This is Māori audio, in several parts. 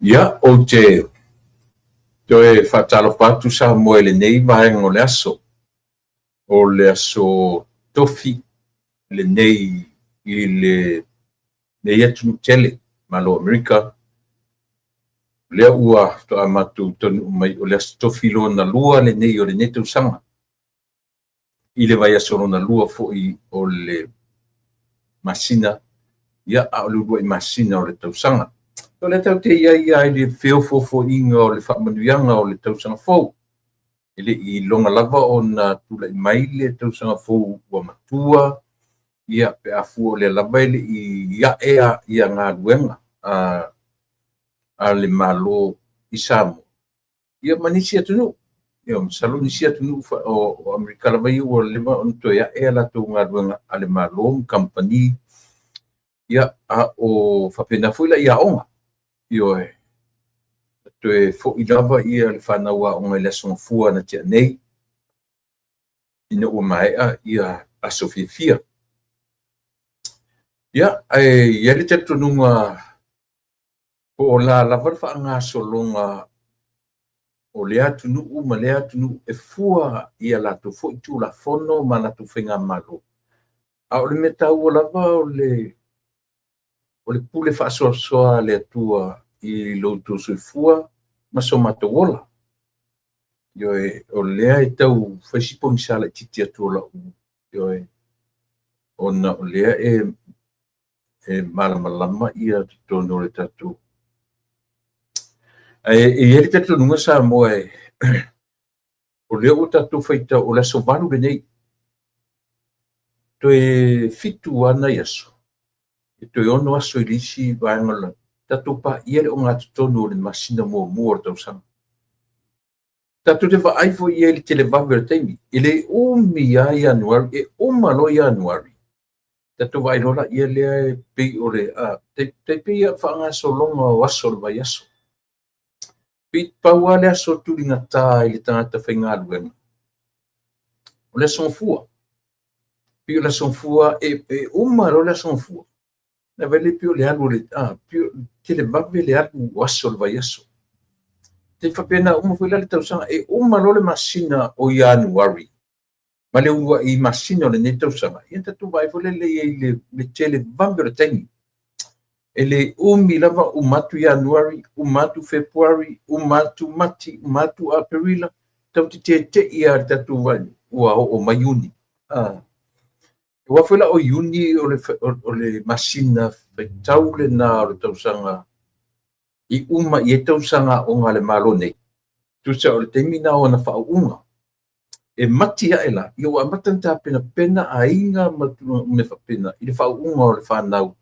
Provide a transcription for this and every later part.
Ia, o te toe whatalopatu sa moe le nei vaenga o le aso tofi le nei i le atu tele malo Amerika lea ua to amatu tonu mai o le aso tofi lo na lua le nei o le nei tausanga i le vai aso na lua foi o le masina ia a lua i masina o le tausanga. So le tau te ia le feo fofo inga o le whamanuianga o le tausanga fau. Ele i longa lava o na tula i mai le tausanga fau ua matua. Ia pe afu o le lava ele i ia ngā ruenga a le malo i Samoa. Ia manisi atunu. Ia masalo nisi atunu o Amerika lava i ua lema on to ia la tau ngā ruenga a le malo company. Ia a o whapena fuila ia onga. Io toe fo i lava ia le whanaua o ngai lesonga fua na tia nei ina ua maea ia a Sofia. Ia, ia le te tununga o la lava le whaanga solonga o le atunu ma le atunu e fua ia latu fo i tū la fono ma latu whenga malo. A o le metau o lava o le pule whaasoasoa le atua i loutou soifua ma so matawola. O lea e tau whaisipong sala titi atua la u. Ona o lea e malamalama ia tono le tatu. E eri tatu nunga sa moe o lea o tatu whaita o la so valu le nei. Toe fitu ana yaso. Toe ono aso i lisi vaengala. Tatu pa ia o ngā tonu o le masina mua tau sang. Tatu te wa aifo ia le tele vavere teimi. Ile umi a Januari, e umalo Januari. Tatu wa airola ia lea pei o le te pei a whaanga so longa o aso le vai aso. Pei paua le aso turi ngata i le tangata whainga luenga. O le sonfua. Pei o le sonfua e umalo le sonfua. Na vele pio le alu le pio tele vave le alu waso le vai aso. Te whapena umawhila le tausanga e umalo le masina o Januari. Ma le ua i masina o le ne tausanga. Ia tatu vai fole le tele vambere tengi. E le umi lava umatu Januari, umatu Februari, umatu Mati, umatu Aprila. Tau te ia tatu vai ua o Mayuni. Ua whela o Iuni o le masina whaitau le nā o le tausanga i uma i e tausanga o ngā le malo nei. Tusa o le teimina o na whaunga. E mati a ela, i o amatanta pena a inga matuna me whapena, i le whaunga o le whanau.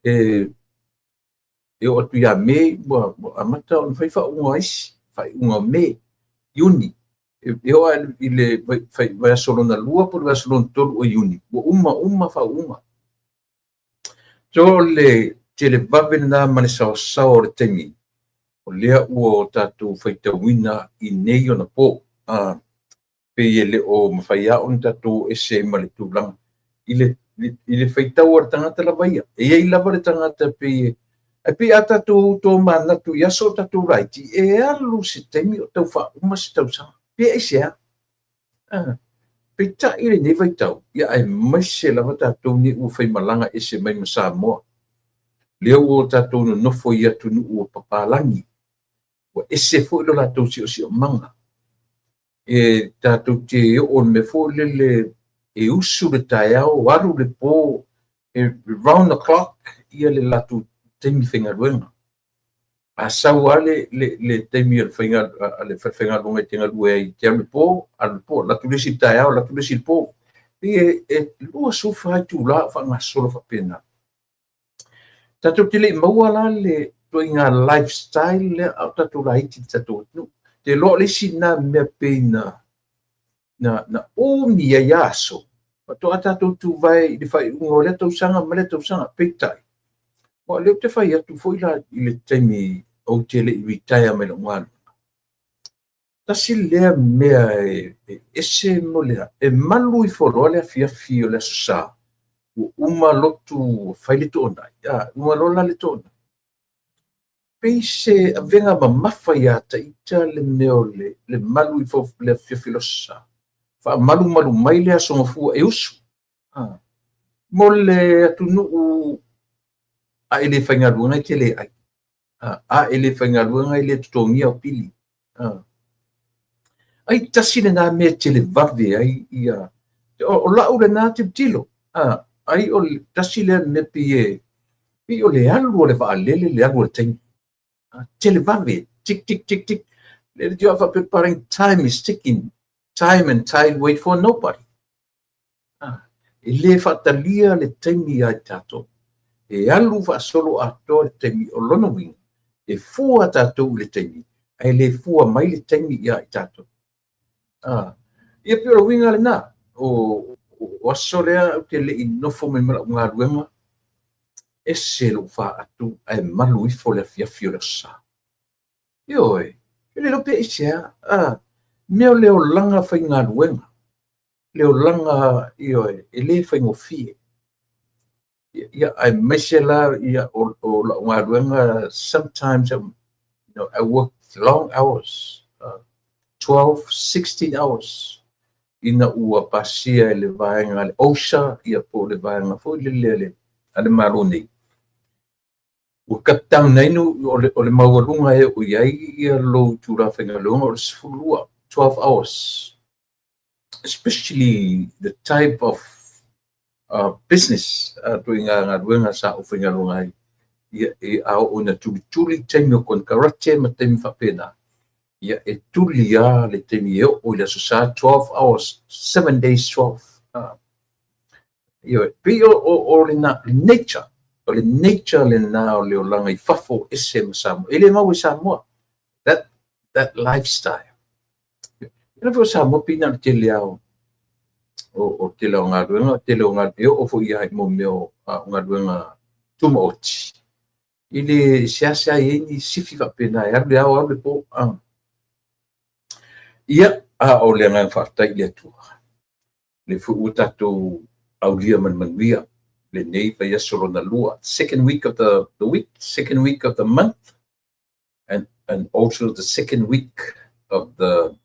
E o atu ia me, amata o le whaunga isi, whaunga me, Iuni. E o i le vai asolona lua po le vai asolona tolu o Iuni. O uma whaunga. So le tele vave na mane sao o le temi. O lea ua o tatu whaitawina i nei o na po. Pe ele o mawhaia o na tatu e se ma le tūlanga. I le whaitau o le tangata la vaia. E ei lava le tangata pe pe a tatu tō manatu i aso tatu raiti. E alu se temi o tau whauma se tau sanga. Pe e sea. Pe ta i le nei vaitau. Ia ai mai se lava tatu ni ua whaimalanga e se mai masa moa. Lea ua tatu no nofo i atu nu ua papalangi. Ua ese fo ilo la tau si o manga. E tatu te o me fo le e usu le taiao, waru le po, round the clock, ia le latu temi whenga ruenga. A sau ale le temi al whenga runga i tenga lue i te ame po, al po, latu lesi taiao, latu lesi po. E lua sufa ai tu la whanga solo whapena. Tatu te le maua la le toi ngā lifestyle le au tatu la iti tatu nu. Te lo le si na mea pe na omi a yaso. Pato a tatu tu vai i whai ungo le tau sanga, ma le tau sanga peitai. Wa leo te whai atu fo ila i le taimi au te le i retire me le ngānu. Tasi lea mea ese mo lea, e malu i folo le fia fio le sa. uma lotu fai le tona ia uma lola le tona pei se avenga mamafa ia taʻita le mea le malu i fau le fiafilosa faamalumalu mai le asogafua e usu mo le atunuu ae lē faigaluega i te leai ae lē faigaluega i le totogia o pili ai tasi lenā mea televave ai ia o la'u lenā tilitilo ai o tasi lea me pi o le alu o le fa'alele le alu o le taimi televave tik tik tik tik le dio fa'apeparai time is ticking time and tide wait for nobody e lē fa'atalia le taimi iā i tatou e alu fa'asolo atoa le taimi o lona uiga e fua tatou i le taimi ae lē fua mai le taimi iā i tatou ia pe o le uiga lenā o aso lea te le'i nofo me mala'ugaluega ese lo'u fa'atu ae malu ifo le afiafi o le osa ioe e le lope isia mea o le olaga faigaluega le olaga ioe e lē faigofie ia ae maise la ia o la'ugaluega sometimes I work long hours 12 16 hours ina ua pasia e le vaega le osa ia po le vaega foi le ale malo nei ua kapitauna inu o le maualuga e o iai ia lou tulafaigaloga o le 12 hours especially the type of business toigagaluega sa o faigaloga ai ia e ao ona tulituli taimi o konkarate ma taimi fa'apena ia e tuli ia le taimi e o'o i le aso 12 hours 7 days 12 ia pei o le nature o le nature lenā o le olaga i fafo ese ma Samoa e le mau i Samoa that lifestyle ina fo Samoa pina le tele ao o tele o galuega tele o galuega e o'o fo'i ai mo mea o galuega tumaoti i le seasea ai ni sifi fa'apena e alu le ao le po ia o le agaga fa'atai le atua le fu'u tatou aulia manmanuia lenei vai aso lona lua second week of the week second week of the month and also the second week of the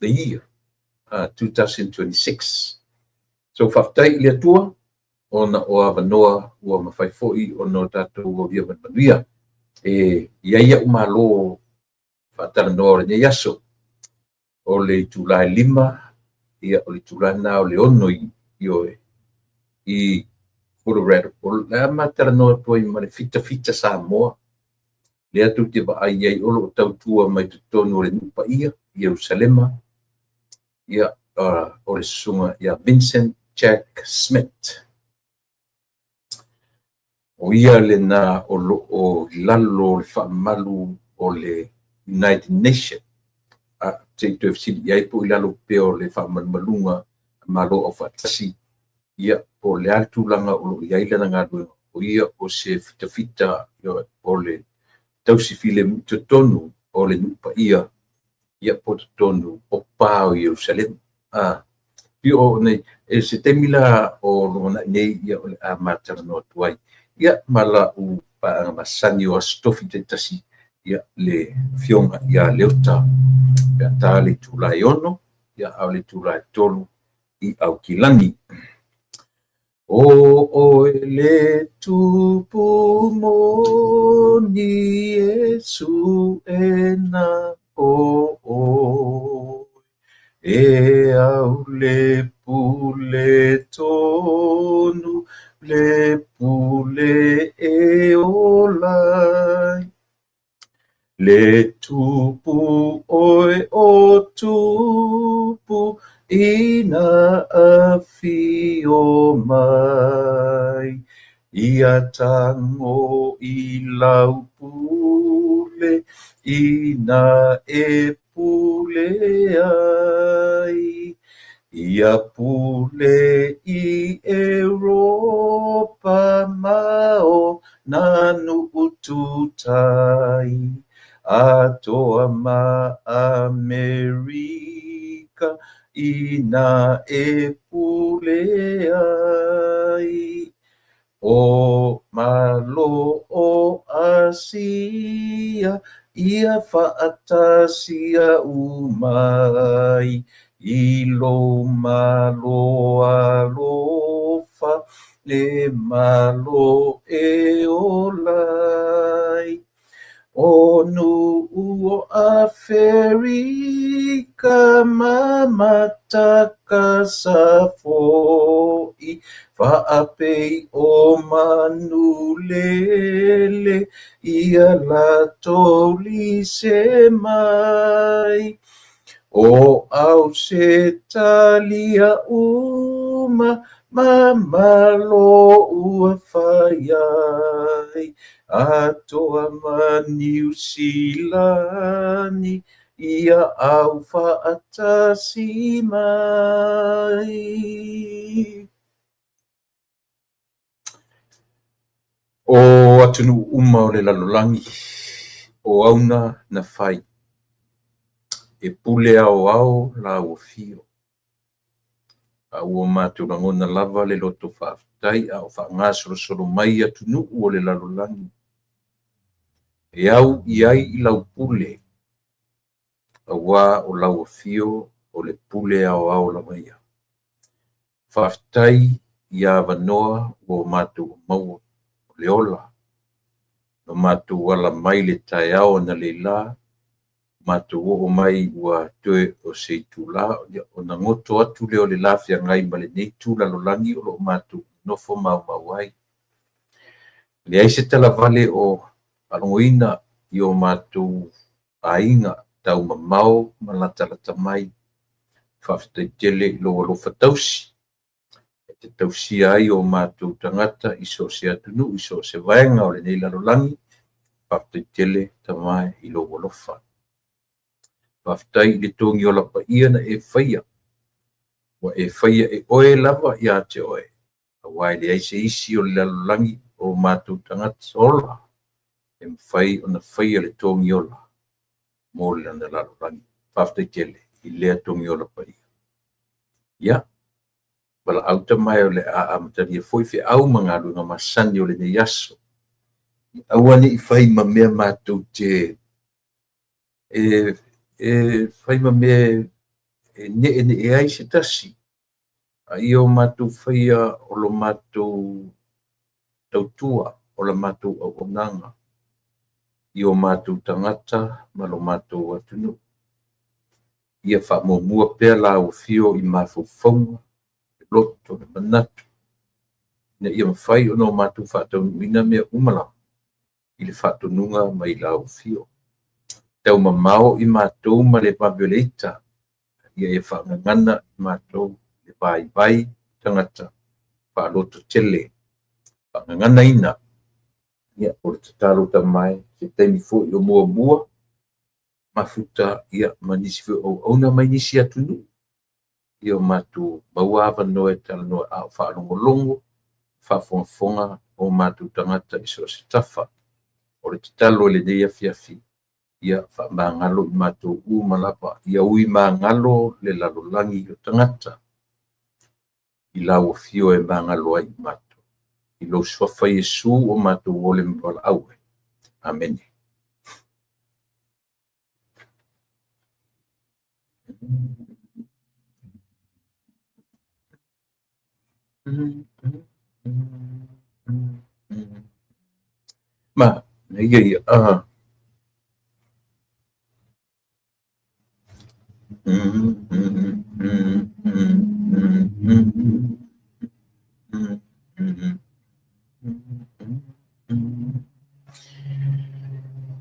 year 2026 so fa'atai le atua ona o avanoa ua mafai fo'i ona tatou aulia manmanuia e ia umalo fa'atalanoa o lenei aso o le tulae 5 ia o le tulana o le ono ioe i Colorado o le matalanoa toi ma le fitafita Samoa le atu te va'ai ai o lo tautua mai totonu o le nupaia i Ierusalema ia o le susunga ia Vincent Jack Smith o ia lenā o lalo le fa'amalu o le United Nations te tefsiri iai po i lalo pe o le fa'amalumaluga malo o fa'atasi ia o le atulaga o lo'o iai lana galuega o ia o se fitafita o le tausifile totonu o le nupaia ia po totonu o pā o Ierusalema pio o nei e se temila o lona nei ia o le a matalanoa atu ai ia mala'u pa'aga masani o asotofi te tasi ia le fionga ia le ota pe ata le tulae ono ia au le tulae tolu i Aukilani o le tupu moni Yesu ena e au le pule tonu le pule e olai le tupu oe o tupu ina afio mai ia tango i lau pule ina e pule ai ia pule i Europa mao nanu ututai atoa ma Amerika Amerika ina e pule ai. O malo o Asia ia faatasia umai ilo malo alofa le malo e olai. O nu o Afrika mamataka sa fo'i fa'apei o manulele ia latou se mai. O au se talia uma mamalo ua whaiai atoa ma New Zealani ia au whaatasi mai. O atunu uma o le lalolangi o auna na whai e pule ao la ua fio. A ua māturangona lava le loto whaafitai a o whaangasoro mai atunu o le lalolangi. E au iai I lau pule a wā o lau fio o le pule ao la maia. Whaafitai ia wanoa o mātu maua o le ola. No mātu wala mai le tai ao na le la. Mātu o mai ua toe o se tula o na ngoto atu leo le lafia ngai ma le nei tula lolangi o lo mātu nofo mau ai. Le aise tala vale o alongoina I o mātu ainga tau mamau malatalata mai. Whaafitai tele lo alofa tausi. E te tausi ai o mātu tangata iso se atunu, iso se vaenga o le nei lalolangi. Whaafitai tele tamai I lo alofa. Whaafitai le tongi o la paia na e whaia. Wa e whaia e oe lava ia te oe. A wai le aise isi o le lalolangi o mātu tangata ola. E mwhai o na whaia le tongi ola. Mō le ana lalolangi. Whaafitai tele I lea tongi ola paia. Ia. Wala auta mai o le a amatari e foi fe au mangaru ngā masani o le ne yaso. Awane I whai ma mea mātou te whai ma mea ne e ai se tasi. A I o mātou whaia o lo mātou tautua o la mātou au onanga. I o mātou tangata ma lo mātou atunu. Ia wha mo mua pēr la o fio I mātou whaunga. Loto le manatu. Na ia mawhai o no mātou whātau nuina mea umala. I le whātau nunga mai la o fio. Tau mamao I mātou ma le maweleita. Ia e whaangangana I mātou le vai tangata. Whaaloto tele. Whaangangana ina. Ia o le tatalo tamai. Se teimi fo I o mua. Mafuta ia manisi fo o auna mai nisi atunu. Ia mātou mauawa noe tala noe a whaalongolongo. Whaafonga o mātou tangata iso se tafa. O le tatalo le dea fiafi. Ia whaamangalo I mātou malapa. Ia ui mangalo le lalolangi o tangata. I lau o fio e mangalo ai mātou. I lo swafa Yesu o mātou o le mbala aue. Amen. Ma, ia.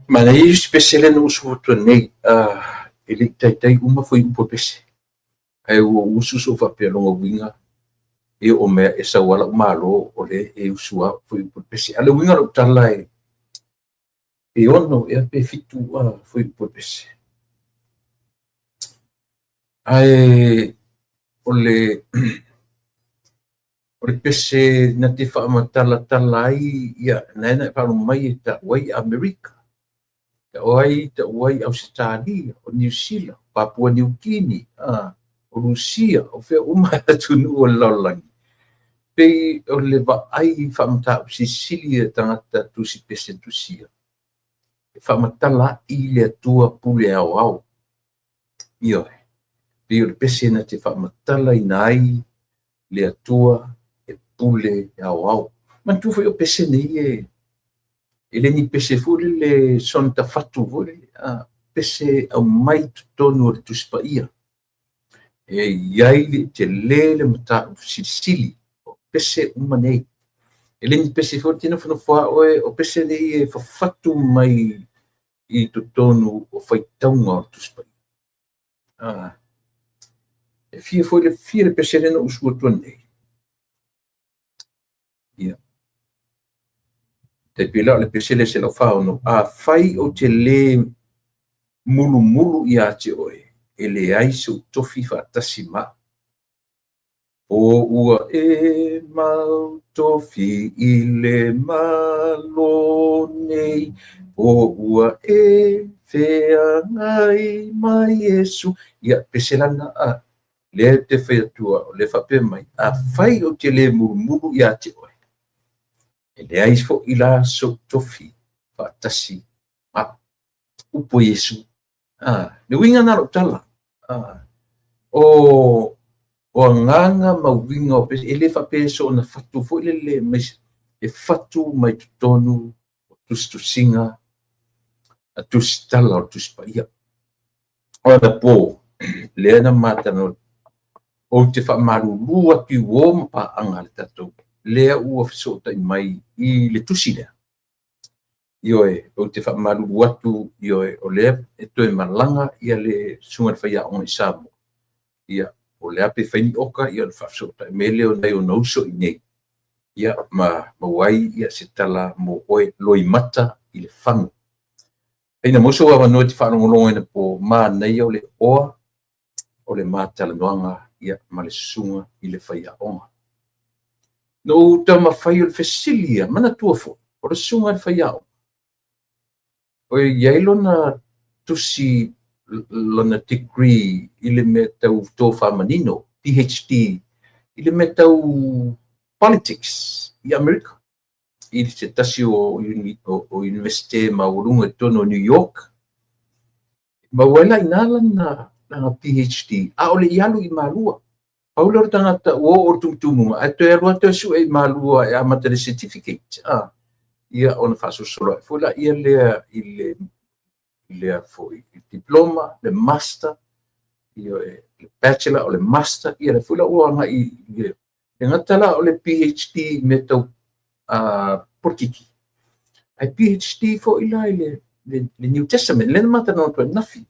Ma nei spesiale no usutu nei ele tai uma foi um pese. Ai o usu so fa pelonga winga. E o mea e sa wala malo o le e usua foi um pese. Ale winga lo talai. E ono e pe fitu foi um pese. Ai o le pese na te whaamatala talai ia nana whaano mai ta wai Amerika. Ta wai Australia o New Zealand, Papua New Guinea. o Rusia o fe uma tunu o lalangi pe o le vaai whaamata Sicilia tangata tusi pese tusia whaamatala i le atua pule au au ioe pe o le pese na te whaamatala i nai le atua e pule au au mantu foi o pese nei ele ni pese furi le son ta fatu furi pese au mai tonu o le tuspaia e iai te lele mata Sicily o pese uma nei ele ni pese furi tina whanawha o pese nei e whawhatu mai i tonu o whaitaunga o tuspaia e fia foi le fia le pese rena usua tua nei ia te pila le pese le se lau whaono whai o te le mulu mulu i ate oe e le ai se tofi whaatasi ma o ua e mau tofi i le malo nei o ua e whea ngai mai Yesu ia pese lana le te wheatua o le whape mai whai o te le mulu mulu i ate oe e le ai fo i la so tofi whaatasi ma upo Yesu le winga na tala o nganga mawinga o pese ele fa peso na fatu fo le mes e fatu mai tonu o tustusinga a tustala o tuspaia o na po le na mata no o te fa marulu atu o pa anga le tatu le u so tai mai i le tusile ioe o te whaamaru atu ioe o lea e toe malanga ia le sunga whaia o Isamo ia o lea pe whaini oka ia le whafsota me leo nei o nauso i nei ia ma wai ia se tala mo oe loi mata i le whangu eina moso wa wanoa te whanongolongo ina po maa nei o le oa o le maa tala noanga ia ma le sunga i le whaia onga no ta ma whai o le whesilia mana tua fo o le sunga le whaia onga o iai lona tusi lona degree i le mea tau tō whamanino, PhD, i le mea tau politics i Amerika. I te tasi o Universite Maurunga tono New York. Ma wela i nala na PhD, a ole i alu i malua. Paula o tangata o tumutumunga, a te arua te su e malua e amata le certificate. Ia ona whasosolo e fula ia lea i lea foi i diploma, le master, ia le bachelor o le master, ia le fula ua nga i le ngatala o le PhD me tau porkiki. Ai PhD fo ila i le New Testament, le mata no tua nafi.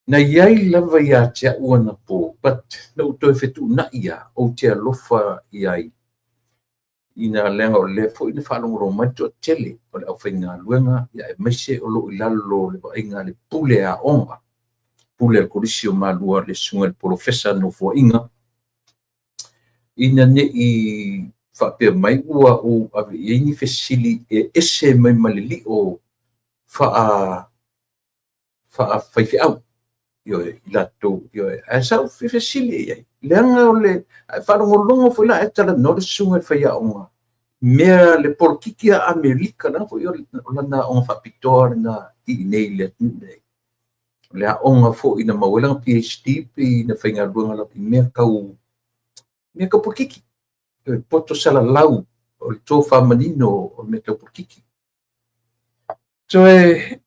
Na iai lava ia tia ua na po, but na utoe fetu na ia o tia lofa iai ina lenga o le fo ina whalongoro mai to tele o le au whainga luenga ia e maise o lo ilalo le wainga le pule a onga pule al korisio malua le sunga le profesa no fo inga ina ne i whapea mai ua o ave ieni fesili e ese mai malili o whaifi au ioe ilato ioe a sau fesili iai leanga o le whalongolongo fo ila e tala no le sunga le whaia onga mea le porkiki a Amerika na fo io lana onga whapitoa na i nei le nei le a onga fo ina mawelanga PhD pe ina whainga luanga la mea kau porkiki poto sala lau o le tō whamanino o mea kau porkiki so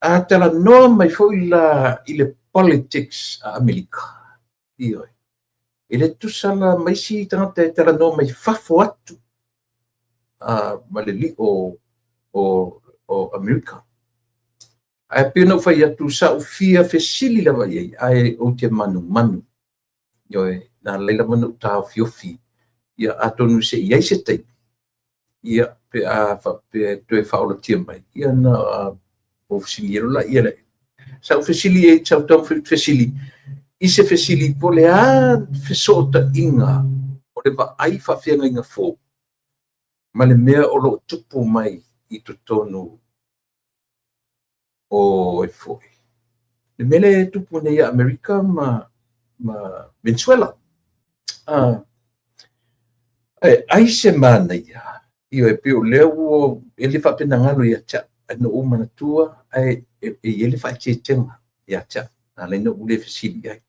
a tala noa mai fo ila i le politics a Amerika ioe ele tusala mai si tangata e tala noa mai fafo atu malili o Amerika. Ai pena fai atu sa ufia fesili lava iai ai o te manu. Ioe na leila manu ta fiofi. Ia atonu se iai se tei. Ia pe pe toe faula tia mai. Ia na o fesiliero la ia le. Sa fesili e tau tau fesili. I se fesili po le a fesota inga. O le va ai fa fianga inga fo. Ma le mea o lo tupu mai i to tonu o e foi. le mele tupu nei Amerika ma Venezuela. Ai se mana ia e pe o leo ele fa pena ngalo ia cha no o mana tua ele fa chenga ia cha ale no ule fasili ai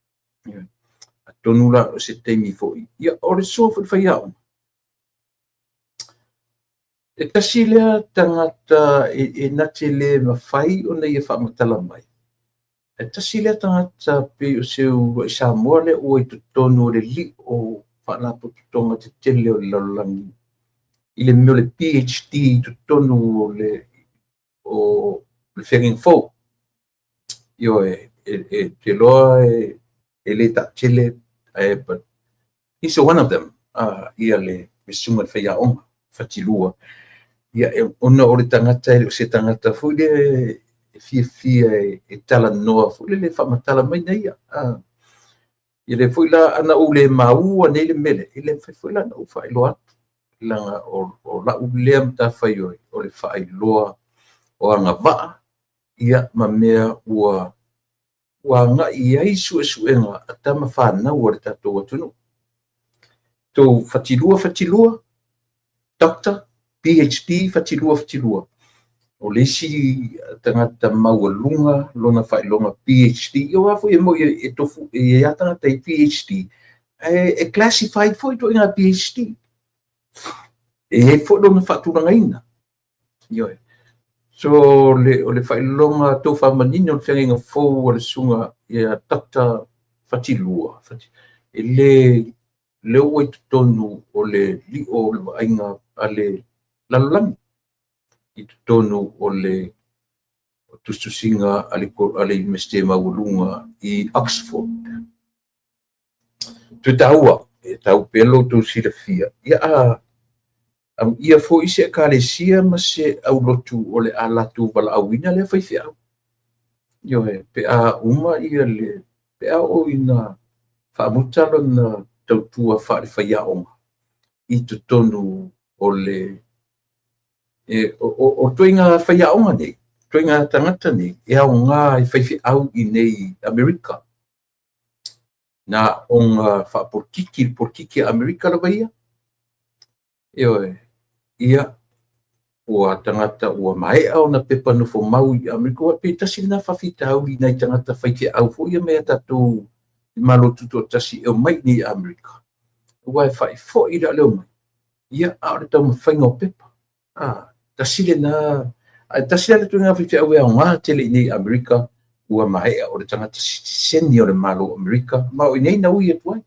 tonula o se temi foi ia o le so fa ia e tasilea tangata natele mafai o nei fa matala mai e tasilea tangata pe o seu Samoa le o i tonu le li o fa na tonga te tele o lalangi ile meu le PhD tonu o le fenging fo io te loa ele ta chile but he's one of them ia le misuma le faia onga fatilua ia ona o le tangata o se tangata fu le fia tala noa fu le famatala mai nei ia le fu la ana o le mau ane le mele ile fu la no fa ilo langa o la ulea mta fai o le fai loa o anga va ia ma mea ua nga ia isu enga atama fa na o le tato atunu to fatilua doctor PhD fatilua o le si tangata maua lona fai longa PhD o afu e mo e tofu e atanga tai PhD classified foi to inga PhD e fo lona faturanga ina io so o le fai longa to fa manino o fenga fo o le sunga ia tata fatilua le o tonu o le li o le ainga ale lalang i tonu o le tustusinga ale meste maulunga i Oxford tu taua tau pelo tu silafia ia fo ise kalesia ma se au lotu o le alatu wala awina le faifia yo pe uma ia le pe o ina fa mutalo na tautua fa le faia onga i tu tonu o le o toinga faia onga nei toinga tangata nei e au ngā i faifia au i nei Amerika na onga fa porkiki Amerika la baia yo ia ua tangata ua mai au na pepa no fo mau i Amerika ua pe tasi na fafita au i nei tangata faifia au fo ia mea tatu i malo tuto tasi e mai ni Amerika ua e fai fo i da leo mai ia au le tau mawhainga o pepa tasi le tu ngā faifia au e au ngā tele i nei Amerika ua mai au le tangata seni o le malo Amerika ma o i nei na ui atuai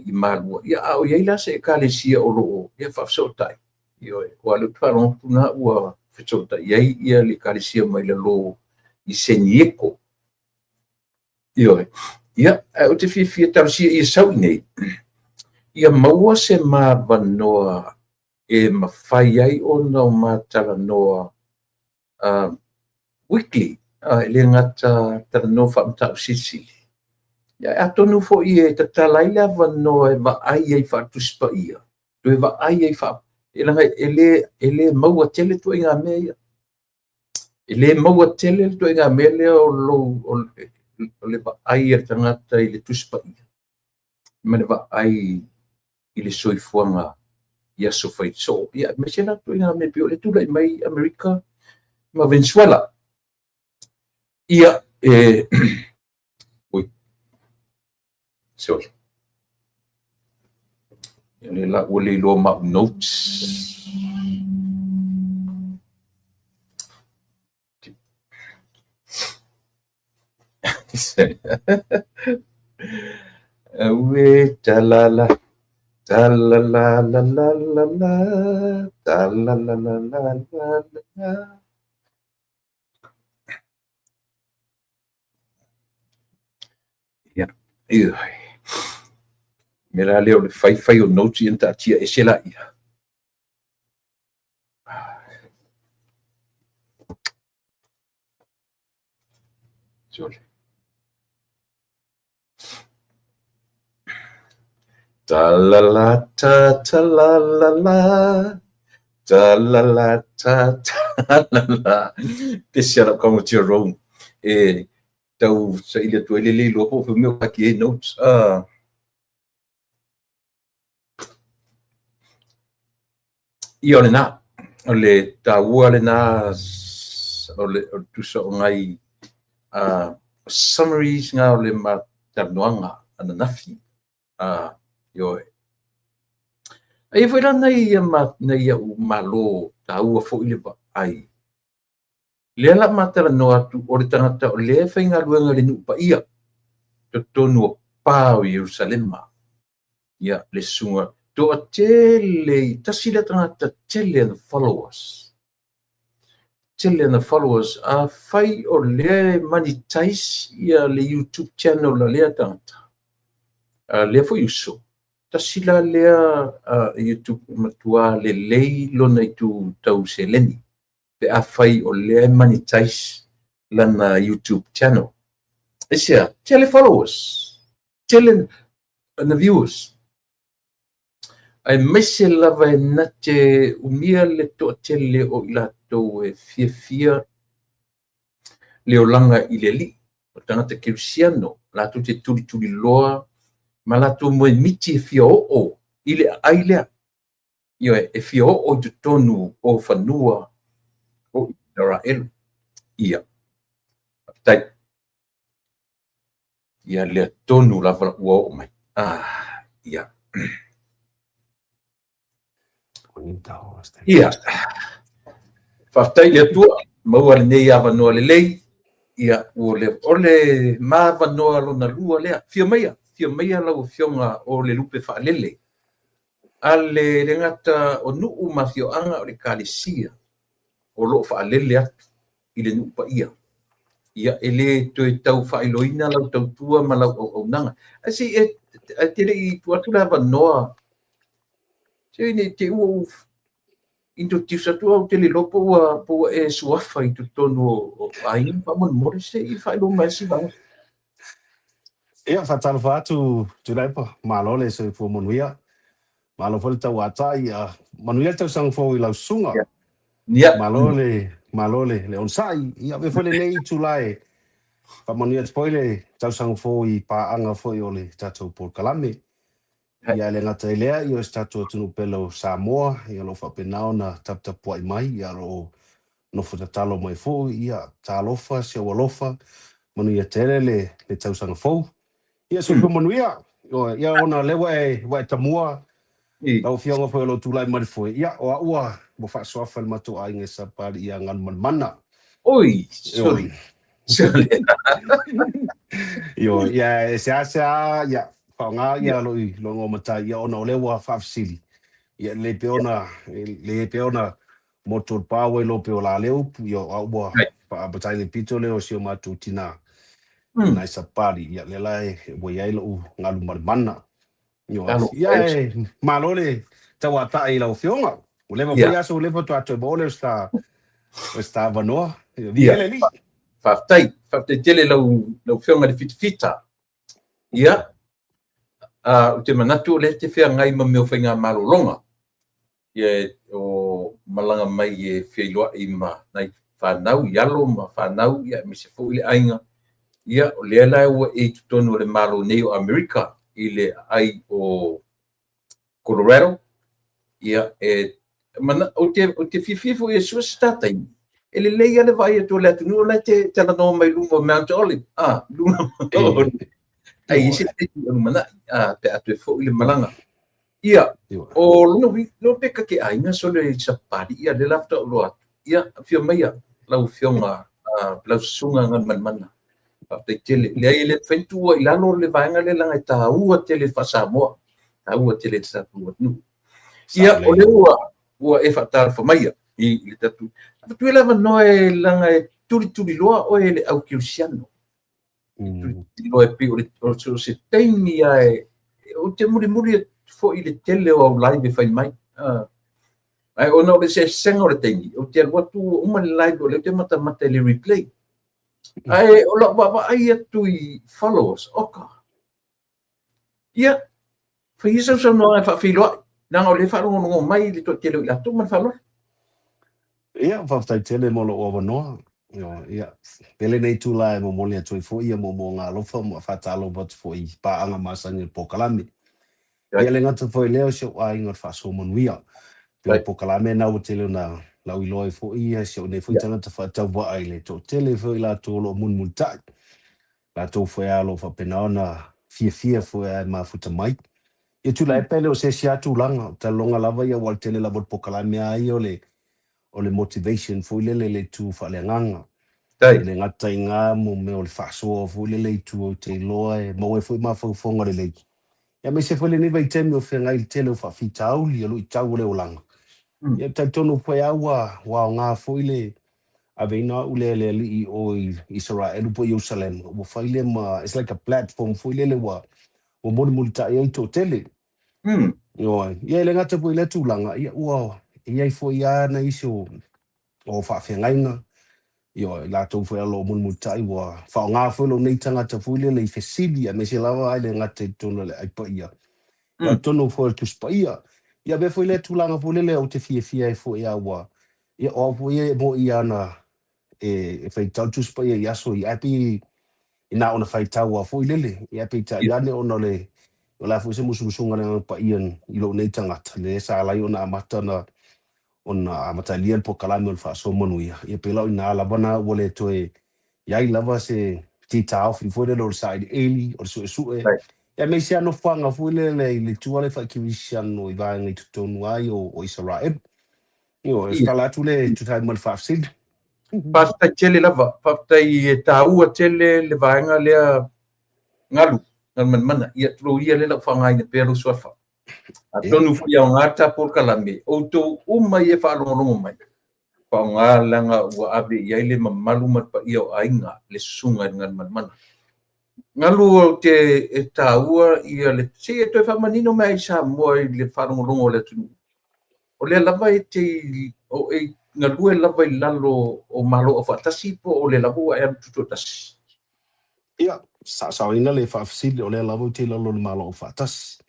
i malua ia au ia ila se kalesia o loo ia fafsotai io o le tfaro tuna ua fafsotai ia le kalesia mai le lo i senieko io ia o te fia tausia ia sau nei ia maua se ma vanoa e mawhai ai o nau matala noa weekly le ngata tala noa whamtau sisili ia atonu fo i e tatalai la vanoa e vaai ai whaatuspa ia to e vaai ai wha ele maua tele tu inga mea ele maua tele tu inga mea o le vaai e tangata i le tuspa ia ma le vaai i le soifuanga ia sofai so ia mesena tu inga me pio le tula i mai Amerika ma Venezuela ia sorry. Le la o le lo ma notes. We talala talala la la la la talala la la la. Yeah. Mera leo le fai o noti enta tia e sela ia. Sorry. Ta la la ta ta la la la ta la la ta ta la la. Te sia la como tio Rome. tau sa ile tu ele lo po fu meu aqui notes i ole na ole taua le na ole tu so ngai summaries nga ole ma tarnoanga ana nafi yo ai foi lá nei malo taua fo ile ba ai le la matala no atu o le tangata o le whainga luenga le nupa ia to tonu pa o Jerusalema ia le sunga to a tele tasila tangata tele and the followers a fai o le monetize ia le YouTube channel la le tangata le fo yuso tasila le YouTube matua le lei lona i tu tau se leni pe a fai o le monetize lana YouTube channel. Isia, tele followers, tele the viewers. Ai mese lava e nate umia le to tele o ilato e fia le olanga i le li. O tangata Kirisiano, lato te tuli loa, ma lato mo e miti e fia o ile ailea. Io e fia o te tonu o fanua o Israel ia tai ia le tonu lava ua o mai ia ia faafetai le atua maua lenei avanoa lelei ia ua ole mavanoa lona lua lea fia maia lau fioga o le lupe faalele a le gata o nuu mafioaga o le kalesia o loo faalele atu i le nuu paia ia ele toe tau faailoina lau tautua ma lau auaunaga asi e telei tuatu le avanoa seine te ua introduce atu au tele lopo ua e suafa i totonu o aiga faamolemole seʻi faailoa mai sivaga ia faatalofa atu tulaipa malo le se fuamanuia malo foi tau atai manuia tausaga fou i lausuga Malole le onsai ia ve foi nei tulai pa mania spoile tausaga fou i paaga foi o le tatou Polokalame ia le ngata elea i o tatou tunu pelo Samoa ia lo fapenao na taputapuai mai ia lo no futatalo mai fou ia talofa se walofa manuia tele le tausaga fou ia so manuia ia ona lewa e tamua lau fionga foi lo tulai mai foi ia o ua mo fa soafa le matu ainga sa pali ia ngan mana oi sorry yo ia esa ia faunga ia lo ngomata ia ona o lewa fa fasili ia le peona motor power lo peola leu yo ua pa batai le pito leo sio matu tina ina sa pali ia le lai wo ia lo ngalu mana yo ia malole tawata i lau fionga o leva foi aso o leva to ato bole sta vanoa ele li faafetai tele lau fionga le fitafita ia o te manatu o le te feagai ma mea faiga malologa ia o malaga mai e feailoaʻi ma nai fanau i alo ma fanau ia me se foʻi le aiga ia o lea lae ua e totonu o le malo nei o Amerika i le ai o Colorado ia o te fififo e sua statai ele lei ale vai to le tunu le te talanoa mai luma Mount Olive luma ai ese te mana pe atu e foʻi le malaga ia o lona peka ke aiga so le sapali ia le lafta o loa ia fia maia lau fionga lau susunga ngan manmana te tele le ai le fentua i lalo le vaenga le langa taua tele fasamoa taua tele tatua nu ia o le ua e faatalofa maia i le tatu tu lava noe langa e tuli loa o le au Kirisiano tuli loa e pi o se taimi ai o te muri fo i le tele o au live fai mai ai ona o le se senga o le taimi o te watu uma le live o le te mata le replay ai o la wa ai atu i followers oka ia fa isa so no fa filo nang o le fa no mai le to tele la tu man falo ia fa tai tele mo lo o no Ia. Pele nei tula e momoli atu i fo ia mo ngā lofa mo whatalo batu fo i paanga masani o Pokalame. Ia le ngata fo i leo se o ai ngar whaso manuia. Peo Pokalame na o tele na lau i loa i fo ia se o nei fo i tangata whatau wa ai le to tele fo i la tō lo mun mun tai. La tō fo ia lo whapenaona fia fo ia mafuta mai. Ia tula e pele o se si atu langa ta longa lava ia wal tele la bot Pokalame ai o le motivation fo i le tu whaleanganga. Le ngata i ngā mo me o le whasoa fo i le tu o te loa e mau e fo i mawhaufonga le leiki. Ia me se fo le niva i temi o whenga i tele o whawhita auli a lo i tau le o langa. Ia tai tonu poe aua wa ngā fo i le aveina ule le li o Israel po Jerusalem. Wo whaile ma, it's like a platform fo i le wa moni ta i to tele. Ia le ngata po i le tūlanga. Ia ua, ia i fo i ana iso o whawhengainga. Ia la tau fo alo moni ta i wa whao ngā fo lo nei tangata fo i le i fesili a me se lawa ai le ngata i tonu le ai pa ia. Ia tonu fo tu spa ia. Ia be fo i le tūlanga fo le o te fia i fo ia wa. Ia o fo ia mo i ana e fai tau tu spa ia yaso i api ina ona fai tau a fo i lele. Ia api ta iane ona le o la fo se musunga le pa ian i lo nei tangata. Le sa lai ona amata na ona amata lian Pokalame o wha so manuia. Ia pe lau ina alabana wale toe iai lava se tita au fi fo le lo side eli o sue. Ia me se ano whanga fo le tuale wha kiwisi ano i vāenga i tutonu ai o Israel. Io, skala atu le tutai mal whafsid. Pasta tele lava, pasta i taua tele le vāenga lea ngalu. Mana, ia tro ia le lau whangai na pero suafa. A tonu fia o ngata Pokalame. O tō uma i e whaalongonongo mai. Whao ngā langa ua abe i aile mamalu matpa ia o ainga le sunga ngan mana. Ngalu o te taua ia le se e toi whamanino mai sa mua i le whaalongonongo le tunu. O le lava e te o e ngalu e lava i lalo o malo o whatasi po o le lava e am tutu tasi. Ia, sa ina le whafsid o le lava te lalo le malo o whatasi.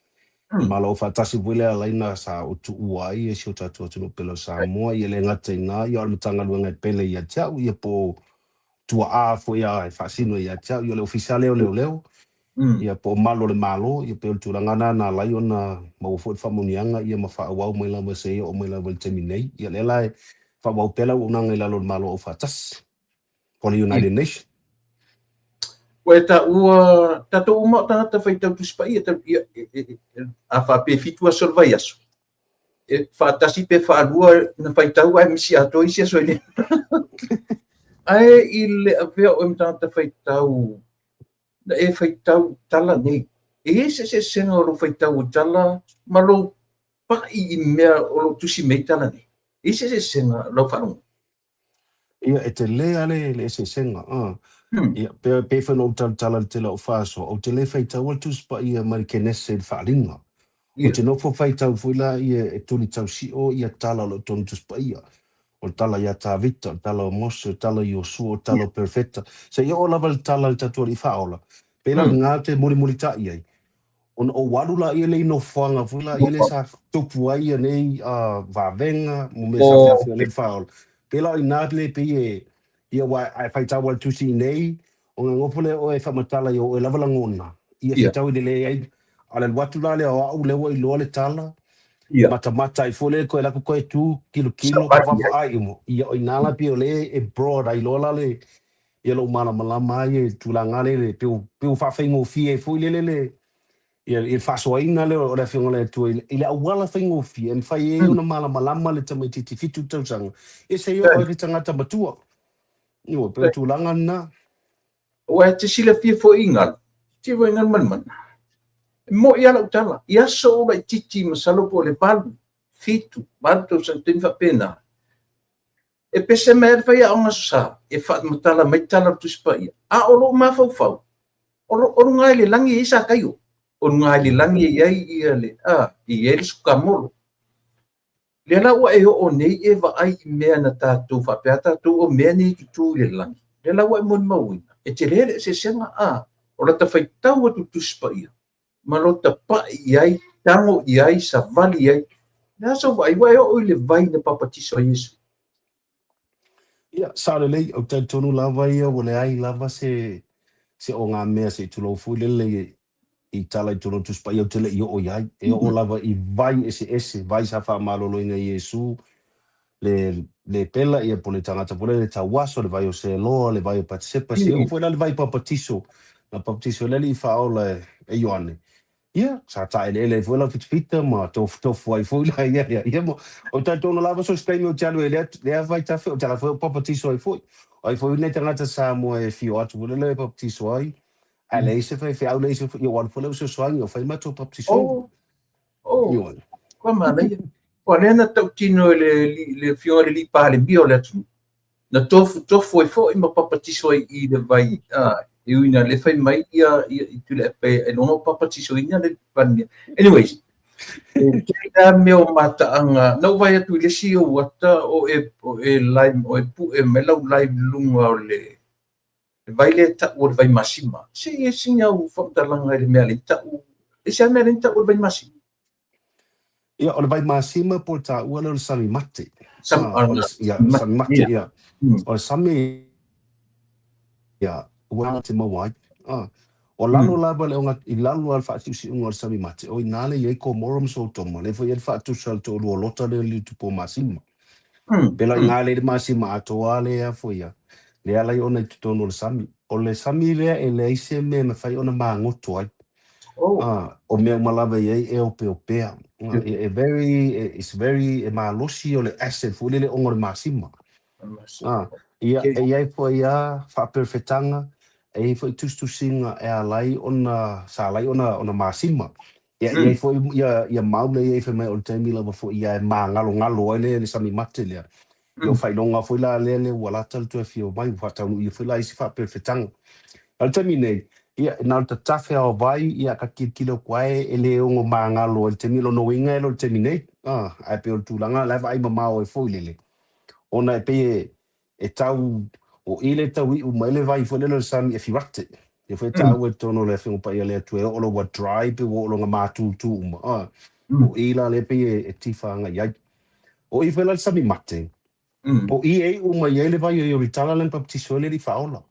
Malo o whatasi wile alaina sa o tu uai e si o tatu atunu pelo sa mua i le ngata i ngā i almatanga luenga e pele i a tiau i a po tua a fo ia e whasino i a tiau i o le ofisiale o leo. Ia po malo le malo, ia pe tu rangana na lai ona mau fo famunianga ia ma fa wau mai la ma se o mai la vel terminate ia le lai fa wau pela una ngai la lo malo o fatas for the United Nations. Wa ta ua tato uma ta fai tau tuspa ia a fa pe fitua solvaiaso. E fa tasi pe fa lua na fai tau ai misi ato isi so ile. Ai ile avea o mta fai tau na e fai tau tala nei. E se senga o lo fai tau tala, ma lo pa i mea o lo tusi mei tala nei. E se senga lo whanonga. Ia e te lea le se senga. Ia pe whanau tala te la o whaso. O te le fai tau al tuspa ia marikenese le whaaringa. O te nofo fai tau fuila ia e tuli tau si o ia tala lo tonu tuspa ia. O tala ia Tavita, o tala o Mose, o tala i Osua, o tala o Perfetta. Se ia o lava le tala le tatua i whaola. Pela ngā te muri ta iai. O warula ia le ino whanga fula, ia le sa tupu ai ia nei vavenga, mo me sa whiawhia le whaola. Pela i nā le pe ia wai ai whaitau al tusi nei, o ngā ngopule o e whamatala i o e lava langona. Ia whitau i le ai, ale watu la le o au lewa i loa le tala, mata i fole ko e lako koe tū, kilo, ka wafa ai mo. Ia o i nāla pe o le e broad ai loa le, ia lo mana malama e tulanga le peu whawhaingo fie e fui le ia e whasoaina le o le whionga le tu i le awala whaingo fie e mwhai e ona malama le tamai titi fitu tausanga e se ia o e tangata matua iwa peu tulanga na Wa te sila fie fo ingal te wa ingal man mo ia la utala ia so la titi masalo po le palu fitu bantu santin fa pena e pese mer fa ia onga sa e fa matala mai tala tu spai a oro ma fau oro ngai le langi isa kayo oro ngai le langi ia le i ele sukamolo le la wa e o nei e va ai me na tatu fa peta tu o me ni tu le langi le la wa mon mau e te le se senga ora ta fai tau tu spai ma lo ta pa iai tango iai sa vali iai na so vai o le vai na papatiso Yesu. Ia, sare lei, au tai tonu lava ia, o le ai lava se o ngā mea se tu lau fui lele I tala I tono tuspa I au tele I o iai, e o lava I vai ese, vai sa wha malolo ina Iesu, le pela ia po le tangata po le tawaso, le vai o se loa, le vai o patisepa, se o fui le vai papatiso, na papatiso lele I whaola e Ioane. Ia, sa tae le fui la fitfita, ma tofu ai fui la ia mo, o tai tono lava so spaimi o tialu e lea vai tafe, o tala fui o papatiso ai fui. Ai fui nei tangata sa mo e fio atu, le papatiso ai, a le se fai au le se io wan fole se soang io fai mato papatiso. Io. Kwa mana ia. Kwa lena tau tino le fiore li pale bio le atu. Na tofu e fo I ma papatiso I le vai I uina le fai mai ia I tu le pe e no papatiso ina le pania. Anyways, kaya meo mata anga no vai atu le si o wata o e live o e pu e melau live lunga o le vai le ta o vai masima. Si singa u fatalanga le mea le ta u e se mea le ta o vai masima. Ia, o le vai masima po ta ua le sami mate. Sami mate, ia. O le sami, ia, ua te mawai. O lalo laba le onga, I lalo al whaatu si unga o le sami mate. O inale ia ko moram so toma. Le fai whaatu sal to lua lota le li tupo masima. Pela ingale le masima atoa le a foia. Le ala I ona I tutono le sami. O le sami lea e le ise me me fai ona maa ngoto ai. O mea malava iei e opea. It's very malosi o le asset fu le ongo le masima. Ia fo ia fa perfetanga e fo tustu singa e alai ona sa alai ona masima. Ia fo ia maule ia fo mai o temi lava fo ia ngalo le sami mate le. Ia fai longa fo la le wala tal tu fio mai fa tau ia fo la isi fa perfetanga. Al temi nei ia na ta tafe o vai ia ka kilo kwae ele ongo mangalo el temi lo no inga el temi nei ai pe o tulanga la vai mama o fo lele ona pe e tau o ile tau I uma ele vai fo lele sami e fiwate e fo tau e tono le fo pa ile tu e o lo wa drive o lo nga matu tu uma o ila le pe e tifanga ia o I fo le sami mate o I uma ile vai o ritala len paptiso le di faola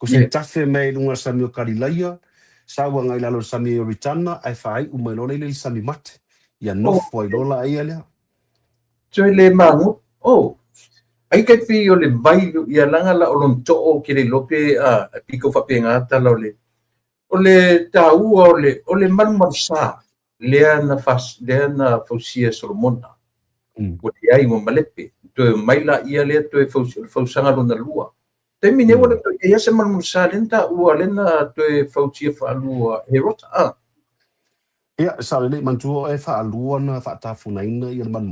ko se tafe me lunga sami o karilaia sawa ngai lalo sami o ritana ai fai uma lo le sami mate ia no foi lola ai ele so le mangu ai kai pi o le vai ia langa la o lon to o ke le lope piko fa penga ta lo le o le tau o le man sa le na fosia solomona o le ai mo malepe to maila ia le to fosanga lo na lua te mine wala to ia se man sa lenta o lena to fosia fa lua herota ia sa le mantu e fa lua na fa ta funa ina ia man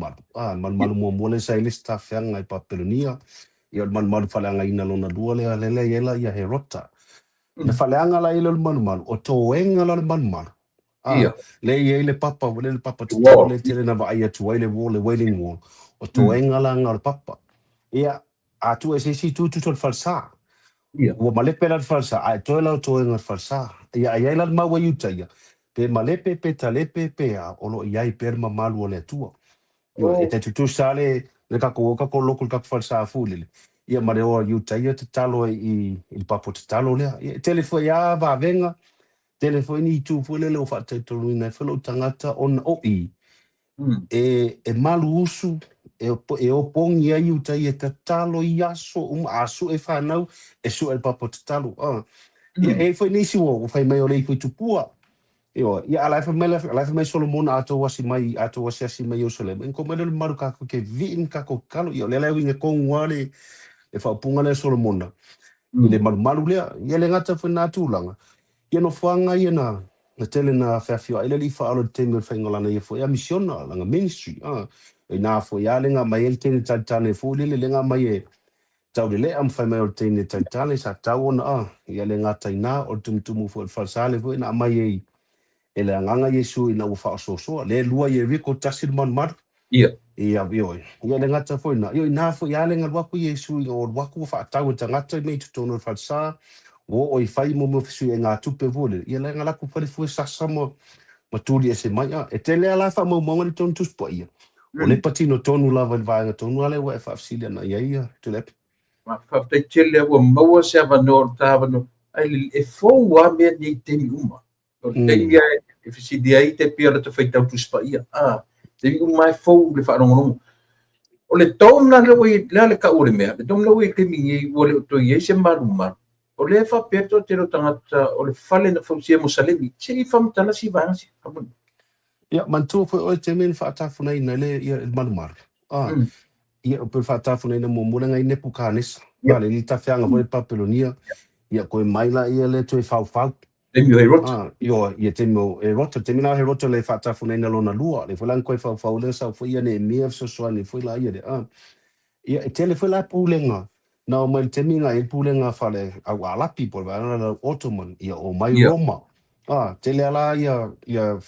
mo le sai le staff yang ai papelonia ia man fa la ina lo na lua le ia herota le fa la la ile man o to enga la man le papa tu le tele na va ia tu le wall le wailing wall o to enga la ngal papa ia a tu ese si tu falsa o malepe la falsa a to la to enga falsa ia la ma wa yuta ia pe malepe pe talepe pe a o lo ia per ma malu le tua e te tu sale le ka ko local ka falsa fulile ia ma le o yuta ia te talo il papo te talo le telefo ia va venga telefoni tu fulile o fa te tolu na felo tangata on e malu usu e o pongi ai uta i te talo i aso asu e whanau e su el papo te talo e foi nisi o fai mai o lei foi tupua ia alai mai Solomona ato wasi asi mai o Solomon en komele le maru kako ke vin kako kalo ia lele winga kongwale e whaupunga le Solomona i le maru lea ia le ngata foi nā tūlanga ia no whanga ia na tele na whawhia ele li whaalo te teme whaingalana ia foi a misiona langa ministry e nā fo ia lenga mai el tene taitane fo lele lenga mai e tau lele am whai mai o tene taitane sa tau ona ia lenga taina o tumutumu fo falsale fo ina mai e le anganga Yesu ina ua whaasosoa le lua i e riko tasir man ia lenga ta fo ina ina fo ia lenga waku Yesu o waku whaatau tangata mei tutono falsa o i whai mo mo fisu e ngā tupe vole ia lenga laku whare fue sasa mo maturi e se mai e te lea la wha mau maunga ni tonu tuspo ia o le patino tonu lava i vāenga tonu ale wa e whaafsilia na ia tu lepe ma whaftai tele ua maua se avano o tāwano, ai e fōu a mea nei temi uma. O temi ai, e fisidi ai te pia rata whaitau tuspa ia. Temi uma e fōu le whaarongorongo. O le tōmna le ui, lea le ka ure mea, le tōmna ui ke mingi ua le uto iei se maru. O le whapeto te ro tangata, o le whale na whausia mo salemi, se i whamtala si vangasi. Ia, mantua foi o te men whaatawhuna ina le ia maru. Ia, o pe whaatawhuna ina mo mura ngai nepu kānesa. Le li tawhianga foi Papelonia. Ia, koe maila ia le tue whau. Temi o he roto. Ia, temi o he roto. Temi nao he roto le whaatawhuna ina lona lua. Le whalang koe whau le sau foi ia ne mea fsosoa ni foi la ia de. Ia, e tele foi la pūlenga. Nao mai temi nga e pūlenga whale au alapi po le Ottoman. Ia, o mai Roma. Tele ala ia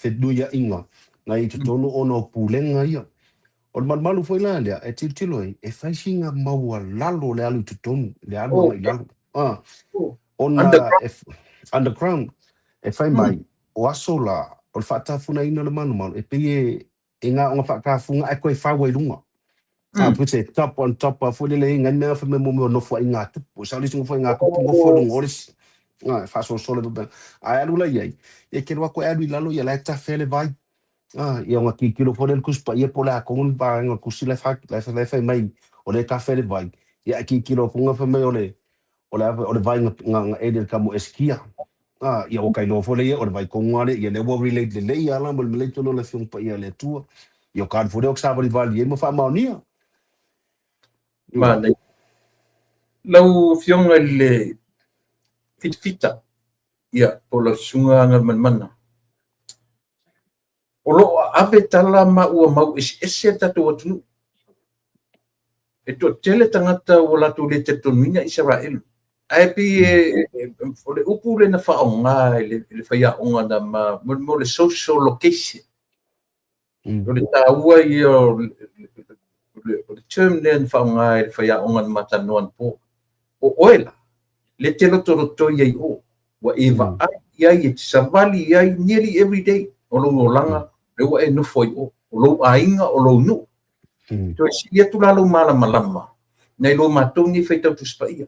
whenuia inga. Nga i tutono ono pūlenga ia. O le malu foi la lea, e tilo e whaisinga maua lalo le alu tutono. Le alu mai lalo. Ona underground. E whai mai, o aso la, o le whaatawhuna ina le manu. E peye, e ngā onga whaakafunga, e koe whaua i runga. Pute, top on top, foi le inga, nea wha me mo nofua i ngā tupu. Sa lisinga foi ngā kupu ngofua lunga orisi. Whaso sole bubena. Ai alu la iei. E kero wako e alu i lalo, ia lai ta whele vai. Ia nga ki kilo fo le kuspa, ia po le akongun pa nga kusi le whai mai, o le ta whele vai. Ia ki kilo funga wha mai o le vai nga edel ka mo eskia. Ia o kai lo fo le ia, o le vai kongare, ia le wa relate le ia la, mo le mele tono le fiong pa ia le tua. Ia ka fo le o ksava li vali, ia mo wha maonia. Mana, lau fionga le fitfita, ia, po la sunga nga mana. O lo ave tala ma ua mau ese tatu atunu. E to tele tangata o la tu le te tonuina Israel. Ai pi o le upu le na whaonga, le whaiaonga na mo le social location. O le tāua i o le term le na whaonga le whaiaonga na matanoan po. O oela, le te roto iai o. Wa eva ai iai e te savali iai nearly every day. O lo langa. Le wa e no foi o lo ainga o lo nu to si ia tu lalo malama nei lo matou ni feita tu spaia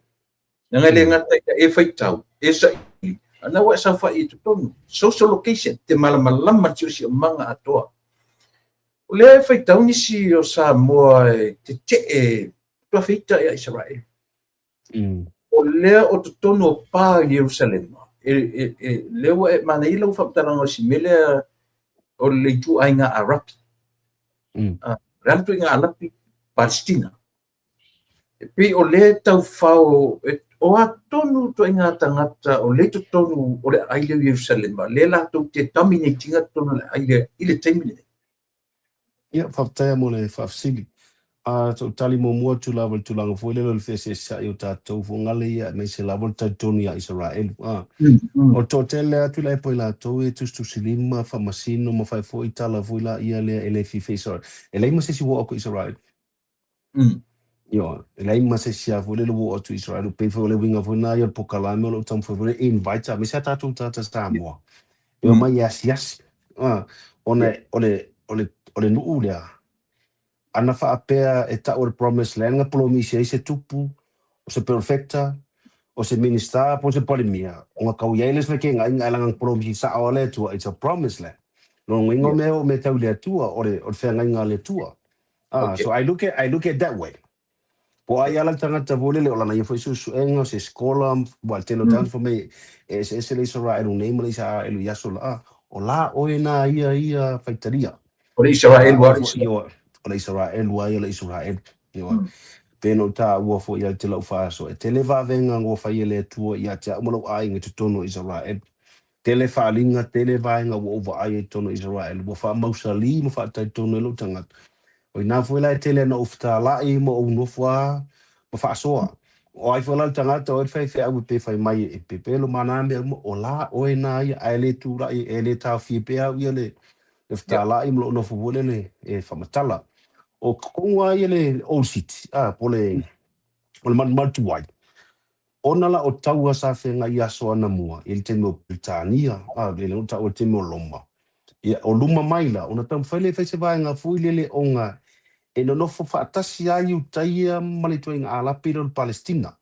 nga le ngata e feitau e sa ana wa sa fa i tu ton social location te malama si manga atoa o le feitau ni si o sa mo te e tu feita ia Israel o le o tu tono pa Jerusalem le wa mana i lo fa taranga si mele o le tu ainga Arapi. Rantu inga Arapi Palestina. Pe o le tau whao, o a tonu to inga tangata, o le to tonu o le aile Jerusalem, le la tau te dominatinga tonu le aile, ile teimine. Ia, whaftaia mo le whafsili. So tali mo mua tu lava tu langa foi le fese sa eu tatou fo ngale ia me se lava tatou ia Israel. O totele atu le po la to e tu silima fa masino mo fa foi tala foi la ia le ele fi face. Ele ma se si wo ko Israel. Yo, ele ma se si avo le wo tu Israel pe fo le winga fo na ia po kala me lo tam fo le invite me se tatou tata sta mo. Yo ma yes. Ole no ulia. Ana whaapea e ta o le promise land, nga promisi se tupu, o se perfecta, o se minister, po se polimia. O nga kau iailes me ke ngai langang promisi sa o le tua, it's a promise land. No ngingo meo me tau le tua, o le whea ngai ngā le tua. So I look at that way. Po ai ala tangata vole le o lana ia foi susu enga, se skola, wal telo tan for me, e se le Israel, un neima le Israel, yaso la, o la oe na ia faitaria. O le Israel wa le Israel wa le Israel peno ta ua fo ia te lau faso e tele va venga ngo fa ile tu ia te mo ai ngi tono Israel tele fa linga tele va nga wo va ai tono Israel wo fa mausali mo fa ta tono lo tanga o ina fo la tele no ufta la i mo no fa mo fa so o ai fo la tanga to e fa au pe fa mai e pe pelo mana me o la o ina ai le tu ra e le ta fi pe au ile ufta la i mo no fo le e fa matala o konga ele osit pole man tuai ona la o taua sa fenga ia so ana mua il te no Britania le no ta o te mo loma ia o luma maila ona tam fele fese vai nga fu le onga e no fo whaatasi ai utaia mali toi ngā alapi ro Palestina.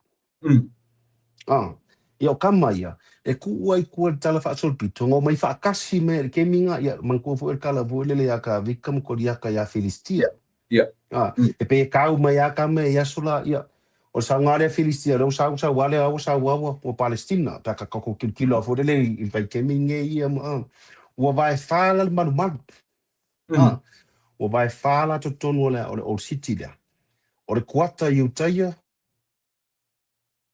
Ia o kama ia, e ku ai kua tala whaasolpito, ngō mai whaakasi me ke minga, ia mankua fo kala vo lele a ka vikam ko riaka ia Filistia. E pe kau mai a ka me ia sola, ia, o sa ngare Filistia, rau sa wale au sa wawa o Palestina, ta ka kako kilo a fo lele i pai ke minga ia ua vai whala manu. Ua vai whala to tonu o city lea. O le kuata i utaia,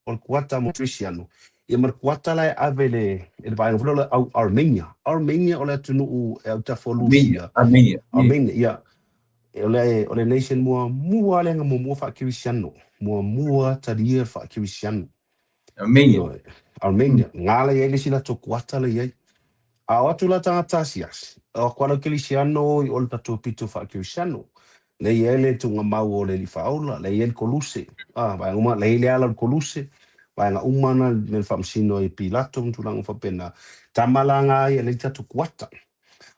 o le kuata mo Trisiano. Ia mar kuata lai ave le vai ngafuna au Armenia. Armenia o le atunu e au tafolusia. Armenia, ia. O le nation mua le nga mua whaakirisiano. Mua taria whaakirisiano. Armenia. Ngāle e le sila to kuata le iai. A watu la tangata sias. O kuala kirisiano i o le tatu pito whaakirisiano. Le iele tu ngā mau o le li whaola. Le iele koluse. Vai nguma, le iele ala koluse. Vai ngā umana me whamsino i Pilato mtulangu whapena. Tamalanga ai le tatu kuata.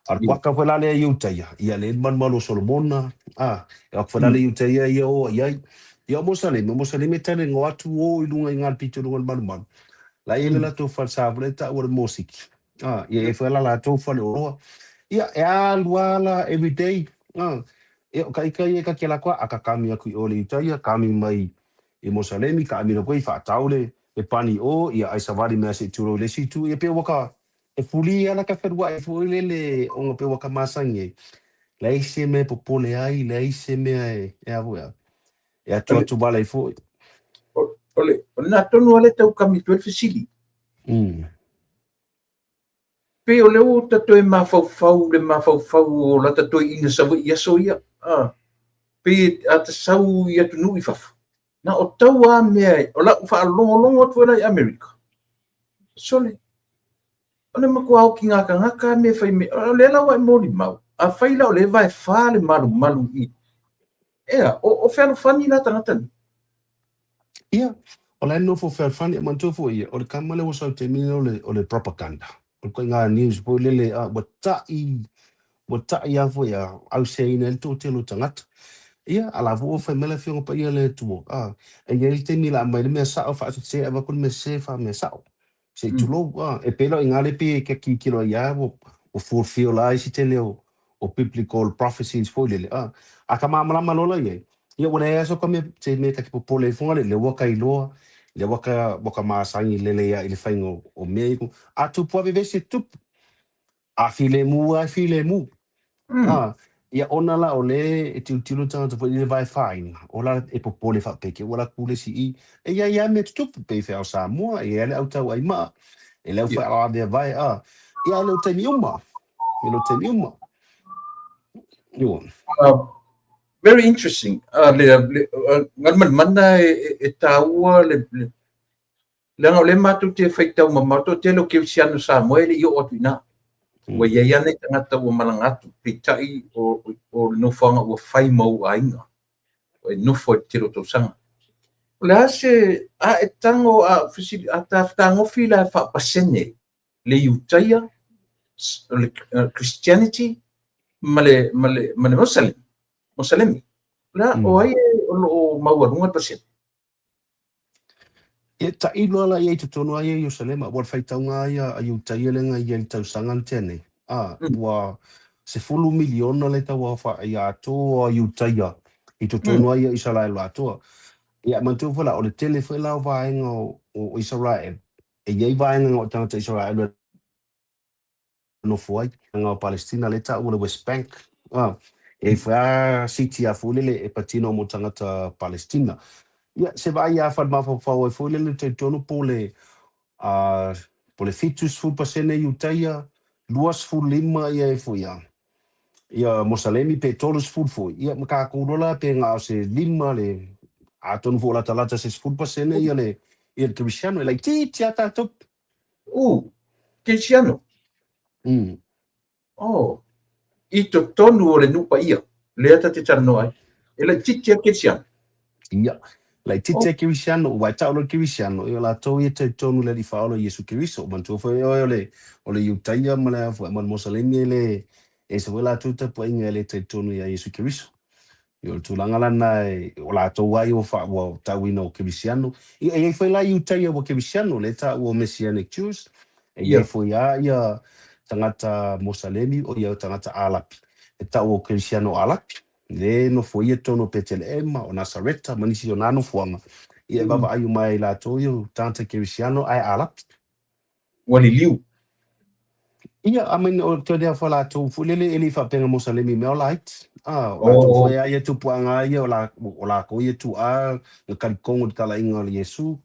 Ar kuaka whelale i utaia. Ia le manmalo Solomona. Ia whelale i utaia ia o iai. Ia Mosaleme tane ngō atu o i lunga i ngā pito lunga manuman. La iele la tō whalsāwale ta ua mōsiki. Ia e whelala tō whale oroa. Ia e aluala everyday. Ia o kai e ka kela kwa aka kami aku i ole i utaia. Kami mai i Mosalemi, ka amina koe i whaataule, e pani o, ia aisawari mea se turo le situ, ia pe waka, e fuli ala ka wherua, e fuli le onga pe waka masangi, le ise me popole ai, le ise mea e avuea, e atu bala i fui. Ole, na tonu ale tau kami 12 sili. Pe ole o tato e mawhau o la tato i ina sawa i aso ia, pe ata sau i atu nui fafu. Na o tau a mea, o la ufa longo atu i Amerika. Sole. Ole maku au ki ngaka me fai me, o le lawa i mori mau. A fai la o le vai whale malu i. Ea, o whelo whani la tangata ni. Ia, o le no fo whelo whani, man tōfo ia, o le kamale o sau te mine o le propaganda. O le koe ngā news, po lele, wa tai a fo ia, au se ina el tō telo tangata. Ia, ala vo fa mele fionga pa ia le tuo. E ia te mila mai le mea sao fa se ava kun me se fa me sao. Se tulo, e pelo i ngale pe ke ki kilo ia o fulfill ai si te leo o biblical prophecies fo le. A ka mamala malola ye. Ia wona e so kame te me ka ki popole fonga le waka i loa, le waka masangi lele ia i le faingo o meiku. A tu po ave se tup. A file mu. Ia ona la o le e tilo tanga po le vai fine. Ola e popole fa peke, ola kule si i. E ia me tupu pe fe au Samoa, e ele au tau ai maa. E leu fa ala de vai Ia leu te miuma. Very interesting. Ngan mana e taua le le matu te faitau mamato te lo kirisiano Samoa le yo otuina. Wa ia nei tangata ua malangatu pitai o nofanga ua whai mau ainga. O e nofo e tiro tausanga. Le ase e tango a tango fila whapasene le iutaia, le Christianity, male Mosalemi. La o ai o mauarunga pasene. E ta ilo ala i tono ai Jerusalema, wa faitaunga ia a iutaia lenga i el tausanga tene. Wa se fulu miliona le tawa fa ia to iutaia i tono ai Israel ato. Ia mantu fala o le tele fela vaenga o Israel. E ia vaenga o tangata Israel no foi nga Palestina le ta o le West Bank. E fa city a fulele e patino mo tangata Palestina. Ia se vai a fa ma fa o fulele te tono pole fitus fu pasene iutaia luas fu lima ia e fuia. Ia Mosalemi pe todos fu foi. Ia maka kurola pe nga se lima le aton fu la talata se fu pasene ia le Cristiano e la titia ta top. Cristiano. I to tonu o le nupa ia. Le ata te tano ai. E la titia Cristiano. Ia. La titia Cristiano, wa taulo Cristiano, ia la to ia te tonu le di faolo Yesu Cristo. Mantu foi o le iutaia mala fu man Mosalemi le e se wela tuta po inga le te tonu ia Yesu Cristo. Yo tulanga lana o la to wai o fa wa tawina o Kirisiano. E foi lá Utaia o Kirisiano le ta o Messianic Jews. E foi ia tangata Mosalemi o ia tangata Alapi. E ta o Kirisiano Alapi. Le no foi tono Petelema o Nasareta manisi o nano fuanga. E baba ayu mai la to yo tanta Kirisiano ai Alapi. Wali liu. Ia amen o te dea whala tō fulele ele wha penga Mosalemi mea o light. O la tō whea ia tu puanga ia o la ko ia tu a na karikongo te tala inga o Yesu.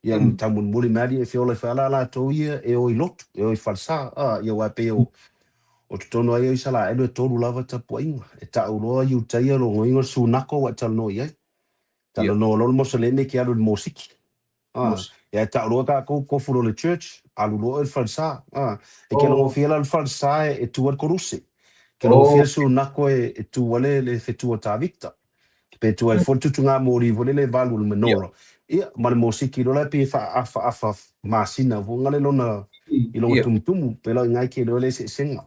Ia tamun muli mari e whiola whala la tō ia e o i lotu, e o i whalsa. Ia wape o te tono ai o i sala elu e tōru lava ta puinga. E ta uroa i utaia lo ngoinga su nako wa tala no iai. Tala no lolo Mosalemi ki alu ni mosiki. Ja, ta uroa ka ko furo le church. Alulo el falsa e ke no fiel al falsa e tu al coruse ke no fiel su nako e tu wale le fetu ta victa pe tu al fontu tunga mori vole le valu menolo ia mal musiki lo la pe fa afa masina vo ngale lona i lo tum pe lo ngai ke lo le senga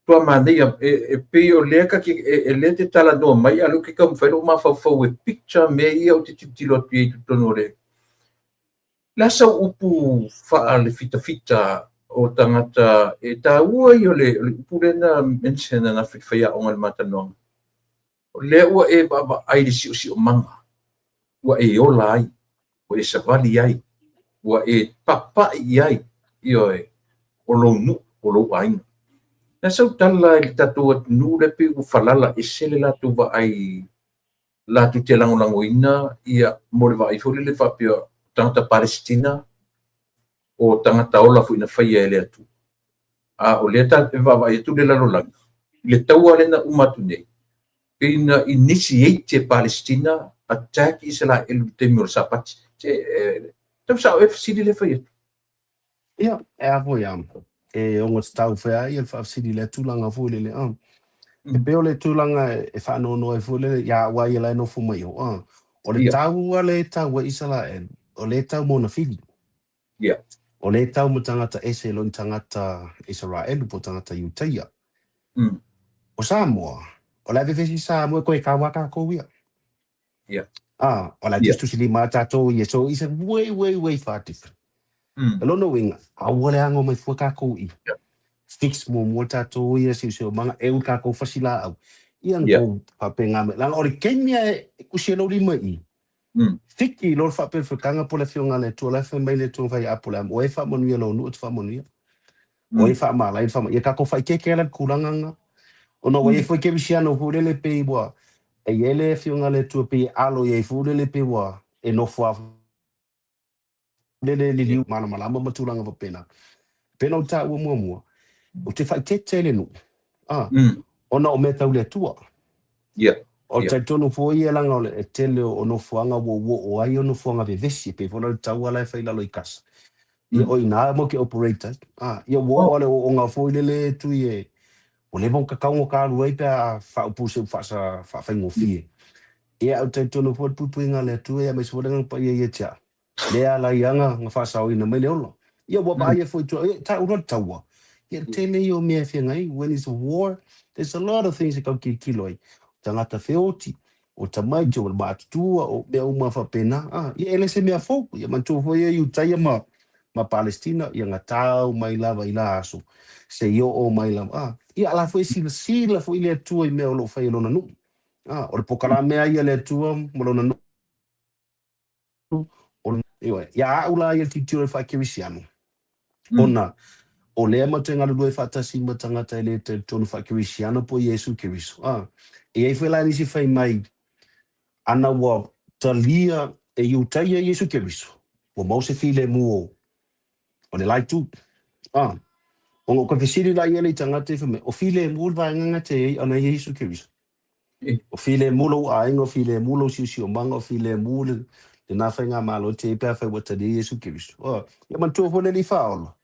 tua mania e pe o leka ki e le te tala do mai alu ke kam fa lo ma fa e picture me ia o te tilo te tonore Lasa upu faa le fita o tangata e tā ua i o le upu rena mensena na whiwhaia o ngal matanong. O le ua e baba aire si o manga. Ua e ola ai. Ua e savali ai. Ua e papa i ai. I o e o lo nu, o lo ainga. Lasa utala i tatu at nu le pe u falala e sele la tuwa ai la tu te lango ina ia mole va i fole le whapia tangata Palestina o tangata ola fu ina whaia ele atu. O le ta e wawa e tu le lalolangi. Le taua lena umatu nei. Ina initiate Palestina attack Israel temi o sapati. Tau sao e fasiri le whaia tu. Ia, e apo iam. E ongo tau whea i e fasiri le tūlanga fule le am. E peo le tūlanga e whanono e fule ia wai e lai no fumai o. O le tau le tau Israel. O le tau mona fili. O le tau mo tangata ese lo tangata Israel po tangata Utaia. O Samoa. O la vevesi Samoa koe kawaka ko ia. O la justu sili mata to ia so is way far different. Lo no winga. A wale ango mai fuaka ko i. Fix mo mota to ia si manga e ka ko fasila au. Ian ko papenga me. Lang ori Kenya e kusielo lima i. Fiki lor fa pe kanga po le fionga le to la fa mai le to vai apola o e fa monu lo no fa monu o e fa mala e fa e ka ko fa ke la kulanga o no e foi ke bisiano fu le pe boa e ele fionga le to pe alo e fu le pe boa e no fa le li mana mala ma tulanga va pena ta o mo o te fa ke tele no o no meta le tua o te tono foi e langa o tele o no fuanga o ai o no fuanga vevesi pe fona tau ala e whaila lo i kasa. Ia o ina mo ke operator. Ia wo ole o nga foi le tu e o le bon kakao ka ruai pe a fa puse fa whaingo fie. Ia o te tono foi pupu inga le tu e a mes fodenga pa ia tia. Le ala ianga nga fa sao ina mai le olo. Ia wo ba ia foi tu ta uro taua. Ia tele i o mea fia ngai when it's a war there's a lot of things that ka kiloi. Tangata feoti o tamai o matutua o mea uma whapena ia ele se mea foku ia mantua foi e Utaia ma Palestina ia ngatau mai lava i la aso se io o mai lava ia ala foi sila foi le tua i mea o lo fai lona nu o le pokala mea ia le tua mo lona nu ia aula ia titio e whakirisiano ona o lea matenga lue whatasi ma tangata ele te tonu whakirisiano po Yesu Kiriso e ai foi lá nisi fai mai ana wa talia e Utaia Yesu Kiriso o mause file mu o le lai tu o ko fesiri la ele tangata fe o file mu va nganga te ana Yesu Kiriso o file mu lo aingo file mu lo si o manga file mu le na fenga malo te pe fa wa te Yesu Kiriso ya man tu fo le li faolo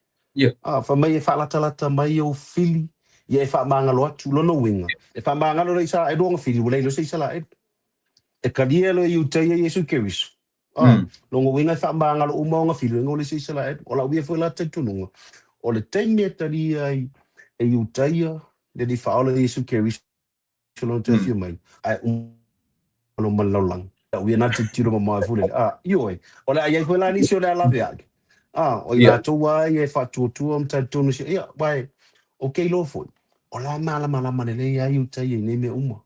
fa mai fa la tala mai o fili ia e wha mangalo atu lono winga. E wha mangalo rei sa e ronga whiri wale ilo sei sala e karia lo i Utaia Yesu Kiriso. Longo winga e wha mangalo umaonga whiri ngo le sei sala o la uia fwela te tununga. O le teimea taria e Utaia le di whaola Yesu Kiriso solo te fio mai ai lo malalang we na te tiro ma fule yo ole ai foi la ni sio la via o ila to wa e fa tu ta tu no ya vai okay lo foi ola mala manele ya yu tai ne me uma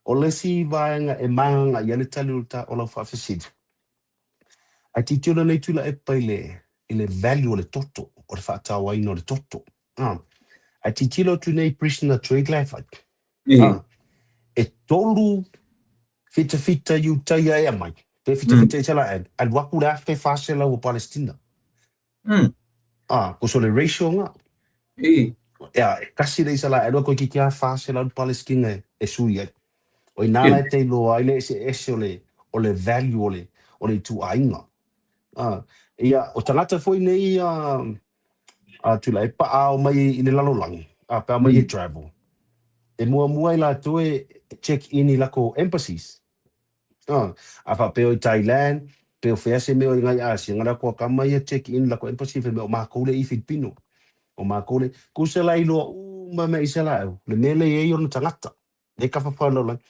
ole si vaenga e manga ya le taluta ola fa fisidi a ti tiro nei tula e paile ile value o le toto o le fa tawa ino le toto a ti tiro tu nei prisoner trade life e tolu fita yu tai e mai pe fita tala al waku la fe fasela o Palestina ko so le ratio nga kasi le sala e ko ki kia fasela o Palestina e suia o inala te lo ai se o le value o le tu ainga ia o tangata foi nei tu lai pa au mai i le lalolangi pa mai e travel e mua i la tu check in i lako embassies a fa peo i Thailand peo fea se meo i ngai Asia ngara kua kama i check in lako embassy fe meo mako le i Filipino o mako le kusela i loa me i sela au le mele e i ono tangata e ka fa lalolangi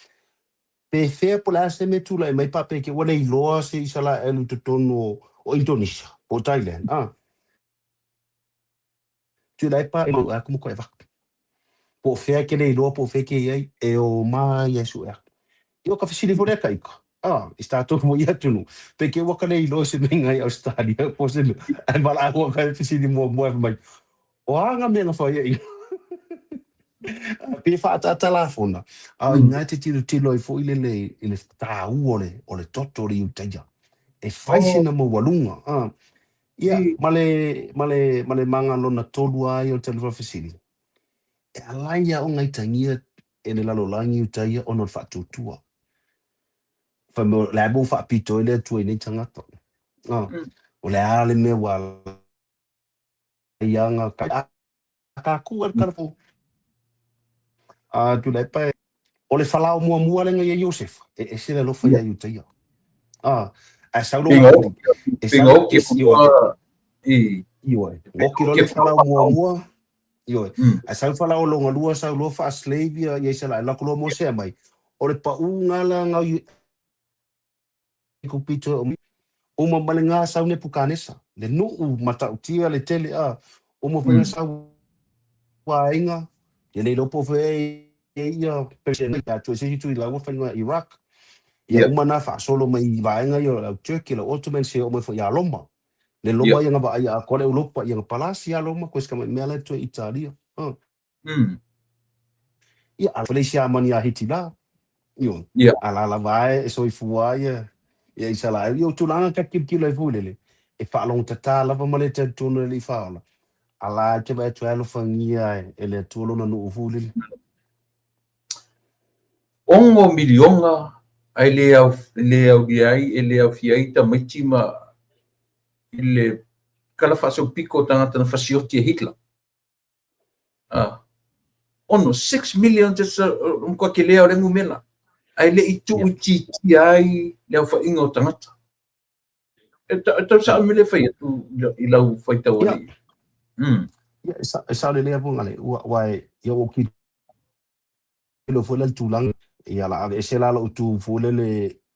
pe fea po la se me tu lai mai pa pe ke wale i loa se i sela elu tutono o Indonesia o Thailand tu lai pa e como ko e va po fea ke nei loa po fe ke ai e o ma yesu eu ka fisili fo le kaika está to mo ia tunu pe ke waka nei loa se menga i Australia po se ai mala ko ka fisili mo mai o anga me na fa ia pe fa ta telefona nga te tilo i fo ile le ta o le toto ri utaja e faisi na mo walunga male manga lona tolu ai o telefona fisili e alaia o ngai tangia e le lalolangi utaia o no fatutua fa mo la bo fa pito le tu ni tangata o le ale me wala yanga ka ku al karfo tu le pa o le falao mua le ngai Joseph e se le lo fa ia utaia a saulo pingo ki o ki lo le falao mua a sau falao longa lua sau lo fa slave ia se la lo mo se mai o le pa ngala ngau ko pito o mo malenga sau ne pukanesa le no mata utia le tele o mo fa sau wa inga le lo po fe ia persona ya tu se tu la wo fa Iraq ia umana fa solo mai vaenga yo la Turkey la Ottoman se o mo fa ya loma le loma ia ngava ia ko le Europa ia palasia loma ko ska mele tu Italia ia Malaysia mania hitila yo ala vai so ifua ia ia sala yo tulanga ka kilo ifulele e fa long tata la va male te tonu le faula ala te ba tu alo fangia ele tulo na no fulele ongo milionga ai le au ai ele au fiai ta mitima ile kala fa so pico tangata na fasioti Hitler ono 6 million te ko ke le o mena ai le itu uti ai le fa ingo tangata e sa me le fai tu i lau fai tau ali sa le po ngale wai yo ki lo fo le tulang ia la e se la lo tu fo le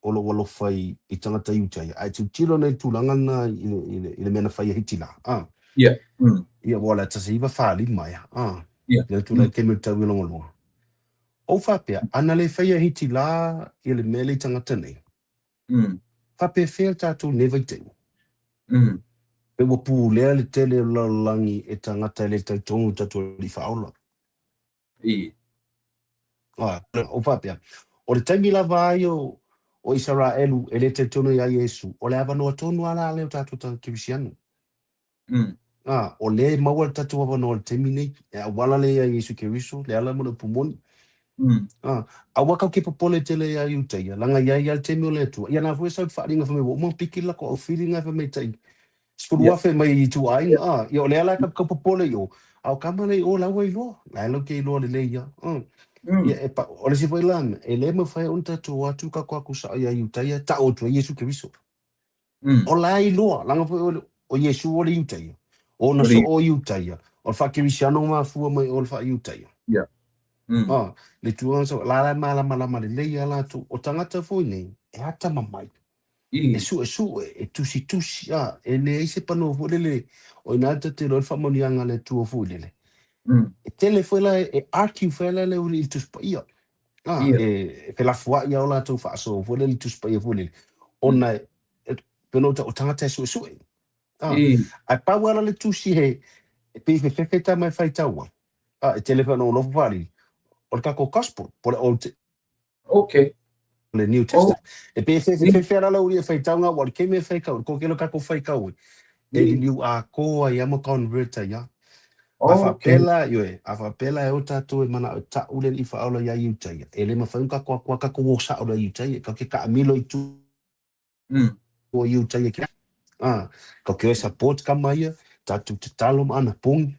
o lo fai i tangata utai ai tu tiro nei tulanga na ile mena fai hitila ia wala tsa iva fali mai le tu le kemu tau lo o fa pe ana le fai hitila ile mele tangata nei fa pe fe ta tu never pe wo pu le tele langi e tangata le tonu tatu li faula o papia o le taimi lava ai o Israelu e le te tonu ia Yesu o le avanoa tonu ala le o tatu ta kirisiano o le maua tatu avanoa le taimi nei e awala le ia Yesu kiriso le ala mo le pumoni a waka ke popole tele ia iutaia langa ia le taimi o le atua ia na fue sa whaaringa fa me wo mo pikila ko au feelinga fa me tai spurua fe mai tu ai ia o le ala ka popole yo au kamale o la wai lo la lo ke lo le ia ia o le si foi lan e le mo fai un tatu atu ka kwa kusa ia iutaia ta o tu Yesu Keriso o la i lo langa foi o Yesu o le iutaia o na so o iutaia o fa kirisiano ma fu mai o fa iutaia le tuanga so la mala le ia la tu o tangata foi nei e ata mamai e su e tusi e le se pano fo le o inata te lo famonianga le tu fo le e tele foi la e archive foi la le uri tu spaia e pe la foi ia la tu fa so fo le tu spaia fo le ona peno o tangata su a pa wala le tusi he e pe fe ta mai fai taua e telefono lo fari o kako gospel por okay le New Testament e pe fe la uri fai taunga wa ke me fai ka ko ke lo kako fai ka e liu a ko ai ama converter ya a pela e o tatu e mana ta ule i fa ola ya yuta ya e le ma fa ka ko kako wo sa ola yuta ya ka ke ka milo i tu o yuta ya ko ke support ka mai tatu te talo ana pung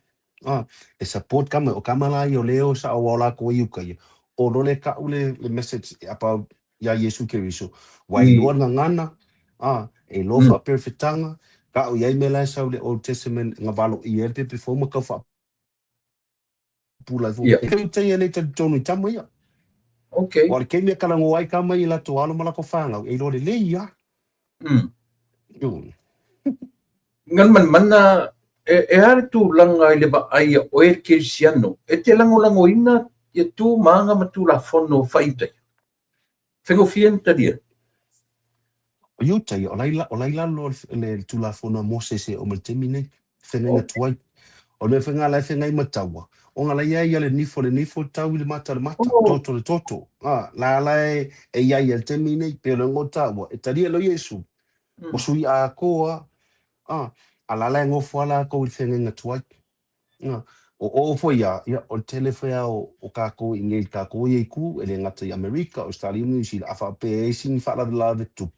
e support ka mai o kamala yo leo sa o la ko yuka ya o lo le ka ule le message about ya Yesu Keriso wai lo ngana e lo fa perfectanga ka o yai mela sa ule Old Testament nga valo i e pe fo mo ka fa pula fu e te ele te tonu tamo ya okay wa ke me kala ngo ai ka mai la to alo mala ko fanga e lo le ya ngan man e are tu langa ile ba ai o e kirsiano e te lango ina e tu manga matu la fono faita fengo fienta dia Yuta o laila lo le tula fona Moses o meltemine fenga tuai o le fenga la fenga i matawa o ngala ia le nifo tau le mata toto la e ia le temine pe le ngota e taria lo Yesu mo sui a koa ala la ngo foala ko le fenga tuai o fo ia o telefea o ka ko ingel ka ko ye ku ele ngata i America Australia New Zealand afa pe sin fa la vetu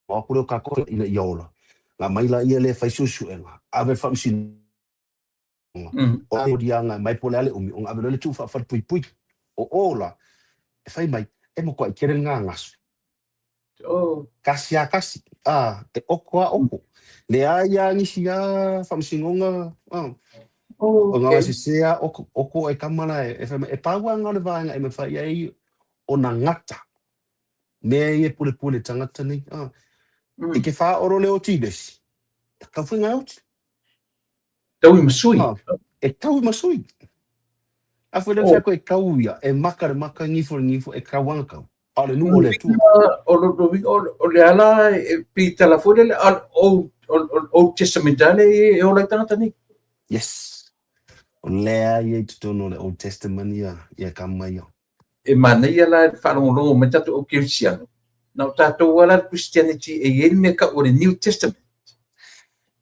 o kuro ka ko ina iola la mai la ia le fai susu enga ave fam sin o dianga mai polale o mi on ave le tu fa pui o ola e fai mai e mo ko i kere ngas kasi e oko le aya ni sia fam sinonga o nga si sea oko e kamala e pawa nga le vanga e me fai ai o na ngata me e pule tangata ni e ke fa oro le otides ka fu nga ot taui masui e tau masui a fu le fa ko e kauia e maka ngifo e kawanga ale nu ole tu o le ala pi telefone le o testamentale e o le tangata ni yes o le ai tu no le Old Testament ya kamaya e mana ia la whanongonongo me tatu o kirsiano. Nau tātou wala Christianity e ieri me ka o le New Testament.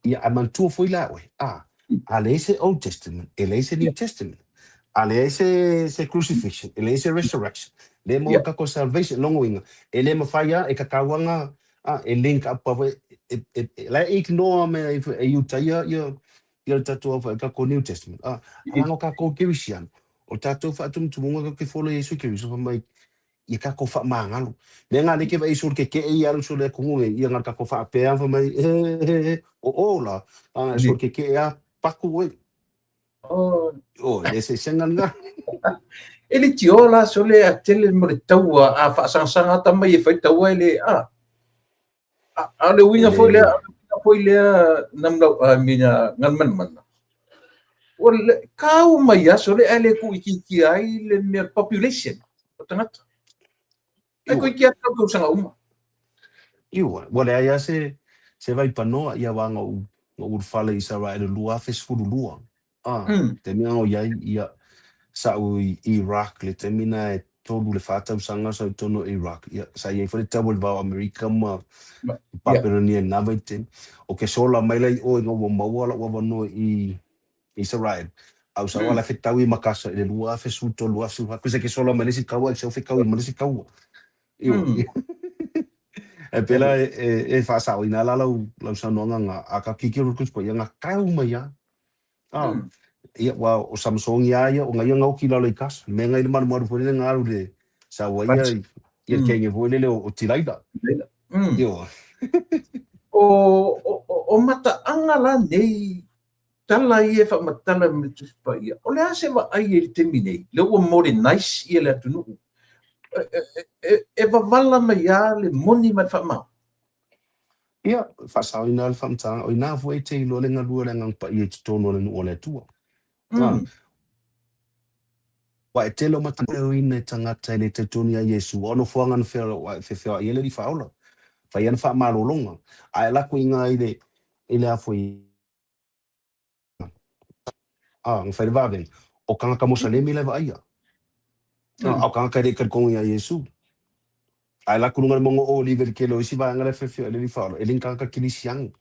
Ia a mantua foi la oe. A le ese Old Testament, e le ese New Testament. A le ese crucifixion, e le ese resurrection. Le mo kako salvation, longo inga. E le mawhaia, e kakawanga, e link up of la ignore me e iutaia ia tātou awa e kako New Testament. Alango kako kirisiano. O tātou whaatum tumunga ke folo Yesu Kiriso mai i kako wha maangalo. Me ngā neke wa iso ke e alu so le kongunge i ngā kako wha apea mai o ola. So ke a paku e. Le se sengan ngā. E le tiola so le a tele mo le taua a whaasanga tamai e whai taua e le a le winga foi le namlau a mina ngan mana. Well, kau mai aso le ale ku iki ai le mere population o tangata. E ku iki ata ku sanga uma. Iwa, wale ai se vai panoa ia wanga o fale i sara e lua fes furu lua. Te mea o iai ia sa u Iraq le te mina e tolu le whātau sanga sa tono Iraq. Ia sa iai whare tau le vau Amerika ma papirani e nawai te. O ke sola mailai o inga wa mawala wa wano i Israel. Au sa wala fetau i makasa e lua fe suto lua su ha kuse ke solo malesi kawa se fe kawa malesi kawa. E pela e fa sa ina la sa no nga aka kikiru kus ko nga kau mai ya. Ia wa o Samsung ya o nga nga o kila le kas. Me nga ile maru fo le nga le sa wa ia ke nge vo le o tilaida. Yo. O mata angala nei tala ia fa matala me tu pa ia o le ase va ai e terminei le o more nice ia le tunu e va vala mai ia le moni ma fa ma ia fa sa ina fa mta o ina fu e te lo le ngalu le ngang pa ia tono le no le tua wa e telo mata o ina tangata le te tonia Yesu ono fuanga fe wa fe fe ia le di faula fa ia fa malo longa ai la ku inga ile afu ngfai va ben o kanga ka Mosalemi le va ia o kanga ka de ka ko ia Yesu ai la ku ngal mongo Oliver ke lo isi va ngale fe fe le di faula elin kanga kilisiang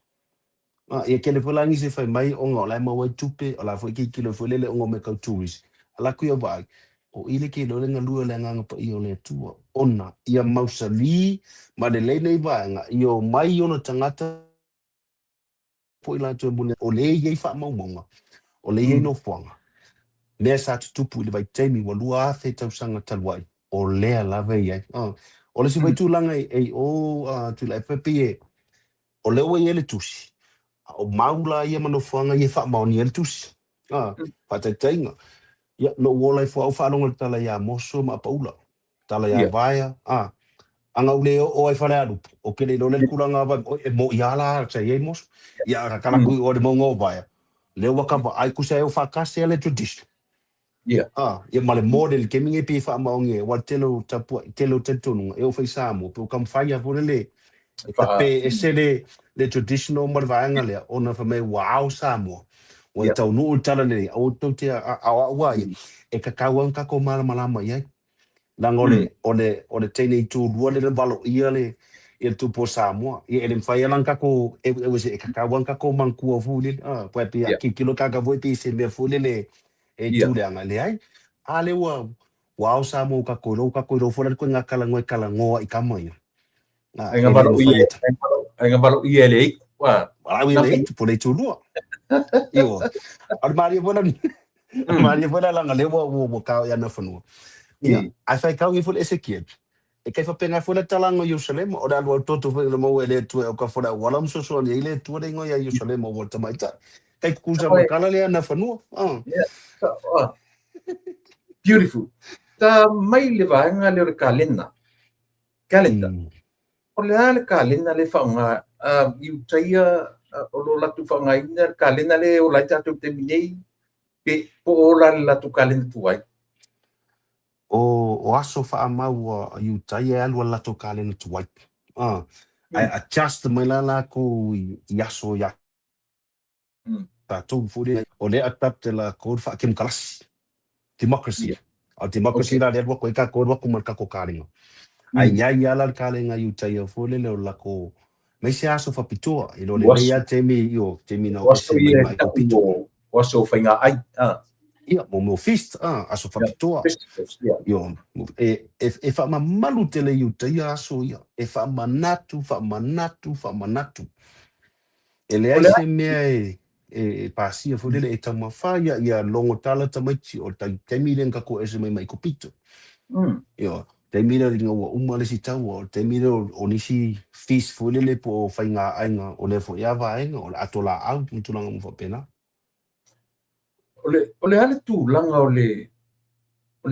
e ke le polangi se fai mai o ngola ma wa tupe o la fo ki kilo fo le o me ka turis ala ku yo ba o ile ke lo le ngalu le nganga pa i o le tua ona ia mausali ma de le nei ba nga io mai ona tangata po ila tu bune o le ye fa mo monga o le ye no fonga le sa tupu le vai temi wa lua fe tau sanga talwai o le la ve ye o le si vai tu langa e o tu la pepe o le o ye le tusi o maula ia manofuanga ia fa maoni el tusi fa te tenga ia no wola fo fa longa tala ya moso ma paula tala ya vaia anga ule o ai fale adu o ke le le kulanga va e mo yala sa ye mos ya kala ku o de mongo vaia le waka ba ai ku sa o fa kase le tradition ia male model ke minge pe fa maoni wa telo tapu telo tetunu e o fa samo pe o kam faia fo le pe ese le traditional marvaanga le ona fa me wow samo o tau no tala le o to te a wa e ka kawan ka ko mala mala mai langole ole tene tu duale le valo ia le il tu po samo e le fa ia ka ko e ka kawan ka ko man ku fu le po pe ki kilo ka ka vo pe se me fu le e tu le anga le ai ale wow samo ka ko ro fo le ko ngakala ngoi kala ngo i ka mai Ainga balo ia le wa ala le po le tu lua io al Maria bona langa le wo ka ya na fonu ia ai fai ka ngifo Ezekiel e kai fa penga fo le talanga Jerusalem o da lo toto fo le mo ele tu o ka fo da walam so so ni ile tu de ngo ya Jerusalem o volta mai ta kai kuza makala le na fonu beautiful ta mai le vanga le kalenda o le ale kalenda le whanga iu taia o lo latu whanga ina kalenda le o lai tātou te minei pe po o la latu kalenda tuai o aso wha mau iu taia alua lato kalenda tuai ai adjust mai la ko i aso ya tātou fure o le atap te la kod wha kim kalasi democracy o democracy la le wako i ka kod wako marka ko kāringa ai nyai ala kalenga iu taia fole le o lako mai se aso whapitoa i lo le mea temi na o se mai ko pito waso whainga ai ia mo feast aso whapitoa e wha malu te le iu taia aso ia e wha manatu e le aise mea e pasia fole le e tamawhaia ia longo tala tamaiti o temi lenga ko ese mai ko pito te mira ringa wa uma le si tau o te mira o nisi feast fule le po whainga ainga o le fo iawa ainga o le atola au mutulanga mo whapena o le ale tu langa o le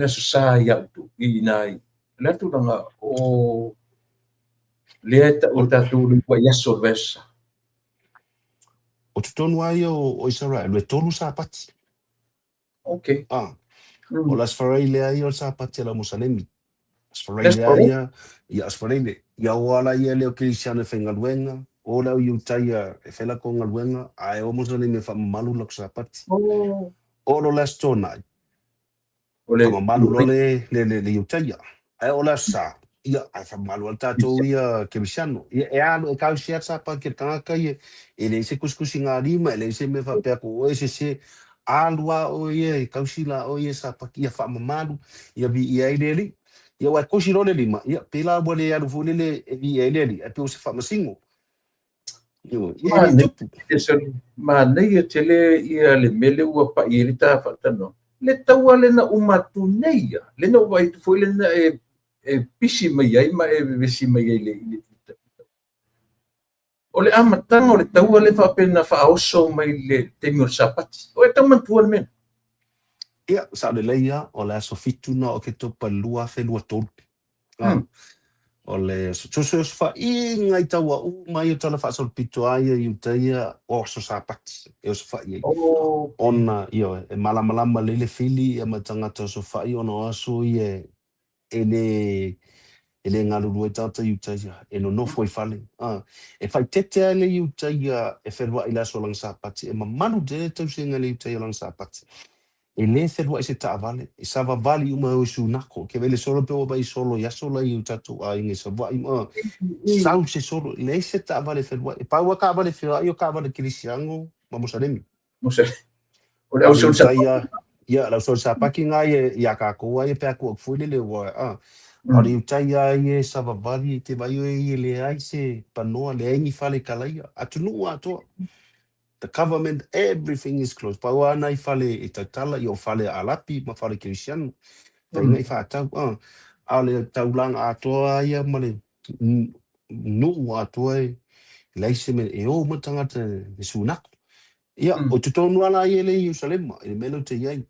aso sa ia utu i nai le tu langa o le o tatu le wa yaso vesa o tutonu ai o Israel le tolu sa pati o las farai le ai o sa pati la Mosalemi Asfareile ia wala ia leo Cristiano Fengaluenga o la iu taia e fela ko ngaluenga ai o Mosalemi fa malu lak sapati o lo lastona o le malu lo le iu taia ai o la sa ia ai fa malu al tato ia Cristiano ia e alo e kau sia sapa ke tanga kai e le se kuskusi ngalima e le se me fa pe ko o se alua o ia kau sila o ia sapa ia fa malu ia bi ia ile ia wa kosi role lima ia pela bole ya lu le i ele a pe se fa masingo ia ni tupu ma nei tele ia le mele ua pa i rita fa tano le taua le na umatu nei le no vai tu foi le na e pisi mai ai ma e vesi mai ai le O le amatanga o le taua le whapena whaoso mai le temi o le sapati. O e taumantua le mena. Ia, sa le leia o le aso fituna o ke topa lua whenua tolu. O le tuso os fa I ngai taua mai o tala whaasol pito aia I utaia o so sapati. E os fa I. Ona, io, e malamalama lele fili e matangata so fa I ono aso I e le ngalulu e tata I utaia. E no nofo I fale. E fai tete ale I utaia e wherwa I laso lang sapati. E mamanu dene tau se ngale I utaia lang sapati. E le wherwa I se taavale. E sava vali uma o su nako. Ke vele solo pe o bai solo yaso la I utatu a inge sa vai ma. Sau se solo. Le se taavale wherwa. E paua ka vale whia. Io ka vale kirisiango. Ma musalemi. Musalemi. O le au sol utaia. Ia, lau sol sapaki ngai ia ka koa e pe aku fuile le wa. Ari utaia e sava vali te vai o e le ai se panoa le aingi fale kalaia. Atunu atoa. The government, everything is closed. Paua ana I fale e tatala I o fale alapi ma fale kirisiano. Painga I whaatau. A le taulanga atoa ia male nuu atoa e leise me e o matangata e sunako. Ia, o tutonu ala I ele Yerusalema, e melo te iai.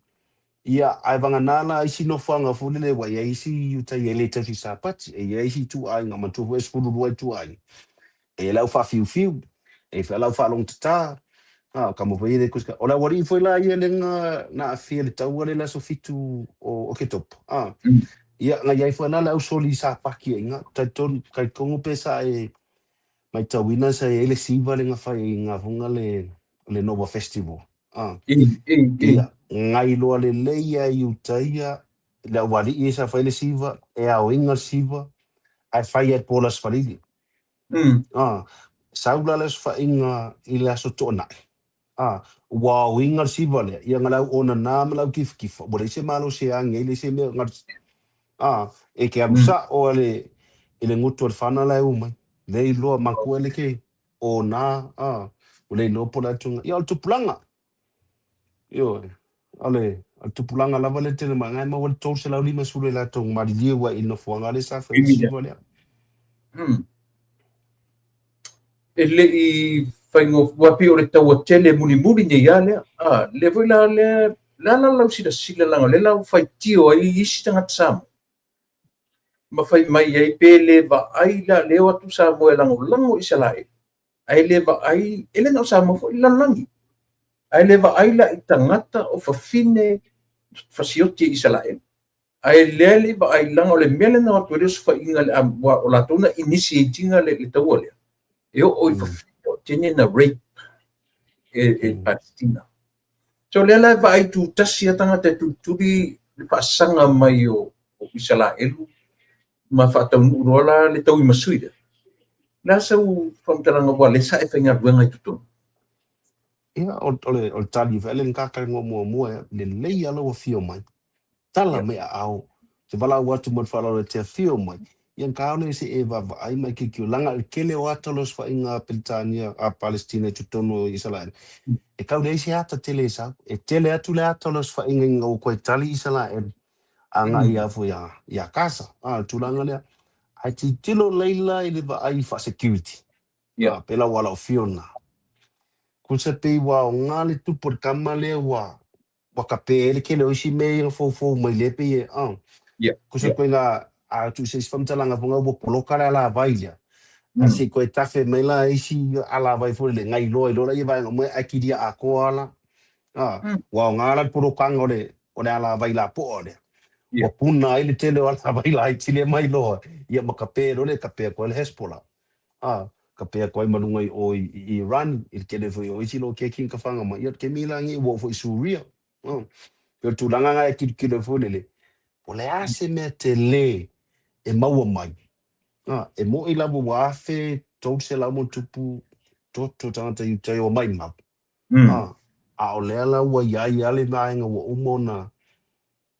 Ia, ai vanganala isi no whanga fulile wa ia isi uta I ele tausi sapati, e ia isi tu ai ngā matuhu e skuru rua tu ai. E lau wha fiu, e wha lau wha long tata, ka mo veire kuska. Ola wari foi la ia le ngā na afia le tau le la so fitu o ke topo. Ia, ngā iai wha nala au soli sapaki e ngā, taiton, kai kongo pesa e mai tauina sa e ele siva le ngā whai ngā hunga le Nova Festival. Ia, ngai loa le leia I utaia, le wari I sa whai le siva, e au inga siva, ai whai e pola sfarili. Saula les whai inga I le aso tōnai. Wow, inga siva le, ia ngalau ona nā malau kifa. Bore se malo se ange, le se mea ngar. E ke amusa o le ngutu al whana lai umai. Le loa makua le ke, o nā, o le lopo la tunga. Ia al tupulanga. Io, ale, al tupulanga lava le tene ma ngai ma wale tau se lau lima sule la tong marilia wa ino fuanga le sa whai siva lea. E le I whaingo wapi o le tau tele muni ne ia lea. Le voi la lau sila langa, le lau whai tio ai isi tangata samu. Ma whai mai ai pele va ai la leo atu samu e lango isa lae. Ai le va ai, ele nau samu fo I langi. Ai le va ai la I tangata o whawhine whasioti isa lae. Ai le va ai langa o le mele na atu reo sa whainga le o la tona initiatinga le tau lea. E o whawhine o tene na rape e Palestina. So le la va ai tu tasi a tangata tu turi le pasanga mai o isa lae ma whaatau nuurola le tau I masuida. Nā sau whamtaranga wā le sa e whainga ruenga I tutonu. Ia, o tali vele nkaka mua, le lei ala wa fio mai. Tala mea au. Te wala watu mo whala te fio mai. Ian kaone se e vava ai mai ke kio langa kele o atalos wha inga Pelitania a Palestina tutonu o Israel. E kaune isi ata tele sa. E tele atu le atalos wha inga o koe tali Israel. Anga I afu ia kasa. Tulanga lea. Ai ti tilo leila I le va ai fa security. Pela wala o fiona. Kusa pe wa o ngale tu por kamale wa kapele ke le isi me fo mai le pe Kusa ko nga a tu se famtalanga fonga bo poloka la vaia. Asi ko tafe mai la isi ala vai fo le ngai lo I vai mo akidia a ko ala. Wa ngala puro kangole o le ala vai la po ole. O puna ile tele o ala vai la tile mai lo. Ia makapero le kapea ko le Hezbollah. Kapea ko manunga o Iran il kele foi o isi lo ke kin ka fanga ma ia ke milangi wo foi Suria. Pe tu langa nga kile fo le. O le ase me tele e maua mai. E mo I labo wafe tau se la mo tupu toto tangata I te o mai mau. A o le ala wa iai ale maenga wa umona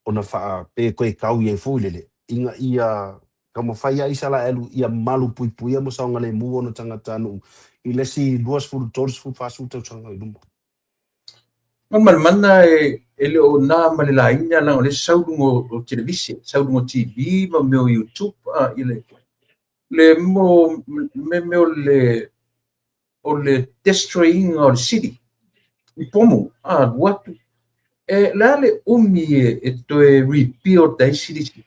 ona wha pe koe kau I e fuilele. Inga ia kama whai a isa la elu ia malu pui pui mo saunga le mua ona tangata anu. I lesi 2 fasu tau sanga I lumba. Mana ele o nā male la inga lang o le saurungo o televisi, saurungo TV, ma meo YouTube, le mo le o le destroying o le city. I pomo, watu. La le umi e toe rebuild dai city.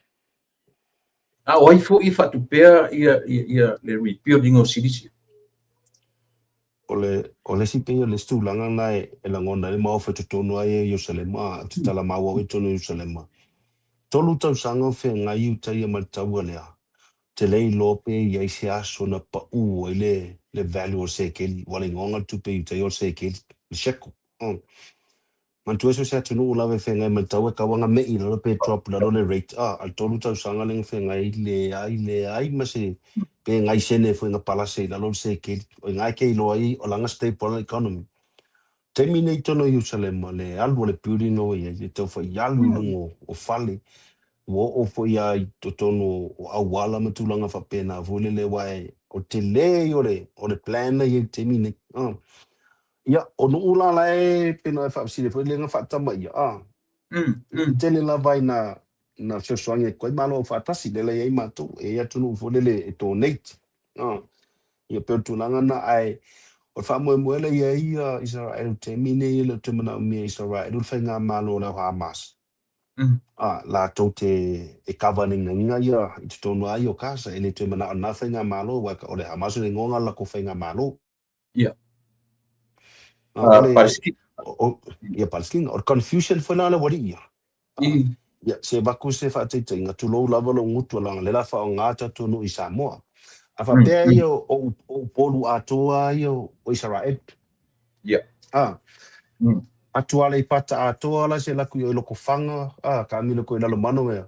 O ai fo I whatupea ia le rebuilding o city. O le sipe o le stulanga na e langona le mau whetutonu ai e Ierusalema, titala maua i tonu Ierusalema. Tolu tau sanga whe ngai utai e maltaua lea. Te lei lope i eise aso na pa u i le value o sekeli, wale ngonga tupe utai o sekeli, le shekel. Mantua so se tunu ula ve whengai maltaua ka wanga mei la pe drop la le rate. Al tolu tau sanga le whengai le ai mase pe ngai sene fo nga palase la lo sekeli. O ngai ke ilo ai o langa stable economy. Terminate tono Ierusalema le alu le building o ia le tau fa yalu lungo o fale. Wo o fo ia I totono o awala matulanga fa pena vole le wae o te le o le plan na ye terminate. Ia o no ula la e pena fa sile fo le nga fa tama ia. Tele la vai na sosoange ko malo fa tasi le le ma to e ia tunu fo le e donate. Ia pe tulanga na ai o fa mo le ia Israel termine le temana mi Israel o fa nga malo la Hamas. La tau e governing na inga ia I te tonu ai o kasa ele te mana na whainga malo waka o le Hamas le ngonga la ko whainga malo. Ia. Palestina. Ia Palestina. O confusion whana le wari ia. Ia se baku se whaatei inga tulou lava lo ngutu langa le la wha o ngāta tonu I Samoa. A whapea ia o polu atoa ia o Israel. Ia. Atua le pata atoa la se laku I loko whanga, ka mi loko I lalo mano ea,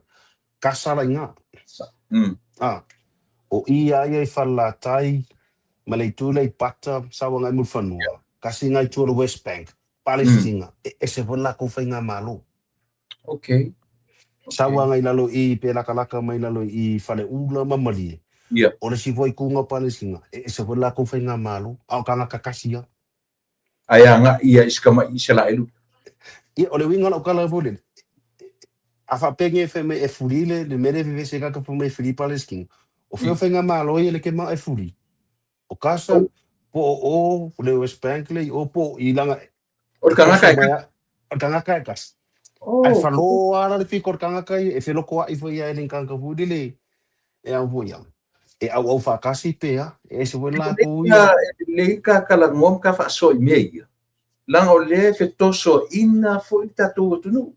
kasara inga. O ia I whala tai, ma le tūlei pata, sawa ngai mulwhanua, kasi ngai tua le West Bank, Palestina, e se whala ko whainga malo. Okay. Sawa ngai lalo I pe laka mai lalo I whale ula mamali. O le si voi kunga Palestina, e se whala ko whainga malo, au kanga kakasia. Aya nga ia iskama Israel. Ia o le winga la ukala vole. A fa penge fe me e fulile le mere vive se ka po me fili Palestina. O fe fenga malo ia le ke ma e fuli. O kasa po o le West Bank le o po I langa. O kanga kai. O kanga kai kas. Ai falo ala le fikor kanga kai e fe loko ai foi ia le kanga fulile. E au voia. E au fa kasi pea e se wela ko ia. Le ka kala ngom ka fa so meia. Lang o le fe toso ina fo tatu tunu.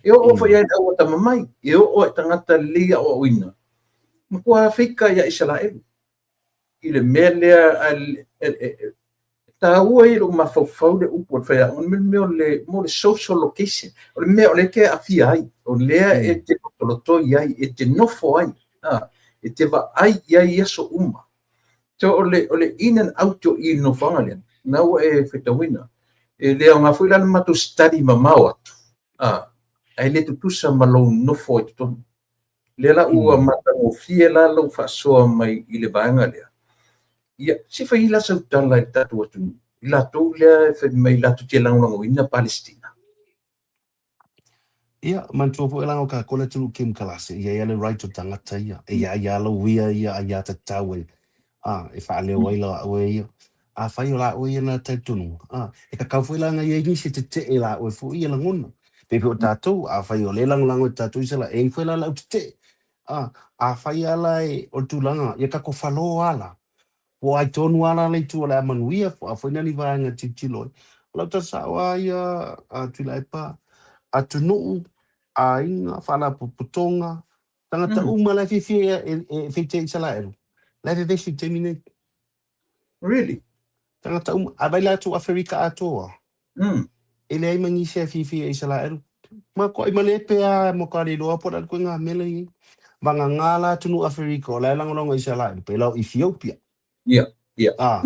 E o fa ia o tamai. E o tangata lia o ina. Mkua fika ya Israel. Ile mele al ta ua I lo mafau le upo fa ya on le mo le social location. O le ke afia ai. O le e te toloto ai e te nofo ai. E te va ai ia so uma. So ole in and out yo I no fangalian. Na ua e fetawina. E le nga fuila ma to study mamau atu. Ai le tutusa malo nofo I to. Le la ua mata o fie la lo fa soa mai I le vanga lea. Ia, si fa ila sa utala I tatu atu. Ila tau lea fe mai la tu te langongo ina Palestina. Ia, mantua po elango ka kola tulu kim kalase. Ia le right o tangata ia. Ia lo wia ia ta tawe. E fa le waila o ia. A fai o la o ia na taitunu. E ka kau fuilanga ia ingi se te e la o e fu ia langona. Pepe o tātou, a fai o le lango o tātou isala. E fuila la o te. A fai ala e o tūlanga. Ia ka ko falo ala. Po ai tonu ala le tu ala manuia. A fuina ni vaanga titiloi. Lau ta sawa ia tula e pa. A tunu a inga whala putonga tangata uma la fifia e fite isala eru la vesi terminate Really? Tangata a baila tu Afrika atoa ele ai mangi se fifia isala eru ma ko I male pe a mo ka le loa po da ko nga mele vanga ngala tunu Afrika la langolongo isala eru pe la Ethiopia Yeah.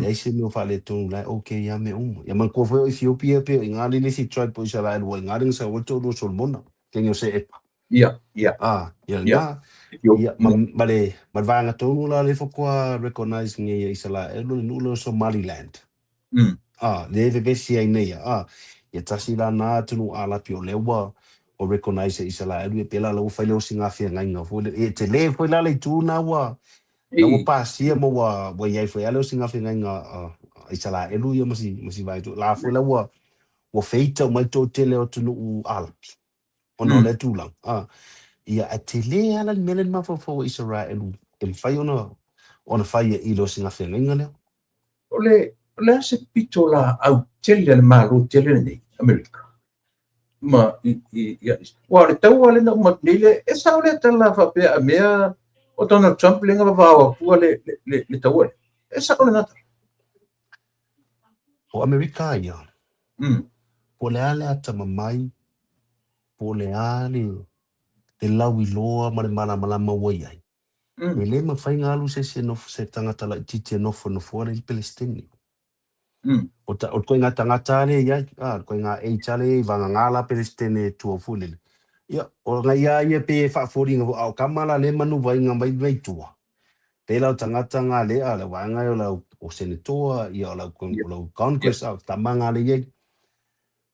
E se me fale tu la okay ya me ya man ko fo Ethiopia pe ngali le si tribe po isala eru ngali sa woto do solmona kenyo se epa Yeah. na ya male vanga tonu la le fokua recognize nge isala elu nulo Somaliland le vesi ai nei ya tasila na tunu ala pio lewa o recognize isala elu pela lo failo singa fia ngai nga fo e te le foi la le tu na wa na wa pasia mo wa ia foi alo singa finga nga isala elu ia masi vai tu la foi la wa feita mai to tele o tunu u alpi ono le tulang ia atele ala melen ma fo Israel fai ona fai i lo singa finga nga ole se pitola au tele le malu tele nei America ma wa le tau ale na ma nile esa ole tala fa pe a mea o Donald Trump lenga va ua le tau ale esa ole na o America ia po le ale ata mamai po le ale te lau i loa ma le malama wai ai me le ma fai ngalu se se tangata la titi no le Palestine o koe ngā tangata le ia koe ngā eitale vanga ngala Palestine tua fulele ia o ia pe whaaforinga au kamala le manu vai ngā mai tua pe lau tangata ngā le le wanga o senatoa ia o lau Congress au tamanga le ia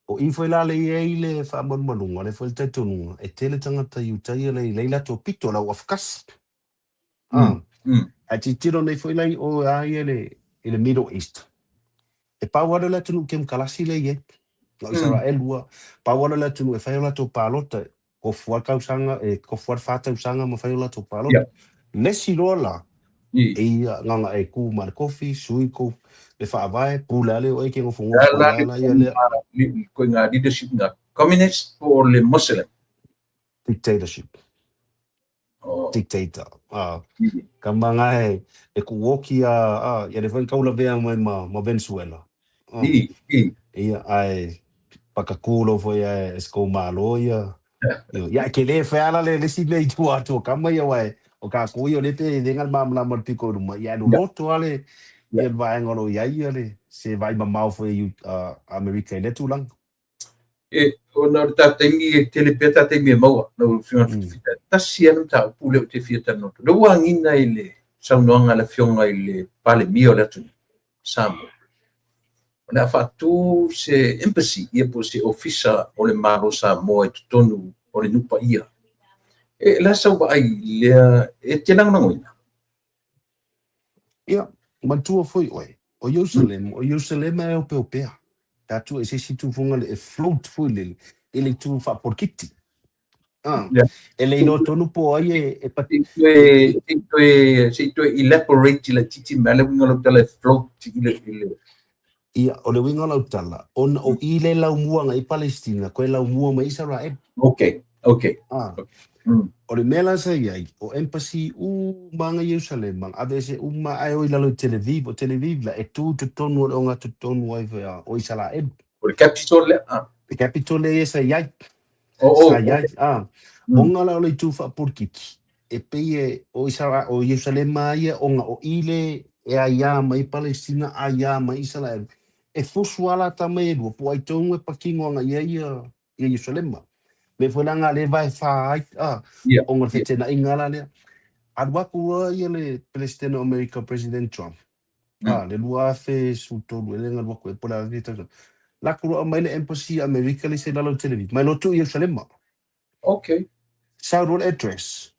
o ifo la le ia le whaamanunga le foi taitonunga e tele tangata iutai le lato pito lau afkas a titiro nei foi lai o ia le Middle East e pawara la tunu kem kalasi le ye la Israel lua pawara la tunu e fai la to palota ko fuar kausanga ko fuar fata usanga ma fai la to palota nesi rola nganga e ku mar coffee sui ko le fa vai pula le o ke ngo fungo la ya le ko nga leadership nga communist or le muslim dictatorship dictator kamanga e ku woki ya le van kaula vea ma Venezuela ia ai pakakulo foi esko malo ia ke le fala le si le tu ato kama ia wai o ka ko yo le te dengal mamla mo piko ruma ia no loto ale ia vai ngolo ia le se vai ma foi America le tu lang ona ta tengi telepeta tengi mau no finga fita tasian ta pule te fita no do wangina ile saunonga la fionga ile pale mio le tu samo na fatu se embassy ia po se ofisa o le malo sa mo e tonu o le nupa ia la sa ba ai le tenang ngoina ia matua foi o Jerusalem e o pe tatu e se situ funga le float foi le tu fa porkiti ele ino tonu po ai e pati se to elaborate la titi male ngalo tele float ile ia o le winga lau tala o ile lau muanga i Palestina koe lau mua ma Israel okay o le mela sa iai o embassy manga Jerusalem mang avese ma ai o lalo Tel Aviv la e tu tonu o nga tonu ai o Israel o le capital le capital le sa iai onga la le tu fa porkiki e pe o Israel o Jerusalem mai onga o ile e aia mai Palestina aia mai Israel e fusuala tamai do po ai tongue pakingo nga ia Jerusalem me fulanga le vai fa onga fetena ingala le adwaku ia le Palestine America President Trump le lua fe suto le nga adwaku e pola vita la kuru mai le embassy America le se la television mai lo tu Jerusalem okay Saudi address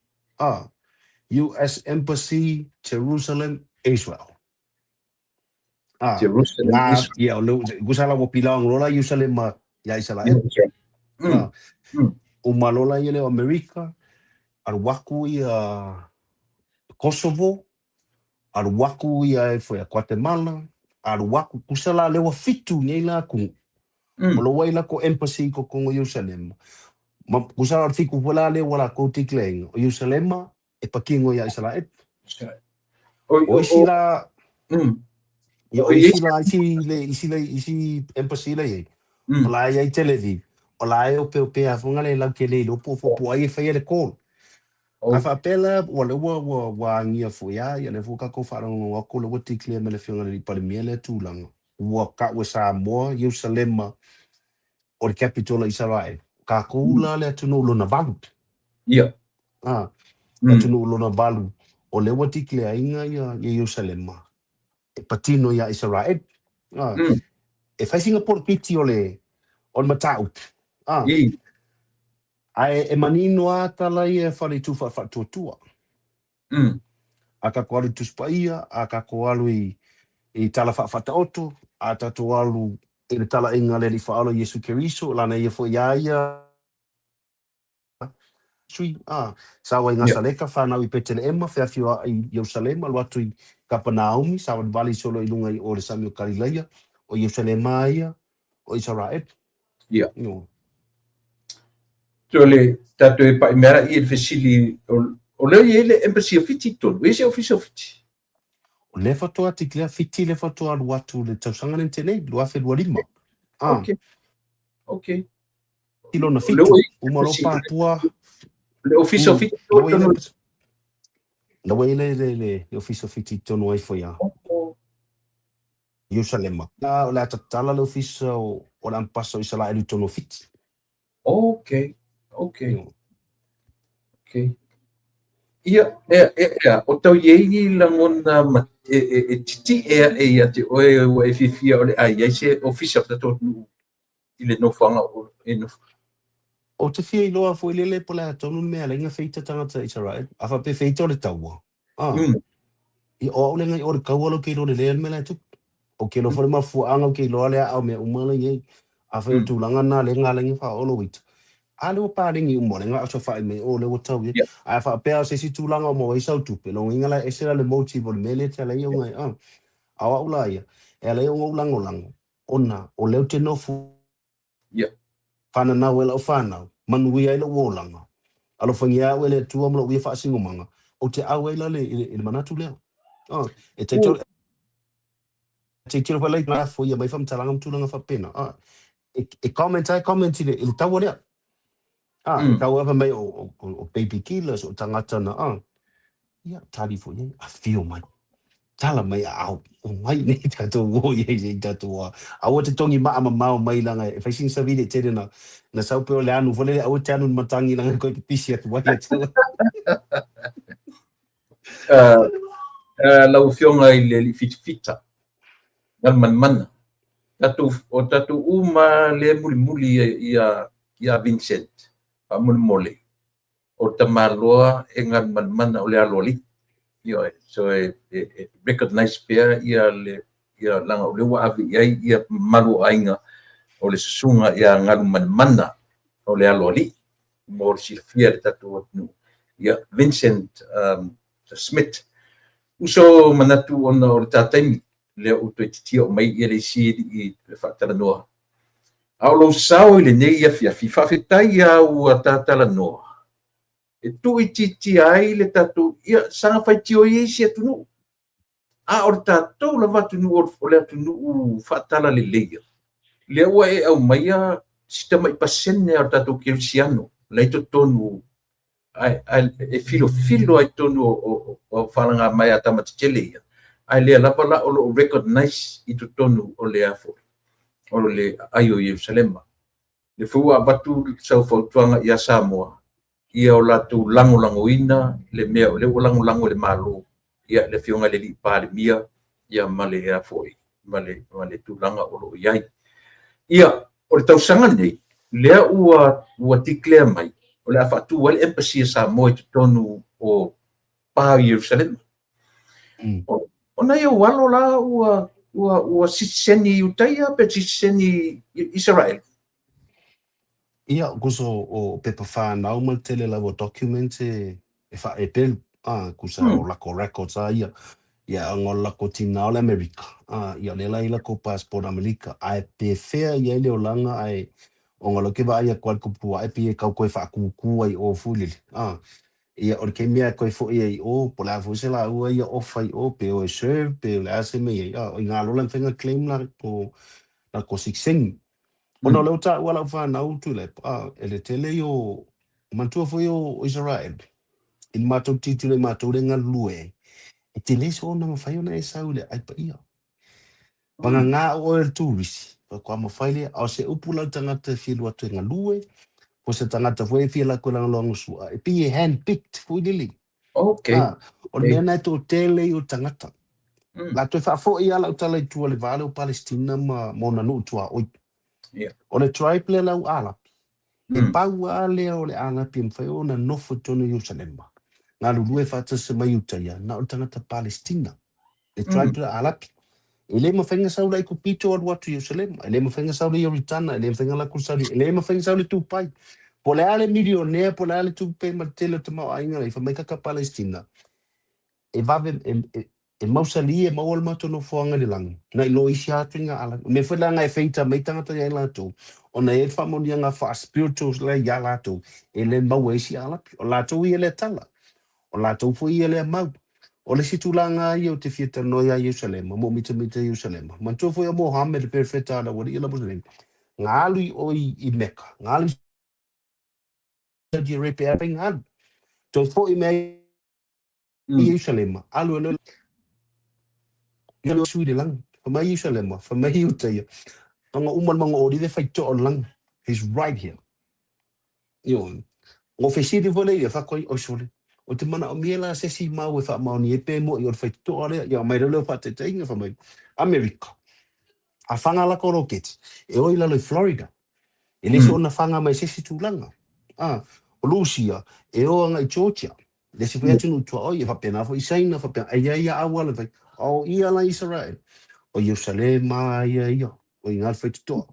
US Embassy Jerusalem Israel Jerusalem ia lo gusala wo pilang lola Jerusalem ya Israel malola ia le America arwaku ia Kosovo arwaku ia foi a Guatemala arwaku kusala le wa fitu nei la ku lo wai la ko embassy ko Jerusalem ma kusala fiku vola le wala ko tikleng Jerusalem e pakingo ya Israel o sila ia isi embassy le la ia Tel Aviv o la e o pe a funga le la ke le lo po ai fa le call a fa pela o le wa ngia fo ya le fuka ko fa no ko lo ti clear me le funga le pa le tu lang wa ka wa sa mo Jerusalem o le capital Israel ka kula le tu no lo na balu tu no lo na balu o le wa ti clear inga ya Jerusalem e patino ya Israel e fa Singapore piti o le matau ai e manino ata la ia fale tu fa tua a kako alu tuspaia, a kako alu i tala whaoto, a tato alu i le tala inga le li whaalo Yesu Keriso, lana ia fo iaia, sui, sawa i Ngasaleka, whanau i Petele Ema, whiawhia i Yerusalema, luatu i Kapernaumi, sawa ni wali solo i lunga i o le Sami o Galileia, o Yerusalema ia, o Israel. Ia. Tole, tato e pai mera i e fesili, o leo i ele embassy of fiti tonu, e se office of fiti. O le fatoa tiklea fiti le fatoa luatu le tausanga ni tenei, luafe lua lima. Ok. Ilo na fiti, umalo pāpua. Le office of fiti tonu. Na wele le office of fiti tonu ai foi a. Yerusalema. Na la tatala le office o la mpasa o isala elu tonu fiti. Ok. Ia, o tau iei langona titi ia te oe fifia o le ai se office of tato i le nofanga o e no. O te fia i loa fo ilele po la tonu mea lenga feita tangata Israel. Afa pe feita o le taua. I o lenga i o le kaualo ke lo le lea me la tu. O ke lo fo le mafuanga o ke lo lea au mea umala iei. Afa e tūlanga na lenga lenga wha olo wita. Ale o paringi umorenga aso fa me o le tau ye a fa pe se si tulanga o mo isa tu pe lo ingala esela le motive le mele tala yo ngai a wa ulaya e le o lango ona o le te no fu fana na wela o fana manu ia le wolanga alo fangia wele tu mo wi fa singo manga o te awela le manatu le e te tiro wala na fo ia mai fam talanga tulanga fa pena e comment le tau le kau apa mai o baby killers o tangata na ia tali fo ye a feel mai tala mai au o mai nei tato wo ye tato a o te tongi ma ama mai langa e fai sin sa vide te na sau pe o le anu fo le o te anu matangi langa ko pisi atu wai atu lau fionga i le fitfita ngal man tato uma le muli ia Vincent mun mole o tamaloa e ngal man o le aloli io so recognize pea ia langa o le wa avi ia malu ainga o le sunga ia ngal man o le aloli mo si fier tatu no ia Vincent Smith uso manatu ona o tatai le o titi o mai ia le si i fatala noa Aulo sao le nei ia fifa fetai au tatala noa e tui titi ai le tatu ia sanga fai tio i si atunu a o tatu la vatunu o le atunu fatala le leia le ua e au maia sistema i pasene o tatu kirisiano le to tonu e filo ai tonu o falanga mai atama tele ai le lava la o recognize i to tonu o le afo o le ayo Yerusalema le fua batu sau fautuanga ia Samoa ia o latu langolangoina le mea o le langolango le malo ia le fionga le lipa le mia ia male ea foi male tulanga o lo iai ia o le tausanga nei lea ua tiklea mai o le afatu wale embassy Samoa i tonu o pa Yerusalema ona ia walo la ua siseni Utaia pe siseni Israel. Ia kuso o pepa whanau mal tele la document e wha e pel kusa o lako records ia angol lako tina o le Amerika ia lela ila ko passport Amerika ai pe fea ia le olanga ai o ngalo ke va ia kwal kupua ai pe kau koe wha kuku ai o fulili ia o ke mea koe fo ia i o po la fo se la ua ia ofa i o pe o e serve pe o le ase me ia o ngā lola whenga claim la ko sikseng ona leo ta wala whanau tu le ele tele yo mantua fo yo Israel in matou titi le matou le ngalue e te leso ona mawhai ona e saule ai pa ia panga ngā o e turisi pa kua mawhai le au se upula tangata whilu atu e ngalue po se tangata fo e whila koe langa longa sua e pi e hand-picked fo i lili o le mea nai tō tele o tangata la toi whafo i ala utala i tua le vale o Palestina ma mona no tua oi o le tribe le lau alapi e pau a lea o le alapi e mwhai o na nofo tono Yerusalema ngā lulu e whātasa mai uta ia, na o tangata Palestina. E tribe la alapi. E le mawhainga saula i ko pito atu atu Jerusalem. E le mawhainga saula i Oritana, e le mawhainga la kursari, e le mawhainga saula i tūpai. Po le ale milionea, po le ale tūpai ma tele te mau ainga i whamaikaka Palestina. E vave, e mausali e maual mato no fuanga ni langi. Na ilo isi atu inga ala. Me whelanga e feita mei tangata ia lato. O na e whamonia ngā wha spirituals la ia lato. E le mau e isi alapi. O lato i e le tala. O lato fu i e le mau. O le situlanga i o te fieta noia Jerusalema. Mo mita Jerusalema. Mantua fu i a Mohammed perfeta ala wadi i la Muslim. Ngā alui o i Mecca. Ngā alui Saudi Arabia e ngā alu. Tau fu i mea Jerusalema. Alu alo Ia sui de lang. Famai Jerusalem, famai utai. Anga uman manga ori de fai to lang. He's right here. Yo, ngo fesi de vole ia fakoi o sole. O te mana o miela se si mau e fa mau ni e pe mo i o fai to ale ia mai relo fa te tainga famai. America. A fanga la koroket. E oi la Florida. E le so na fanga mai se si tulanga. O Lucia. E o anga i Georgia. Le se fai tunu tua oi e fa pena fo i saina fa pena. Ia awala fai. O ia la Israel. O Jerusalem ia. O ingal fai tutoa.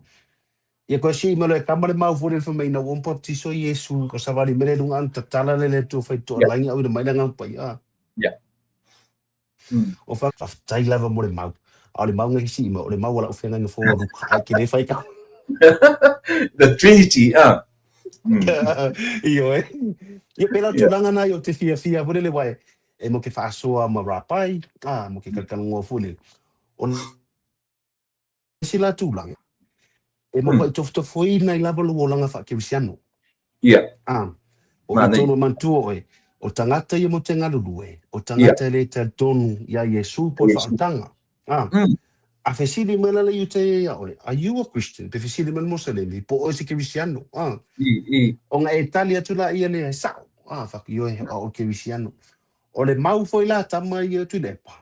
Ia koe si malo e kamare mau fore fa mai na wompa tiso Yesu ko savari mere lunga anta tala lele tu fai tutoa langi au de mai na ngampa ia. Yeah. O fa tai lava mo le mau. Au le mau ngai si ma o le mau wala o fenga fo ru ai ke le fai ka. The Trinity, Io Ia pela tulanga na yo te fia fore le wai. E mo ke fa soa ma rapai, mo ke kalkalongo fole. On sila tulanga. E mo mai tofto foi na lava lo langa fa Cristiano. Yeah. O ke tono mantuo e. O tangata ia mo te ngalulue. O tangata le te tonu ia Yesu po whaatanga. A fesili mena le yute ia oe. Are you a Christian? Pe fesili mena Muslim. Po o se Cristiano. O nga Italia tula ia le sao. Whaki oe o Cristiano. O le mau foi la tama ia tu lepa.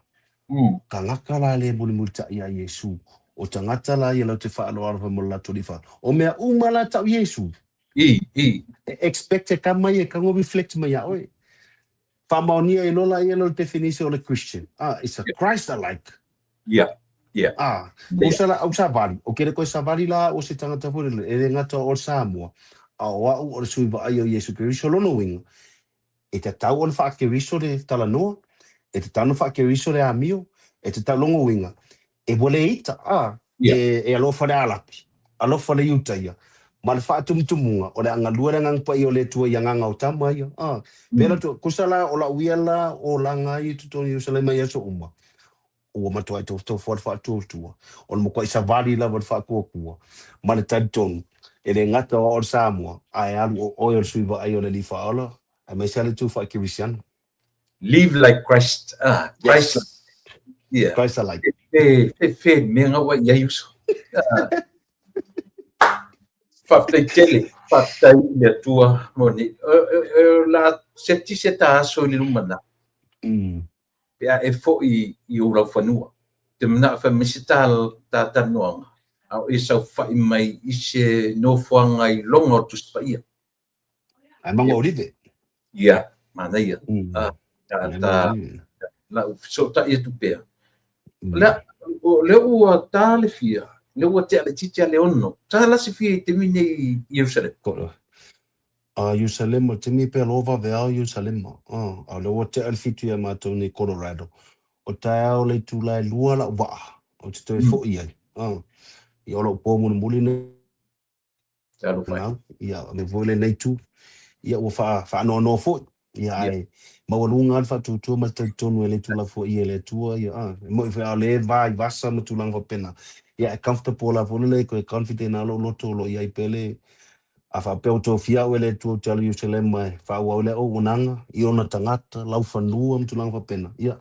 Ka ngaka la le muli multa ia Yesu. O tangata la ia lau te whaaloa mo la tolifa. O mea umala tau Yesu. Expect e kama ia ka ngo reflect mai ia oe. Whamaunia e lola ia lo definition o le Christian. It's a Christ-alike. Yeah. Usala au savari. O kere koe savari la o se tangata fure le. E ngata o Samoa. O au o le suiva ai o Yesu Keriso lono winga. E te tau o le whaakeriso le tala noa. E te tau no whaakeriso le amio. E te tau longo winga. E wale ita. E alofa le alapi. Alofa le utaia. Ma le whaatumutumunga. O le angalua le ngangpa i o le tua i anganga o tama ia. Pera tu kusala o la uiala o la ngai tutoni Jerusalema ia so uma. O matua i tofto fuar whaatutua. O le mokua i savari la wad whaakuakua. Ma le taditonu. E le ngata o Samoa. Ai alu o oil suiva ai o le lifa ala. Ai mai sale tu whaakirisiano. Live like Christ. Christ. Yeah. Christ alike. Fe menga wa ia yuso. Faftai tele, faftai le tua moni. La seta so li lumana. Pea e fo i ura whanua. Te mana fa misital ta tanoanga. Au e sau fai mai i se no fuanga i longa tu spaia. Ai manga orive. Ia, mana ia. La so ta ia tu pea. Le ua ta le fia. Le ua te ale titi ale ono. Ta la si fia te mine i Jerusalem. Jerusalem, te mi pe lova vea Jerusalem. Le ua te ale fitu ia mātou ni Colorado. O tae au le tūlai lua la waa. O te toe fo iai. I olo po muli nei. Ia, me voile nei tu. Ia ua wha no fo. Ia ai. Mawalunga alfa tutua ma tonu e le tula fo i e le tua. Ia, mo i wha le vai vasa ma tulang fa pena. Ia, e comfortable la fo le ko e confident na lo loto lo ia i pele. A wha peo tō fia o e le tua tala Jerusalem mai. Wha ua o le o unanga. I ona tangata, lau whanua ma tulang fa pena. Ia.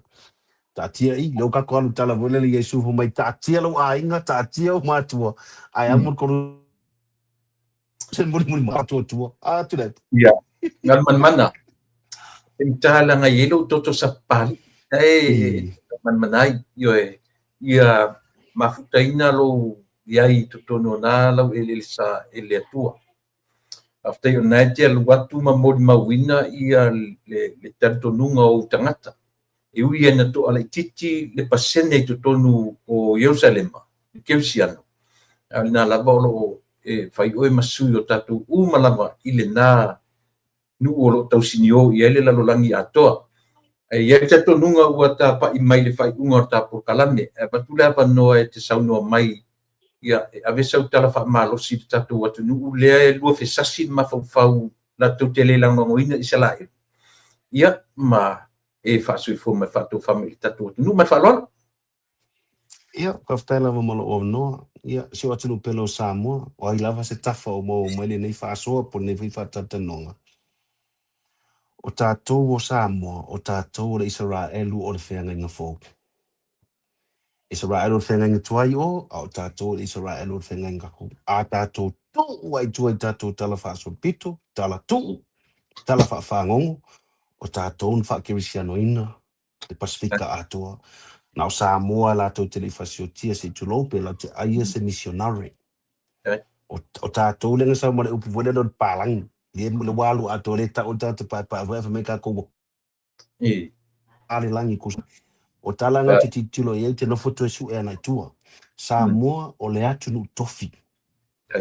Tatia i, leo kako alu tala vole le Yesu fo mai tatia lau ainga, tatia o mātua. Ai amor koru sen muli mātua tua. Tu le. Ia, ngal mana. Tala nga yelo toto sa pali. Manai, ia mafutaina lo iai tutono na lau ele sa ele atua. after na te aluatu ma mori mawina ia le tantonunga o tangata. E ui ana to ala titi le pasene to tonu o Yerusalema, Keusiano. Alina lava o e fai oe masui o tatu malava ile na nu o lo tausinio i ele lalolangi atoa. E ia te tonunga ua ta pa i mai le fai unga o ta por kalame. E patule apa noa e te saunoa mai ia ave sau tala fa malosi tatu watu nu lea e lua fesasi ma fau la tau te le langa ngoina i salai. Ia ma e fa sui fo me fa to family tatu watu nu ma fa lona. Ia, kaftai lava malo o noa. Ia, si o atunu pelo Samoa, o ai lava se tafa o mo mai le nei fa asoa po nei fa tatanonga. O tātou o Samoa, o tātou o le Israelu o le whenga inga fōku. Israelu o le whenga inga tuai o tātou o le Israelu o le whenga inga kou. A tātou tuu ai tuai tātou tala whaasol pito, tala tuu, tala whaangongo, o tātou un whaakirisiano ina, le Pasifika atoa. Na o Samoa la tau te lefasio tia se tulope la te aia se missionary. O tātou lenga sa mare upu wale lo palang. Le walu ato le ta o tātou pa wefa meka kou. Ale langi kusa. O talanga te titulo ye te nofoto e su e anai tua. Samoa o le atu nu tofi.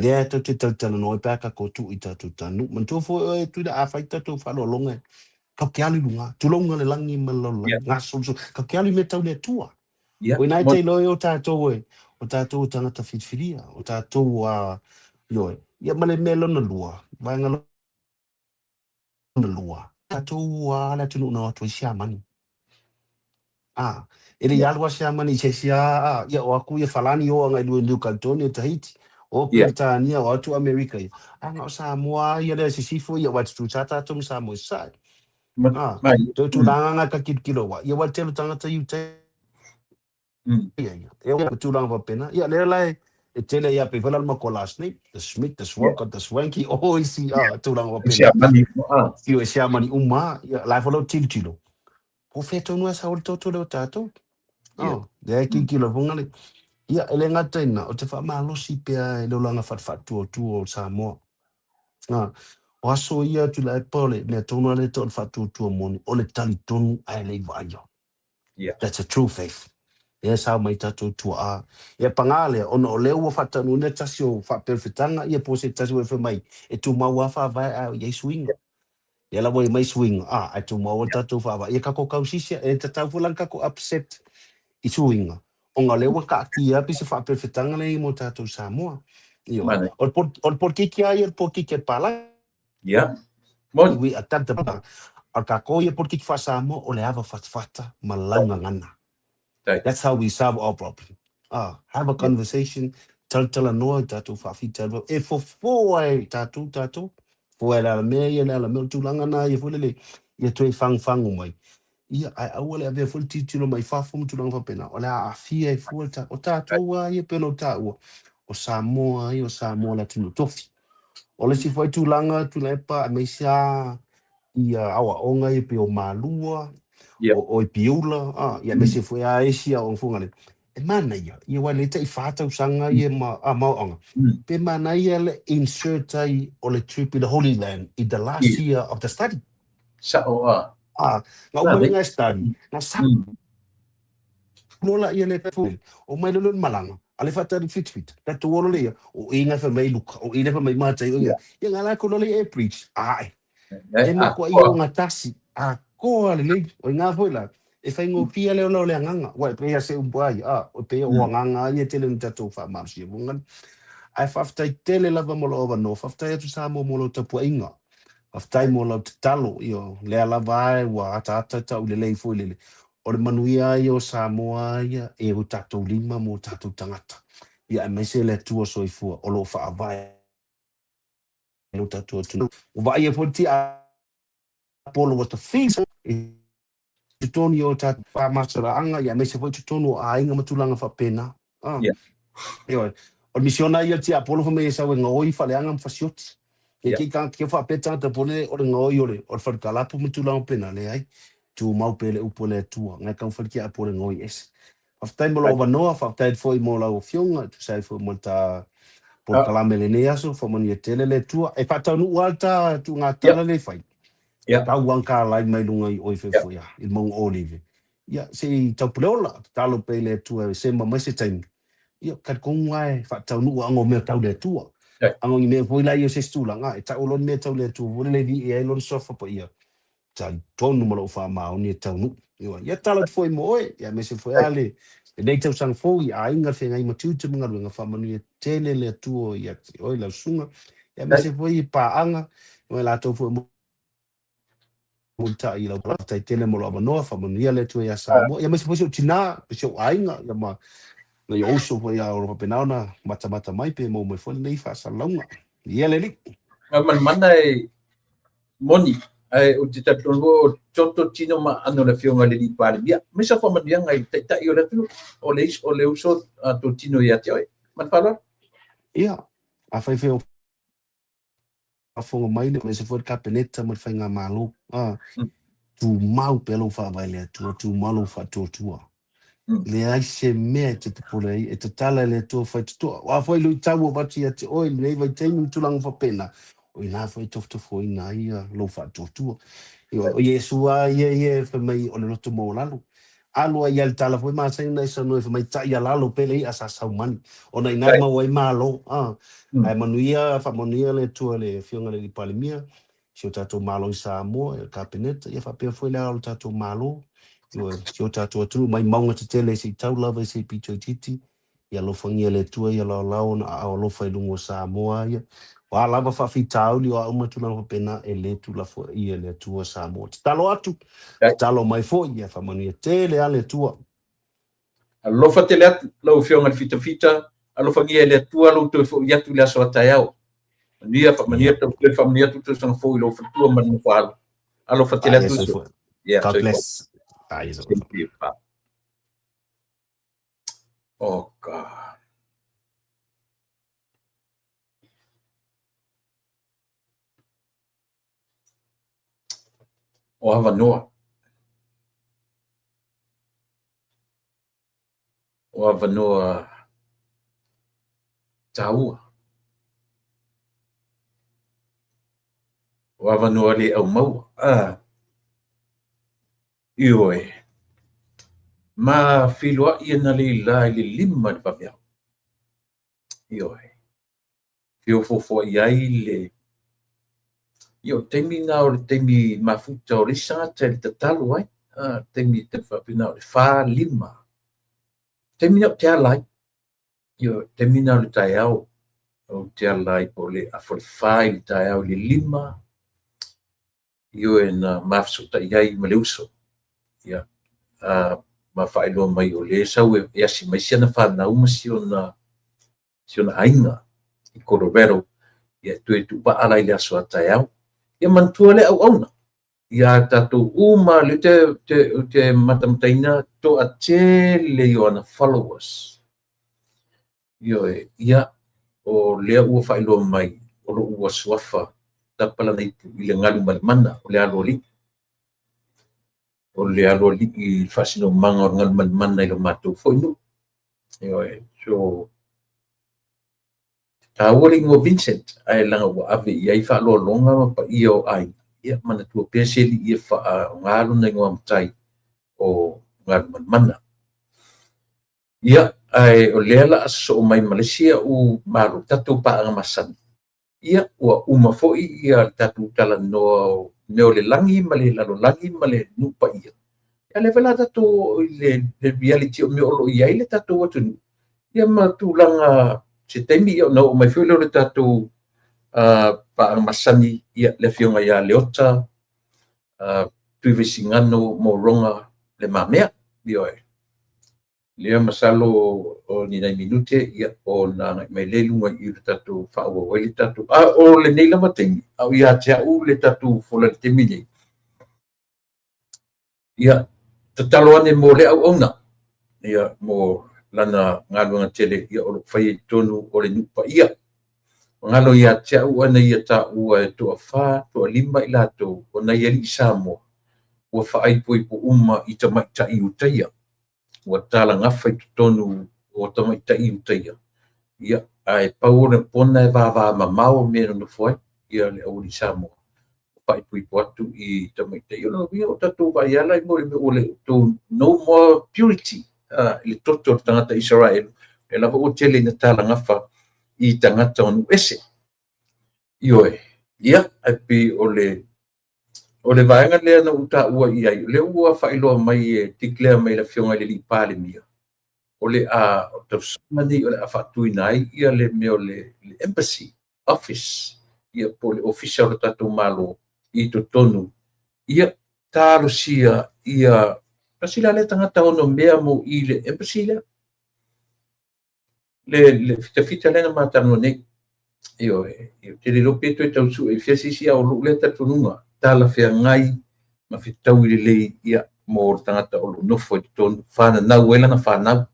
Le atu te tautana no e paka ko tu i tātou tanu. Man tofo e tu da awhai tātou whalo longa. Kau ke ali lunga. Tulonga le langi malolo. Ngā solso. Kau ke ali me tau le tua. O nai te loe o tātou e. O tātou tangata whitwhiria. O tātou loe. Ia male melo na lua. Vanga na lua. Tātou ala tunu na watu i siamani. Ele yalwa siamani se sia. Ia o aku ia falani o ngai lua New Caledonia Tahiti. O Britania o atu Amerika. Anga o Samoa ia le sisifo ia watu tu tātou Samoa sai. Tu langa ka kilo wa. Ia watu tangata you te. Eu tu lang va pena. Ja, lerlei tele ja pe velal makolas ni. The Smith, the Swalker, the Swanky. Oh, isi tu lang va pena. Io siamo ni uma, la volo tiltilo. Po feto no sa ol toto le tato. De kilo fungale. Ia ele ngataina o te fa malo si pe le langa fat tu Samoa. O aso ia tu la pole me tono le to fat tu moni. O le tali tonu ai le vaio. That's a true faith. Ia sa mai tātou tua ia pangale ono o leo whatanu ne tasio whapewhitanga ia po se tasio e mai e tu mau a whawai a ia swinga ia la mai swinga e tu mau tātou whawai ia kako kausisia e tatau fulang kako upset i swinga o ngā leo ka ki api se whapewhitanga nei mo tātou Samoa o por kiki a ia por kiki pala iwi a tanta pa o kako ia por kiki wha Samoa o le awa whatwhata ma launga ngana. That's how we solve our problem. Have a conversation. Tell no tatu fafi tell. If for four tatu for la me la me tu langa na ye fulele ye tu fang mai. Ia I will have a full titulo mai fa fum tu langa pena. Ola afia e full ta o tatu wa ye peno ta o Samoa o Samoa la tu tofi. Ola si foi tu langa tu lepa me sia ia awa onga ye pe o malua. O piula ia me se foi a esia o fungale e mana ia wale te fata usanga ia ma maonga pe mana ia le insert ai o le trip in the Holy Land in the last year of the study nga umalinga study nga sa nola ia le fu o mai lo malanga ale fata di fit that wolo le o inga fa mai luka o ina fa mai mata ia ngala ko le e preach e ma ko ia nga tasi ko ale o nga foi la e fai ngo pia le no le nganga wa pe ya se un pai o pe o nganga ia tele nta to fa marsi bungan ai fafta tele lava mo lo over no fafta tu sa mo lo tapu inga fafta mo lo talo io le lava wa ata ta le foi le o le manuia io Samoa ia e o tato lima mo tato tangata ia me se le tu so i fu o lo fa vai no tato tu o vai e fonti Apollo was the feast tonu o ta pa masara anga ya me se foi tonu a inga matulanga fa pena yo o misiona ia ti Apollo fa me sa wenga oi fa le anga fa siot ki kan ki fa peta ta pone o nga oi ole o fa kala pu matulanga pena le ai tu mau pele upole tu nga kan fa ki Apollo ngoi es of time lo over no fa time foi mo la o fionga tu sai foi mo ta por kalame le ne aso fa mani tele le tua e fa tanu alta tu ngata le fai ka wanka lai mai lunga i oi fe foia il mong olive ya se tau pulola talo pe le tua se ma se time ya kat kong ngai fa tanu ango me tau le tua ango i me foi la yo se stula nga e tau lon me tau le tua vo le di e lon sofa po ia ta tonu malo fa ma oni tau nu ya talo foi mo ya me se foi ale e nei tau sang foi a inga fe ngai matu tu mga nga fa manu tele le tua ya oi la sunga ya me se foi pa anga o la to foi multa i la tai tele mo la no fa manu le tua ya sa mo ya me se foi tina se ainga ya ma na yo so foi a ro pe na mata mai pe mo me foi nei fa sa longa ia le li man manai moni ai o te tatongo toto tino ma ano le fionga le di pare bia me sa fa madia ngai ta yo le tu o le uso to tino ia te oi man fala ia a fai fe a fonga mai le me se foi capeneta mo fa nga malo tu mau pelo fa vai le tu malo fa tu le ai se me te pole e te tala le to fa tu a foi lu tau ba ti te oi le vai te ni tu lang fa pena o ina foi to foi na ia lo fa tu o Yesua ye fa mai o le loto mo lalu alu ia le tala foi ma sai na sa no fa mai ta ia lalo pele asa sa man o na ina ma wai malo ai manuia fa manuia le tu le fionga le palimia si o tato malo sa mo e cabinet ia fa pe foi le o tato malo si o tato tu mai maunga te tele si tau lava si picho titi ia lo fangia le tu ia lo launa a lo fa lungo sa mo ia wa lava fa fitau li o uma tu na pena e le tu la fo ia le tu sa mo talo atu talo mai fo ia fa manuia tele ale tu lo fa tele lo fionga fita alo fangia le tu lo to fo ia tu la so tayao dia fa mania to fa mania tu sang fo lo fa tu man fa alo fa tele tu God bless. Oh God. O Havanoa. O Havanoa Taua. O Havanoa le au mau. Ioi. Ma filua ia na le la le lima de papel. Ioi. Fio fofo iai le. Io temi na o temi mafuta o risa te tatalu ai. Temi te whapina o fa lima. Temi na te alai. Io temi na o tai au. O te alai po le a whai le tai au le lima. Io e na mafsuta iai ma le uso. Ia. Ma whaelo mai o le sau e asi mai siana whanau ma siona ainga i Colorado ia tue tu pa alai le aso atai au ia mantua le au auna ia tatou uma le te matamataina to a tele i ana followers ia o lea ua whaelo mai o lo ua suafa tapala nei i le ngalu malimana o le alo li o le alo li i fasino manga o ngalu malimana i lo matou foi no so Tawari ngo Vincent ai langa wa ave ia fa lo longa pa io ai ia mana tu peseli ia fa ngalo na ngo amtai o ngal mana ia ai o lela so mai Malaysia u maru tatu pa ngamasan ia wa uma foi ia tatu tala no le langi male la langi male nu pa ia le vela tatu le reality o me o ia ile tatu watu ia ma tu langa se temi o no mai fio le tatu pa masani ia le fionga ia leota privisingano mo ronga le mamea io le masalo o ni nai minute ia o na mai le lunga i tatu fa o le tatu o le nei la matemi au ia te au le tatu fola te mini ia tatalo ane mo le au ona ia mo lana ngalunga tele ia o fai tonu o le nupa ia ngalo ia te au ana ia ta ua to fa to lima ila to ona ia li samo ua fai poi po uma i ta mai ta i utaia ua tala ngafa i tonu o ta mai ta i utaia ia ai paure pona e vava mamau me no foi ia le uri Samoa pai pui potu I tamai te yo vi o tatu vai ala I mo le ole to no more purity le toto tangata Israel e lava o tele na tala ngafa I tangata onu ese ioe ia ai ole vaenga le na uta ua ia le ua failo mai e tiklea mai la fionga le li pale mia ole a to mani ole a fatu nai ia le me ole embassy office ia pole official tatu malo I to tonu ia talo sia ia pasila le tangata ono mea mo I le embassy le fita le na matano ne io te le lope to tau su e fiasi sia o lu le tatu nunga tala fea ngai ma fitau I le ia mo tangata o no foi tonu fana na wela na fana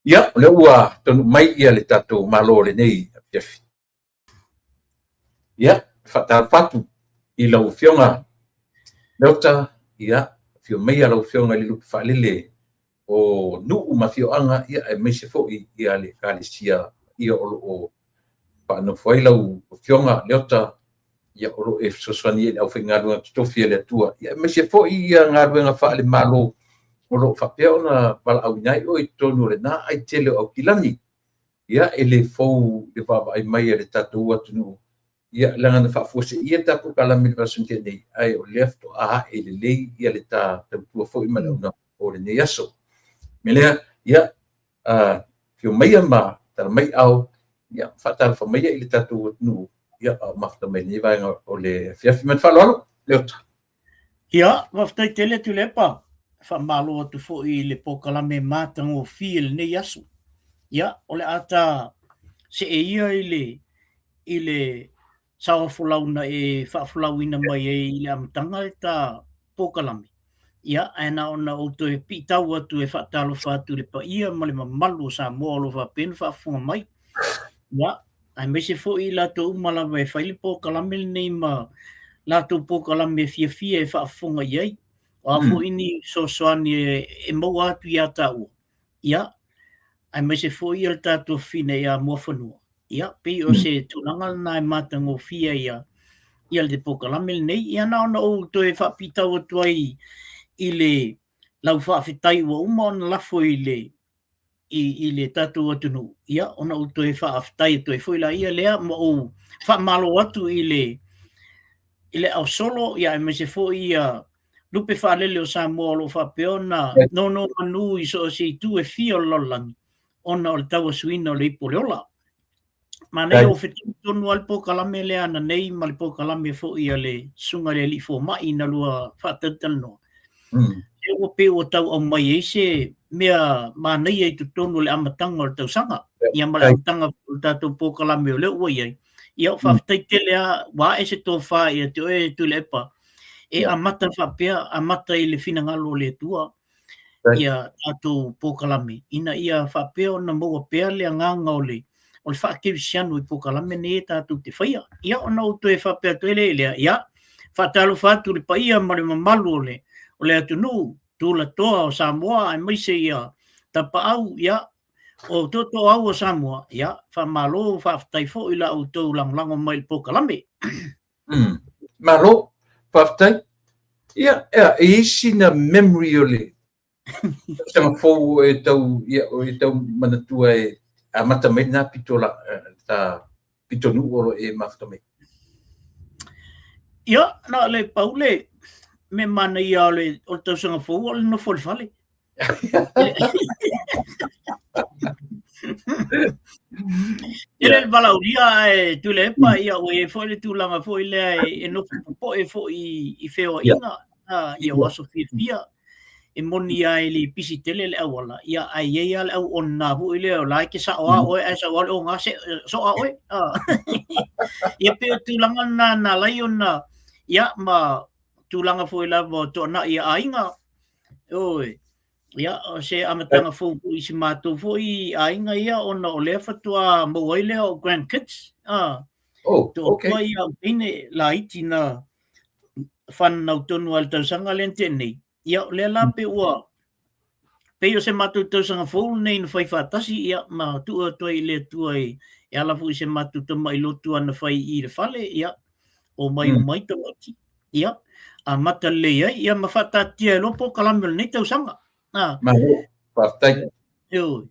ia le ua tonu mai ia le tatu malo le nei fiafi ia fatu I lau fionga leota ia fio mai lau fionga li lupi whalele o nuu ma fioanga ia e meise fo ia le kalisia ia o whaano fwai lau fionga leota ia oro e soswani e au whaingarua tofia le atua ia e meise fo ia ngarua nga whaale malo oro whapea na wala au inai o I tonu le na ai tele au kilani ia e le fau le whawa ai mai le tatu atunu ia langa na whaafuase ia tapu kalami le wasunke nei ai o left o aha e le lei ia le ta tautua fo I mana una o le nei aso me lea ia fio maia ma tala mai au ia whatala wha maia I le tatu atunu ia mafta mai nei vaenga o le fiafi man whaloalo leota ia waftai tele tu lepa whamalo atu fo I le pokalame mātango fia le nei aso ia o le ata se e ia I le sawa fulauna e whaafulauina mai I le amatanga e ta pokalame. Ia, aina ona outo e pitau atu e whaatalo whaatu le pa ia ma le mamalu sa moalo whapenu whaafunga mai. Ia, ai mese fo I lato umalawa e whaile pokalame nei ma lato pokalame fia fia e whaafunga iai. O a fo ini sosoani e mau atu I ata ua. Ia, ai mese fo I al tato fine ia mua whanua. Ia, pe o se tunangal na e matango fia ia le pokalame nei, ia na ona o to e whapitau atu ai I le lau whaafetai ua uma ona lafo I le tatu atunu. Ia, ona o to e whaafetai atu e whoila ia lea ma o whaamalo atu I le au solo, ia e mese fo ia lupe whaalele o Samoa lo whapeona no manu I so se tu e fia lolangi ona o le taua suina o le ipo leola. Ma nei o whetinu tonu al pokalame le ana nei ma le pokalame fo ia le sunga le li fo mai na lua whatatano. E o pe o tau au mai eise mea ma nei e tu tonu le amatanga o le tausanga. Ia ma le amatanga o le tatou pokalame o le ua iai. Ia o whawhitai tele a wa ese tō wha ia te oe tu le epa. E amata whapea, amata I le finangalo le tua. Ia tatou pokalame. Ina ia whapea o na maua pea le anganga o le whaakewisianu I pokalame ne tātou te whaia. Ia ona o to e whapea to ele lea. Ia, whaatalo whaatu le paia ma le mamalu o le atunu, tūla toa o Samoa, ai maise ia tapa au, ia, o toto au o Samoa, ia, whamalo, whaafatai fo ila au tau langlango mai le pokalame. Malo, whaafatai, ia, isi na memory o le. Sanga fo e tau manatua e a mata mai na pitola ta pitonu oro e mafta mai. Ia, na le paule me mana ia le o tau sanga fo o le no fole fale. Ele valauria e tu le pa ia o e fo le tu langa fo ile e no po e fo I feo ina ia waso fia e moni ai li pisi tele le awala ia ai ia le au onna hu ile o like sa o e sa o ngase so o ia pe tulanga na laiona ia ma tulanga fo ila mo to na ia ainga oi ia o se amatanga fo I si mato fo I ainga ia ona o le fatua mo ile o grandkids to ia ine la itina fan na tonu al tausanga lente nei ia le lape ua Peo se matutau sanga fōu nei na whai whātasi ia ma tua tua I le tua e ala fu se matutau mai lotu ana whai I le whale ia o mai o mai tau ati. Ia, a mata le ia ma whatatia e lopo kalamel nei tau sanga. Ma ho, whaftai. Eo.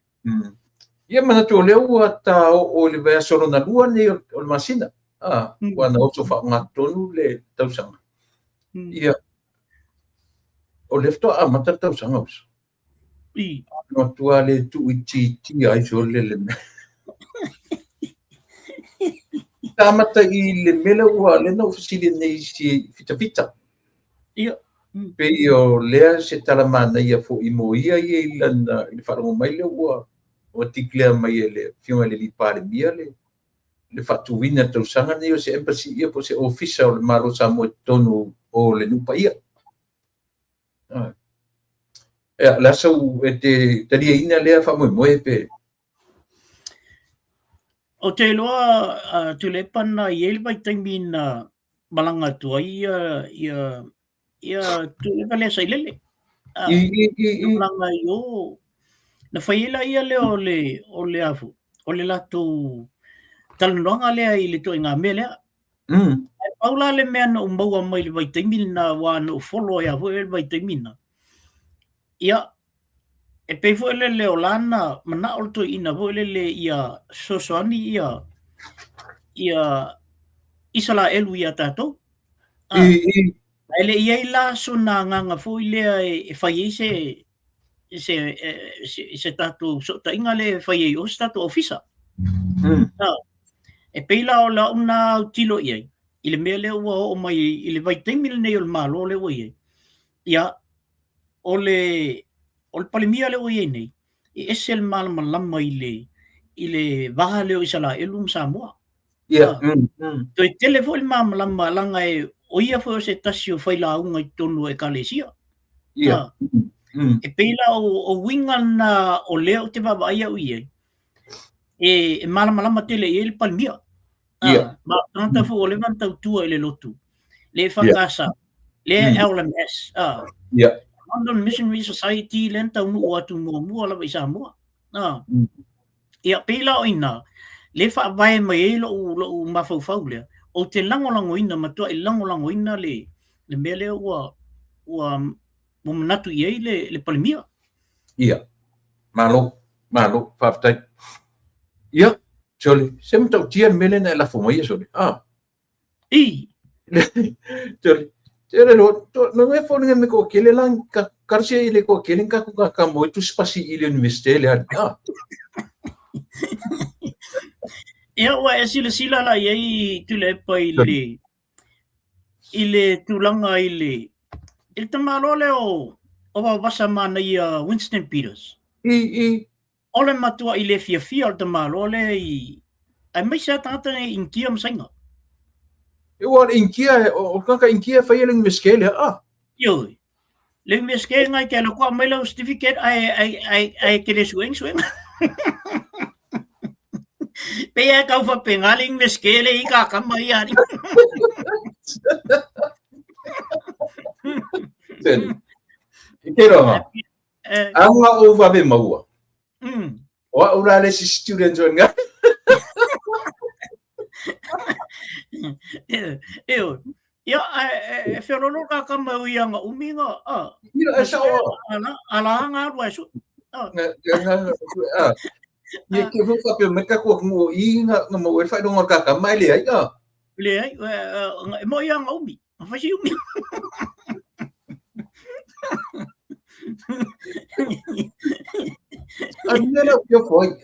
Ia mana tō leo ata o le vea soro na lua nei o le masina. Wana o so whaangatonu le tau sanga. Ia, o lefto mata tau sanga uso. No tua le tu iti ai so le me. Tamata I le mele ua le no fasili nei si fita. Ia. Pe o lea se talamana ia fo I mo ia I lana I wharango mai le ua o tiklea mai le fionga le li pare mia le fatuwina tau sanga nei o se embassy ia po se ofisa o le maro sa mo tonu o le nupa ia. La sau e te taria ina lea whamoe pe. O te loa tulepana I ele vai taimi na malanga tua ia tulepa lea sailele. Malanga I o na whaiela ia leo o le afu. O le lato talanoanga lea I le toi ngā mea lea. Ai paula le mea na umaua mai le vai taimi na wā na ufolo ia fu ele vai taimi na. Ia, e pei fu ele leo lana mana o to ina fu ele le ia sosoani ia isala elu ia tatou. Ele ia ila so na nganga fu ile e fai se tatou so ta inga le fai o tatou ofisa. E pei la o la una tilo ia. Ile mea leo o mai ile vai taimi nei o malo le o ia. Ia, o le palimia leo ia nei, I esel malama I le vaha leo isala elum Samoa. Ia. Toi telefo il malama langa e o ia fo se tasio whaila unga I tonu e kalesia. Ia. E peila o winga na o leo te baba ia uia. E malama tele I le palimia. Ia. Ma tanta fo o le vantau tua I le lotu. Le whakasa. Le LMS. Ia. London Missionary Society lenta unu atu mua la vai Samoa. Ia peila o ina le fa vai mai lo mafau le o te lango ina matua I lango ina le mele ua manatu I le palimia. Ia. Malo whaftai. Ia. Soli, sem tau tia mele na la fumai soli. Soli. Tere lo, no me fo me ko kele lang karsia ile ko kelen ka ka mo tu spasi ile universite le Ia wa sila la ia tule pa ile tulanga ile il tamalo le o basa mana ia Winston Peters. Ole matua ile fia al tamalo le ai mai sa tata inkia msainga. Eu inkia o kaka inkia fa ele meskele Yo. Le meskele ngai ke lo kwa mai lo certificate ai ke le swing. Pea kau fa pengaling meskele I ka kamai ari. Kero nga. Anga o va be maua. O ora le students nga. Eu ferolo ka kama ia nga uminga Ia sa ala nga ruasu Ye ke fu fa pe me ka ko mo I nga mo we fa dong ka ka mai le ai mo ia nga umi fa si umi Anela yo foi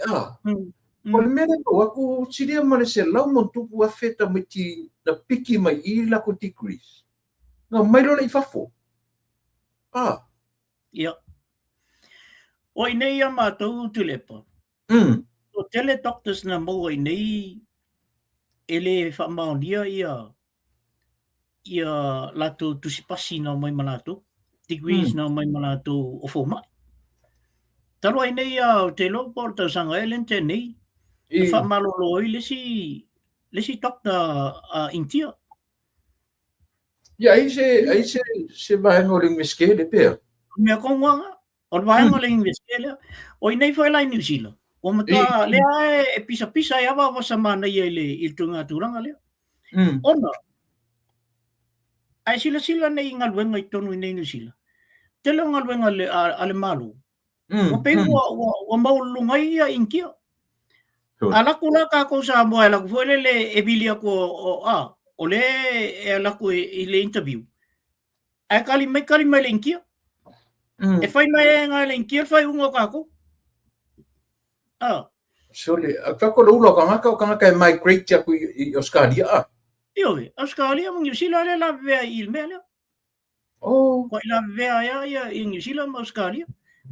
Pole mele ko aku siria male se lau mon tupu a feta mai ti na piki mai I la ko degrees. Nga mai lo I fafo. Ia. O nei ia mātou tulepa. O tele doctors na mo I nei ele whamaunia ia lato tusipasi na mai malato. Degrees na mai malato o fōmai. Talo ai nei o te lopo tau sanga elente nei. Fa malolo I lesi doctor intia. Ya, aí se vai no ring meskele pe. Mea konga O vai ngale investile. O nei foi la New Zealand. O mata le e pisa ya va sa mana ia le il tunga turanga le. Ona. Ai sila nei ngalwenga I tonu nei New Zealand. Tele ngalwenga le ale malu. O pe o maulunga ia inkia. Ala kula ka ko sa mo ala ko le ebilia ko o le ala ko le interview. Ai kali mai inkia. E fai mai ngale inkia fai ungo ka ko. Sole, ka ko ulo ka ngaka migrate ya ku Australia. Io, Australia mo New Zealand le la vea il mele. Oh, Ko la vea ya in New Zealand Australia.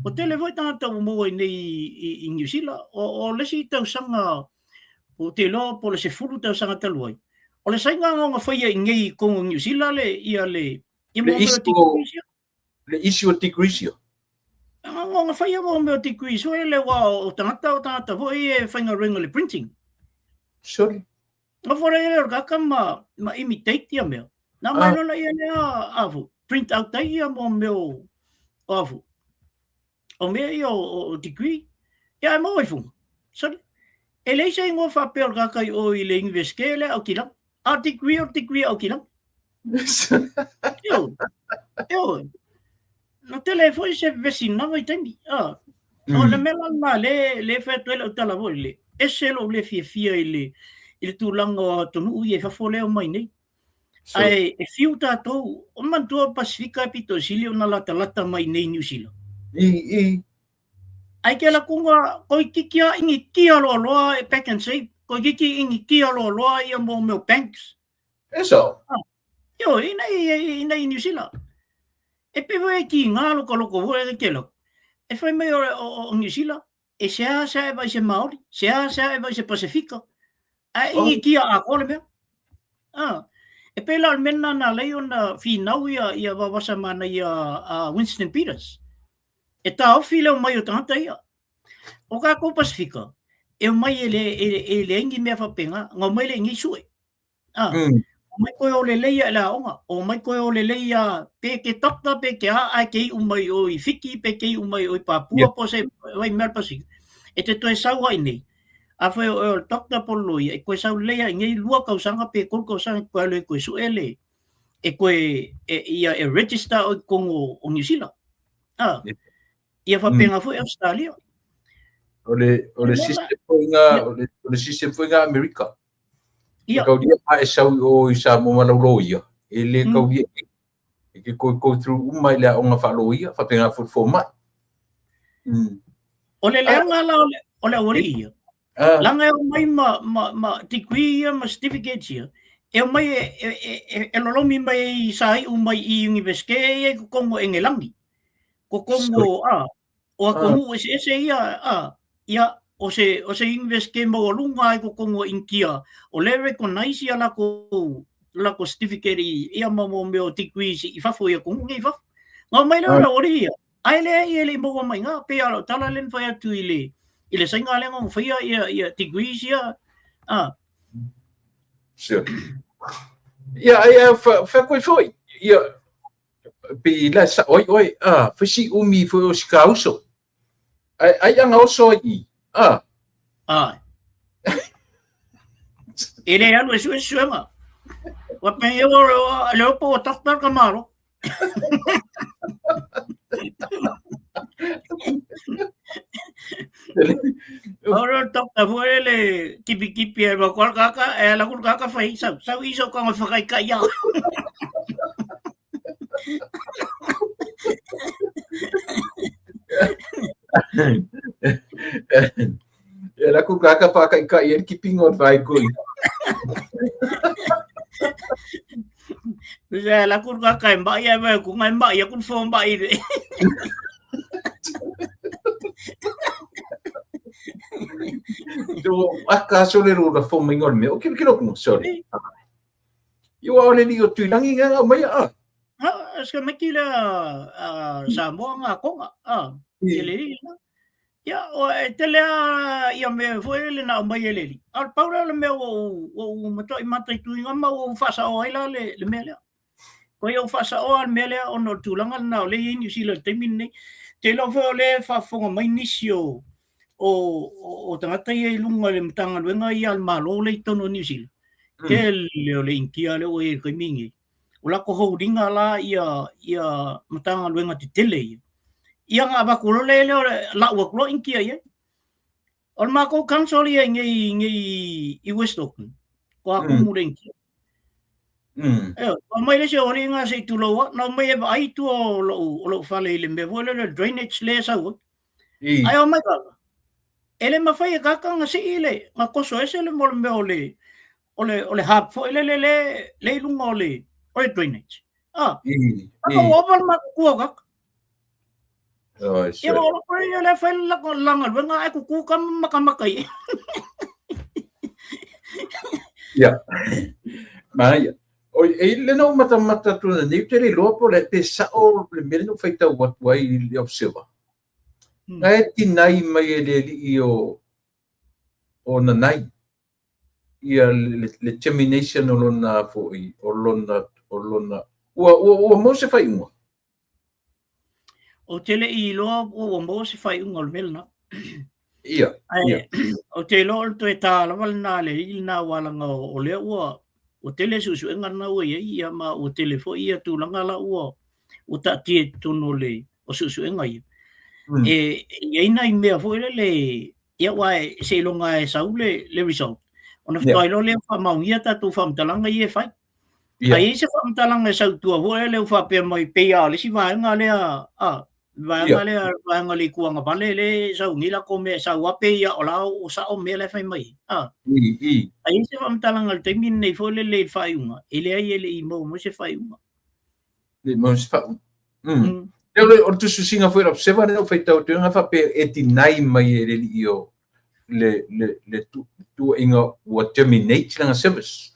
O tele voi tanta mo nei in New Zealand o le si tau sanga o te lo po le se fulu tau sanga taluai. O le sainga nga fai ngai ko New Zealand le ia le le issue o tigrisio. Nga fai mo me o tigrisio le wa o tangata voi e fainga ringa le printing. Sorry. Nga fora ele ka ma imitate ia me. Na mai no la ia le avu print out dai ia mo me o avu. O me o degree. Ia mo i fu. Sorry. Ele sei ngo fa per ka kai o ile inveskele au kilang. A degree au kilang. Yo. No telefone se vecina vai tendi. O le mela na le fa tu le tala voile. Ese lo le fia ile il tu lango tonu e fa fole o mai nei. Ai e fiuta to o man tu Pacifica pito silio na lata mai nei New Zealand. Ai ke la kunga ko kikia ingi kia lo e back and say ko kiki ingi kia lo ia mo meu banks. Eso. Yo ina New Zealand. E pe vai ki ngalo ko loko voe ke lo. E fai mai o New Zealand. E sea vai se Maori, sea vai se Pacifica. Ai ingi kia a kole me. E pe la mena na leo na finau ia vavasa mana ia Winston Peters. E ta o file o mai o tanta ia. O ka ko Pacifica. E o mai ele ingi mea whapenga, ngā mai le ngi sue. O mai koe o le leia e la onga. O mai koe o le leia pe ke takta pe ke ai kei umai o I Fiki, pe kei umai o I Papua po se vai mea Pacifica. E te toe sau ai nei. A whai o takta po loia. E koe sau leia ngai lua kausanga pe kol kausanga koe loe koe su ele. E koe ia e register o Kongo o New Zealand. Ia whapenga fo Australia. O le system foi nga America. Ia. Kau dia pa e sau o isa mo malaulo ia. Ele kau dia. E ke go through umai le o nga whalo ia. Whapenga fo mai. O le leanga la o le ori ia. Langa o mai ma degree ia ma certificate ia. E o mai e lolomi mai sai umai I university e Kongo engelangi. Ko Kongo o a Kongo ese ia ia o se inveske mo lunga ko Kongo inkia o le recognize ia la ko certificate ia mo me o degree I fafo ia Kongo ngai fafo nga mai la ori ia ai le mo mai nga pe ala tala len fa tu ile sainga le ngo fa ia degree ia sure ia fa ko foi ia pe la sa oi fa si umi foi o skauso ai anga oso I ele alo eso ma wa pe yo le po taktar kamaro ora takta voele kipi e ba kwal kaka e la kul kaka fai sa iso ko fa kai kai ya Ela ku kaka pa kai el kipingot vai koi. Bisa la ku kaka mbak ya ba ku ngai mbak ya ku fo mbak ide. Do aka sole ro da fo mingor me. O ke no sorry. Yo ole ni o tu langi nga mai Ska makila Samoa nga ko nga. Ele ya o tele ia me foi le na mai ele al paura le me o matai tu nga ma o fasa o ila le mele ko yo fasa o al mele o no tulanga na le New Zealand temin nei te lo fe ole fa fonga mai nisio o tangata ia ilunga le mtanga luenga ia al malo le tono New Zealand. Ke le ole inkia le o e kaimingi. O lako holdinga la ia mtanga luenga te tele ia. Ia ngā bakulo le la ua kulo inkia ia. O le mako council ia ngai West Auckland. Ko aku mure inkia. Mai le se ori ngā se tuloa, na mai e ai tu o lo fale le me vole le drainage le sau. Ai o mai kala. Ele mawhai e kakanga se ile, ngā koso ese le mole me ole hap fo ele le lunga ole drainage. Ako wapal makukua kaka. Ia olo pre ele whai langa luenga e kukuka makamakai. Ia. Maia. O e le no mata tuna ni te le lopo le te sao le mele no faita wat wai le observa. Ngai ti nai mai le li o na nai. Ia le termination o lona foi o lona o mo se fai uma. O tele I loa o mo se fai unga le mele na. Ia. O te lo to e tala wal na le ina walanga o le ua o tele susu e ngana ua ia ma o tele fo ia tu langa la ua o ta tie tono le o susu e ngai. E ina I mea fo le ia wai se longa e sau le result. Ona fai lo le fa mau ia ta tu fam talanga I e fai. Ai se fam talanga e sau tua vo le fa pe mai pe a le si vai nga le vai nga le kuanga vale le sau ngila ko me sau ape ia o la o sa o me le fai mai. Ai se fam talanga le temin nei fo le fai unga. Ele ai ele I mo se fai unga. Le mo se fai. Le o tu singa foi observa no fai tau tu nga fa pe etinai mai le io le tu inga o terminate langa service.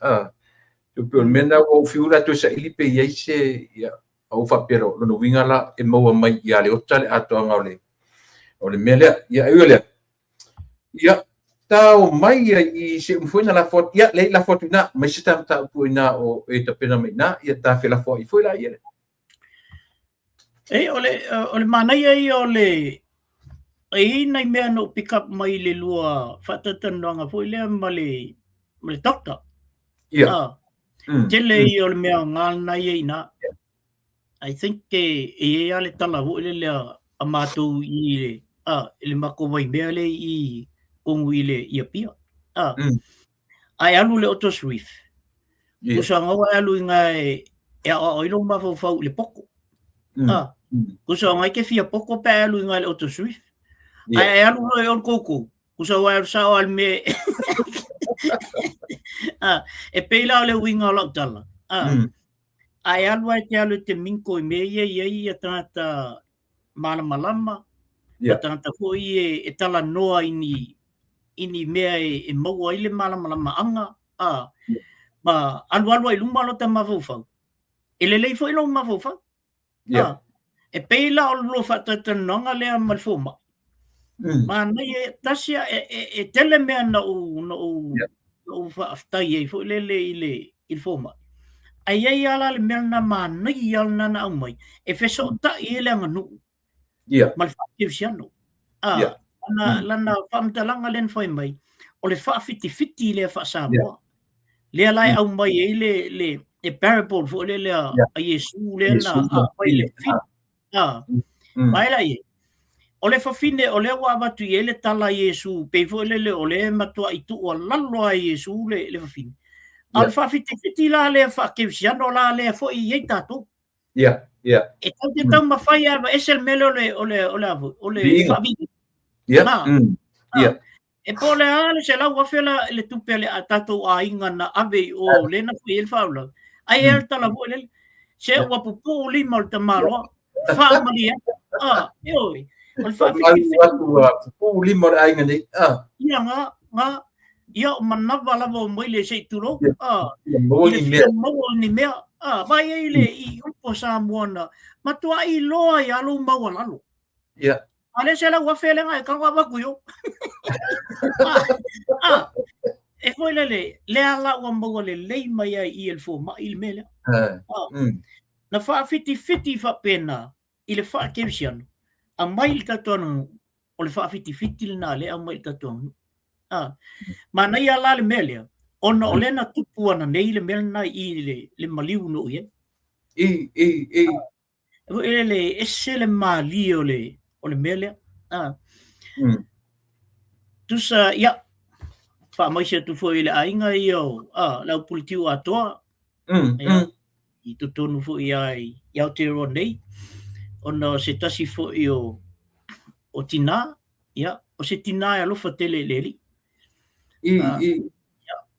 Tu pe mena o fiura tu sa ili pe ia se ia au fa pero no winga la e mo mai ia le otale ato nga ole mele ia ole ia tau mai I se foi na la foto ia le la foto na mai se ta puina o e ta pena mai na ia ta fe la foto foi la ia ole manai ai ole ai nai mea no pick up mai le lua whatatanoanga foi le male doctor. Ia. Tele I ole mea ngāna I na. I think e ale tala ho le a mātou I le mako vai mea le I kongu I le ia pia. Ai alu le Otos Reef. Kusa ngawa alu ngai e a oilo mafau le poko. Kusa ngai ke fia poko pe alu ngai le Otos Reef. Ai alu le on koko. Kusa wa sa al me e peila le winga lo tala. Ai alu ai te alu te minko I me ia tata malama. Tata foi e tala noa ini mea e maua I le malama anga. Ma alu ai luma lo te mafau. Ele lei foi lo mafau. E peila o lo whatatanonga lea malfoma. Ma nei e tasia e tele mea na o whaftai e foi le ilfoma. Ai ala le mea na ma nei ala na au mai. E wheso ta I ele anga nu. Mal whakeu siano. Lana whamtalanga len whai mai. O le whawhiti le whaasamoa. Lea lai au mai e le parable fo le a Yesu le na mai le fit. Mai lai o le whawhine o le wawatu I ele tala Yesu pe fo le o le matua I tu o lalo a Yesu le whawhine. Al whawhiti la le whakeu siano la le fo I ei tato. E tau te tau mawhai awa esel mele o le whawhine. E po le ale se lau wawhela le tupe le a tato a inga na ave o le na whi el whaula. Ai el tala vo le se wapupu o lima o te maroa. Whaamali e. Eoi. O le whawhiti. Pupu lima o ainga nei. Ia ngā. Ia o manawa lava o moile se turo. Mo ni mea. Mai e le I upo sa moana. Matua I loa I alo maua lalo. Ale se la wafele ngai ka wa bakuyo. E foi le ala wa mo le mai I el fo ma il mele. Na fa fiti fa pena. Il fa kemsian. a mai le tatuanu o le whaafiti-fiti le nā le a mai le tatuanu. Ma nei ala le melea, ona o lena tupu ana nei le mele nai I le maliu no ia. Le ese le mali o le melea. Tusa, ia, wha mai se tu foi le ainga I o, lau politiu atoa. I tutonu foi ai Aotearoa nei. Ona se tasi foi o tina, ia, o se tina e alofa tele leli.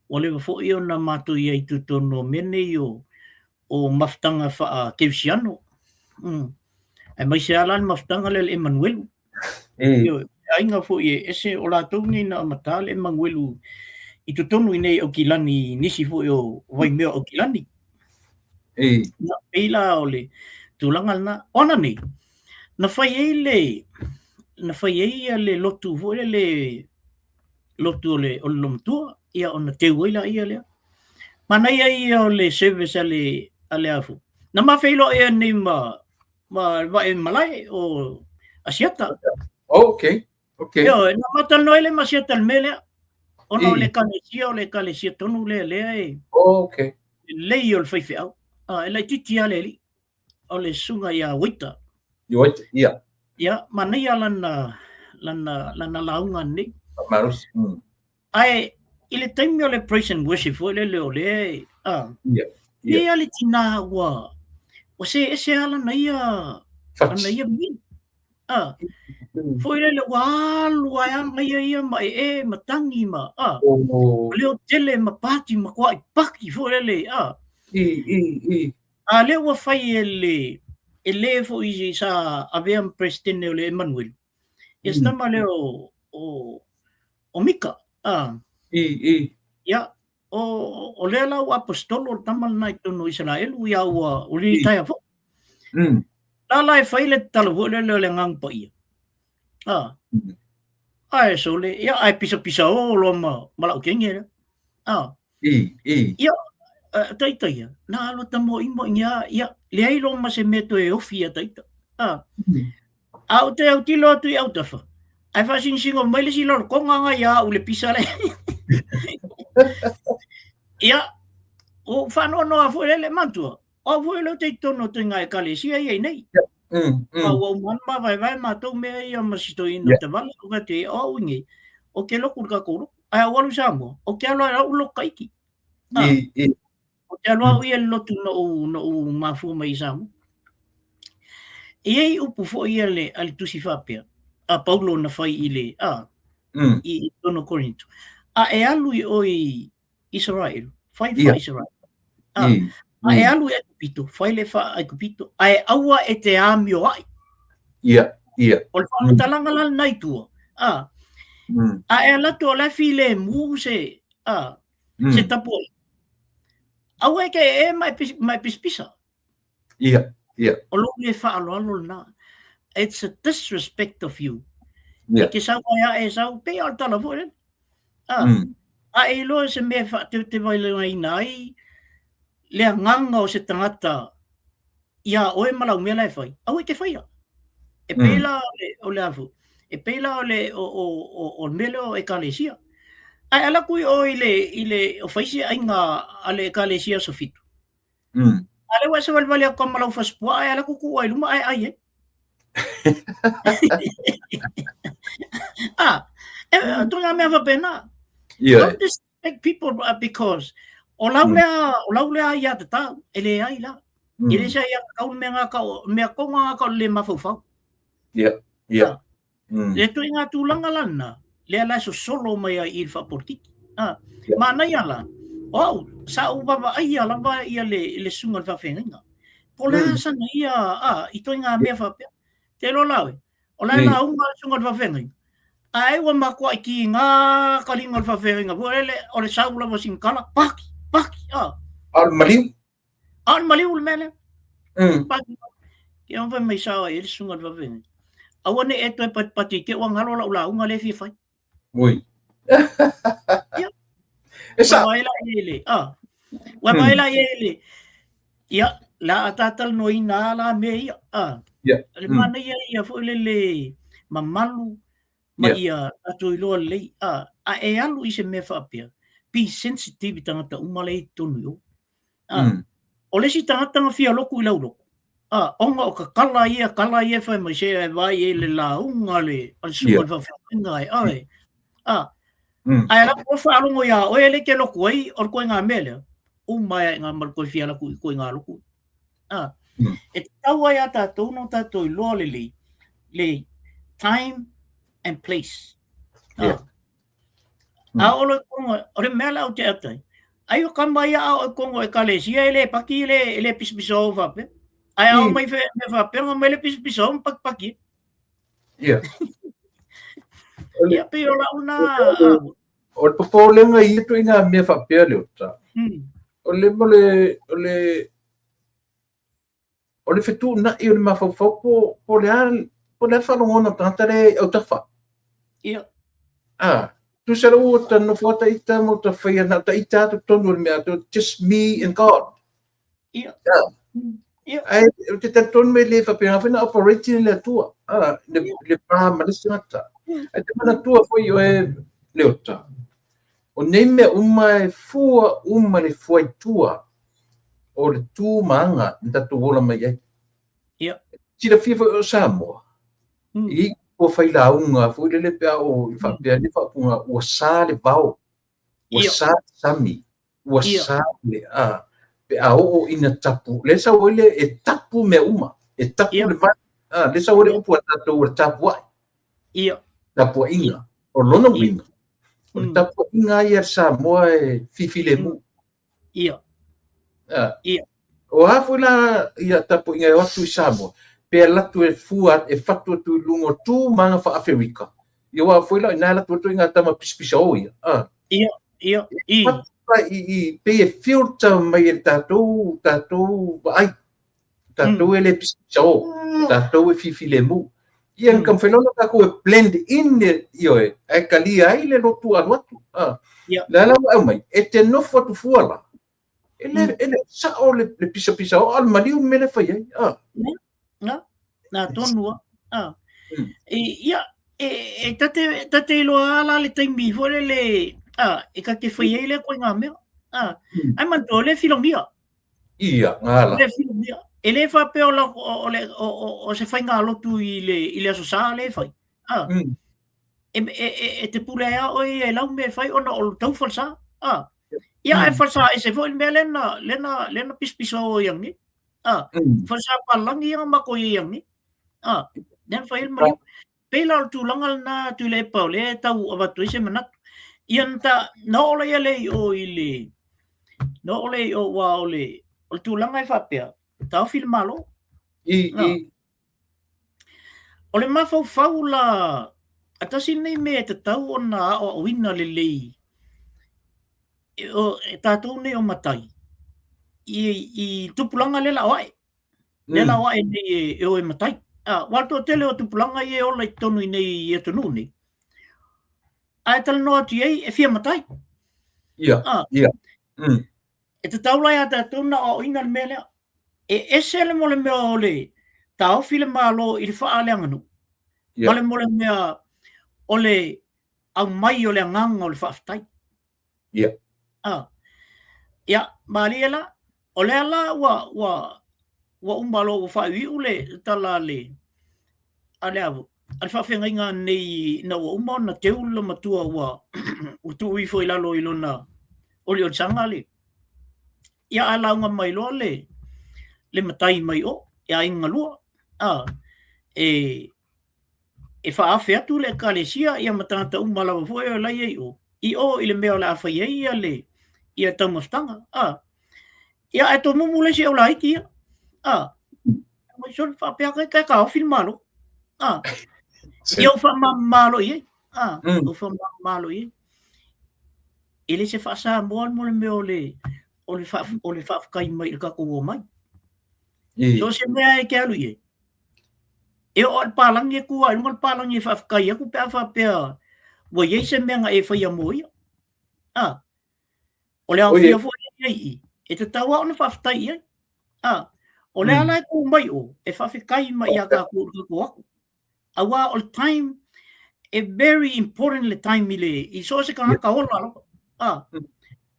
O le foi ona mato ia I tutonu mene o maftanga wha keusiano. Ai mai se ala maftanga le Emanuelu. Ainga foi ese o lātou ni na amata le Emanuelu I tutonu I nei o kilani nisi foi o waimea o kilani. Na peila o le tūlanga na ona nei. Na whai ei le lotu foi le lotu o le lomtua ia ona te uila ia lea. Mana ia o le service ale afu. Na mawhailo ia nei ma e malai o asiata. Okay. Yo, na matal no ele masiata le mele. Ona o le kalesia tonu lea e. Okay. Lei o le whaiwhiau. Ele titi ale li. O le sunga ia waita. Ia. Ia, mana ia lana launga nei. Marus. Ai, ile taimi o le praise and worship o le o le. Ia le tina wa. O se ala na ia. Ana ia bin. Foi le walu ai ana ia mai matangi ma. Le o tele ma pati ma kwai paki foi le. Le wa fai ele foi sa aveam presidente le Emanuel. Estama le o Mika. Ia, o le lau apostolo tamal na itono Israel ia o li tai fo. La lai fai le talo le ngang pa ia. Ai so le ia ai pisa o lo ma kenge. Ia tai na lo tamo imo ia le ai lo ma se meto e ofia tai. Au tilo tu au tafa. Ai fa singo mai le silo ko nga ia o le pisa le. Ia o fa no afo le mantua. O foi le te tono te ngai kalesia ia nei. O man vai ma to me ia masito ino te vala o te o ngi. O ke lo kurka kuru. Ai walu samo. O ke lo lo kaiki. O ke lo ia lo tu no mafu mai samo. Ia upu fo ia le al tusi fapia. A Paulo na fai ile I tono Corinto. E alu o Israel. Fai Israel. E alu e kupito. Fai le fa ai kupito. E aua e te amio ai. O le wha talanga la nai tua. E alato le file mu se tapo. Aua e ke mai pispisa. O lo le fa alo na. It's a disrespect of you. Ke sa ya e sa pe al tala fo le. E lo se me fa te vai le nai le nganga o se tangata ia o e malau mea lai fai. Au e te fai. E pela o le afu. E pela o le o mele o ekalesia. Ai ala kui o ile o faisi ainga ale ekalesia sofitu. Ale wa se valvali ko malau faspua ai ala ku ai luma ai. Don't me have a pena. Don't disrespect people because o laulea ia te tau, ele ai la. Ele sa ia kau mea konga ka le mafufau. Le tu inga tūlanga lana, le ala so solo mai ai il faportiki. Mana ia la, sa ubaba ai ala ba ia le sunga le whawhenga. Po le asana ia, ito inga mea whapea. Te lo lawe. O lai la unga sunga le whawhenga. Ai wa makua ki ngā karinga le whawhenga. O le saula wa singkala, paki. Al maliu le mele. Paki. Ke on mai sawa e sunga le whawhenga. Awane e toi pati ke wa ngalo la unga le fifai. Ui. Esa. Wa baila ele. Ia. la atatal no ina la me ia Yeah. le mana ia fo le mamalu ma ia atu i loa lei a e alu i se me whapea pi sensitive tangata umalei tonu yo o le si tangata nga fia loku i lau loku onga o ka kala ia whai mai se e vai e le la unga le al sunga le whawhinga ai ai la ko whaalongo ia o e le ke loku ai or koe ngā mele umai ngā mal koe fia loku i koe ngā loku e tau ai a tātou no tātou i loa le time and place. Olo kongo, ore mela o te atai. Ai o kama ia o kongo e kalesia ele paki ele pispiso vape. Ai o mai fe me vape ngo mele pispiso paki. Yeah. Ia pe ola una o popolenga i to inga me vape le ota. Ole fetu na i ole mafofo po le fa no na tantare o tafa. Ia. Tu sera o no fota ita mo ta fa na ta ita to tonu me ato just me and God. Ia. Ia. Ai te ton me le fa pena fa na operating le tua. Le pa ma le sata. Ai te mana tua foi o e le ota. O nei me uma fua uma le foi tua. O le tu manga nta tu wola mai ai. Ia. Tira fia o Samoa. I o fai la unga foi le pe o fa pe le fa punga o sa le vau. O sa sami. O sa le pe o ina tapu. Le sa o le e tapu me uma. E tapu le va. Le sa o le upu tato o tapu ai. Ia. Tapu inga. O lona winga. O tapu inga ia Samoa e fifi le mu. Ia. Ia. O hafu la ia tapu inga o atu i Samoa. Pe latu e fua e fatu tu lungo tu manga fa Afrika. Ia wa foi la ina latu tu inga tama pispisa o ia. Ia. I pe e filter mai e tatou ai. Tatou ele pispisa o. Tatou e fifi le mu. Ia kam felona ka ko e blend in io e kalia ai le lotu anu atu. La au mai e te no fotu fuala. Ele sa o le pisa o al maliu mele fai ai. Na tonua. Ia e tate lo ala le taimi fole le e ka ke fai ai le koe ngā mea. Ai manto le filomia. Ia, ngala. Le filomia. E le fa pe o se fai ngā lotu i le asosa le fai. E te pule ea o e lau me fai ona o tau falsa. Ia e falsa e se foi me lena pispiso o yang ni. Falsa palangi yang mako yang ni. Dan fai mari. Pela tu langal na tu le pa le tau abatu se manat. Ian ta no le le o ile. No le o wa ole. O tu langai fa pe. Tau filmalo. Ole ma fau la atasi nei me te tau ona o wina le lei. O tātou nei o matai. I tupulanga le la wae. Le la wae nei e o e matai. Walto tele o tupulanga i e ola i tonu i nei e tonu nei. Ai tala noa tu ei e fia matai. Ia. E te taulai a tātou na o ina le mea lea. E ese le mole mea o le tau file malo i le wha aleanganu. Mole mole mea o le au mai o le anganga o le wha aftai. Ia. Ia, maaliela, o le ala wa umbalo o wha iu le tala le ale avu. Al whawhenga inga nei na wa umba na teula matua wa utu i foi lalo i lona o le o tsanga le. Ia ala unga mai loa le matai mai o, ia inga lua. E wha atu le kalesia ia matangata umbala foi o lai ei o. I o i le mea o le awhai ei ia le ia taumastanga. Ia e to mumule si au lai ki ia. Mai son whapea kai ka o filmalo. Ia o whamamalo i ei. O whamamalo i ei. Ele se whaasa moan mo le mea o le whawhakai mai le kako o mai. So se mea e ke alu i ei. E o al palangi e kua, e al palangi e whawhakai aku pea whapea wa iei se mea nga e whaia mo ia. O le au fia fo i. E te taua ona whawhatai ia. O le ala ko mai o, e whawhikai mai ia ka ko aku. Awa all time, a very important le time i so se ka ka ola lo.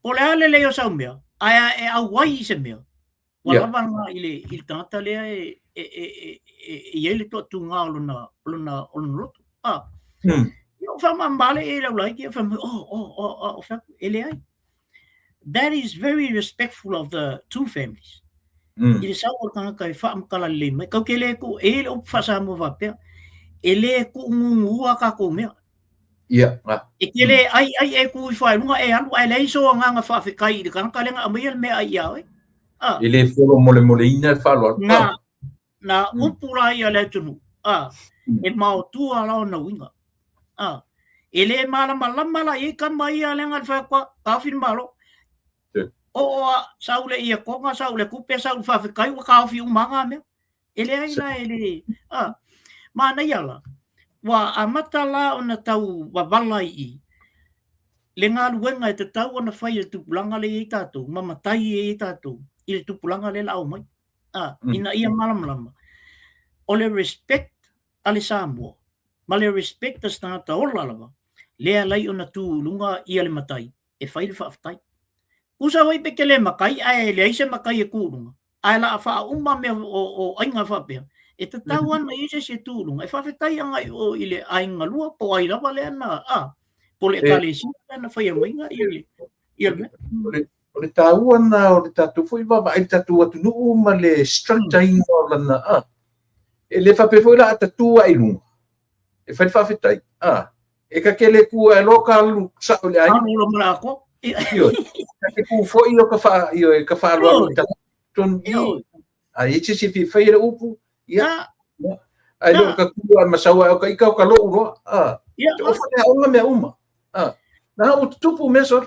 O le ale le o sa mea, ai e au wai se mea. Wala banga il tata le e ele to tu nga luna loto. Yo fa mambale e la like fa fa ele ai. That is very respectful of the two families. Ele sa o ka fa am kala le mai ka kele ko ele o fa sa mo va pe. Ele ku ngua ka ko mea. E kele ai e ku fa lunga e alu ai le so nga fa kai de kan kala nga mai me ai ya. Ele folo mole ina falo. Na upura ia le tunu. E mau tua la na winga. Ele malama la e ka mai ia le ngal fa ka fin malo. O saule ia ko nga saule ku pe saule fa kai wa ka fi umanga me. Ele ai la ele. Mana ia la. Wa amata la ona tau wa balai I. Le ngā luenga e te tau ana whai e tupulanga le e tātou, mamatai e tātou, I le tupulanga le lau mai. Ina ia malamalama. O le respect a le Samoa, ma le respect a stangata ola lava, lea lai ona tūlunga ia le matai, e whai le whaafatai. Usa wai peke le makai, ai le aise makai e kūrunga, ai la a wha umma mea o ainga whapea, e te tau ana I se tūlunga, e whawhetai anga o I le ainga lua, po ai lava le ana, Pole kalesi na whai winga o le tāua na o le tātou fwoi wama ai tātou atu nuu ma le structure inga o lana e le whape fwoi la a tātua I lunga e whai whawhetai e ka kele kua e loka alu sa o le ai ka ke ku fwoi o ka wha e ka wha alu alu ton I e tisi fi whai le upu ai lo ka kua masaua o ka ika o ka loo roa o whai aunga mea uma na o tupu me so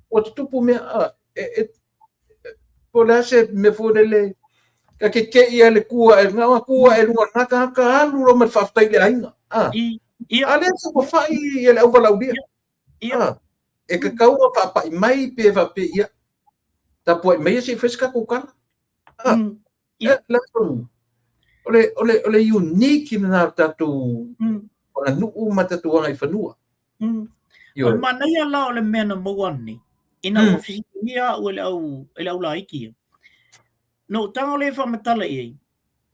o tupu me po la se me fodele ka ke ia le kua e nga kua e lunga na ka alu ro me faftai le ainga ale se ko fai ele o vala udia e ka kaua pa pa mai pe va pe ia ta po mai se fresca ko kana la ole unique na tatu ona nuu matatu ai fanua o mana ia la o le mena mawani ina ofisia o le au laiki no tanga le fa matala I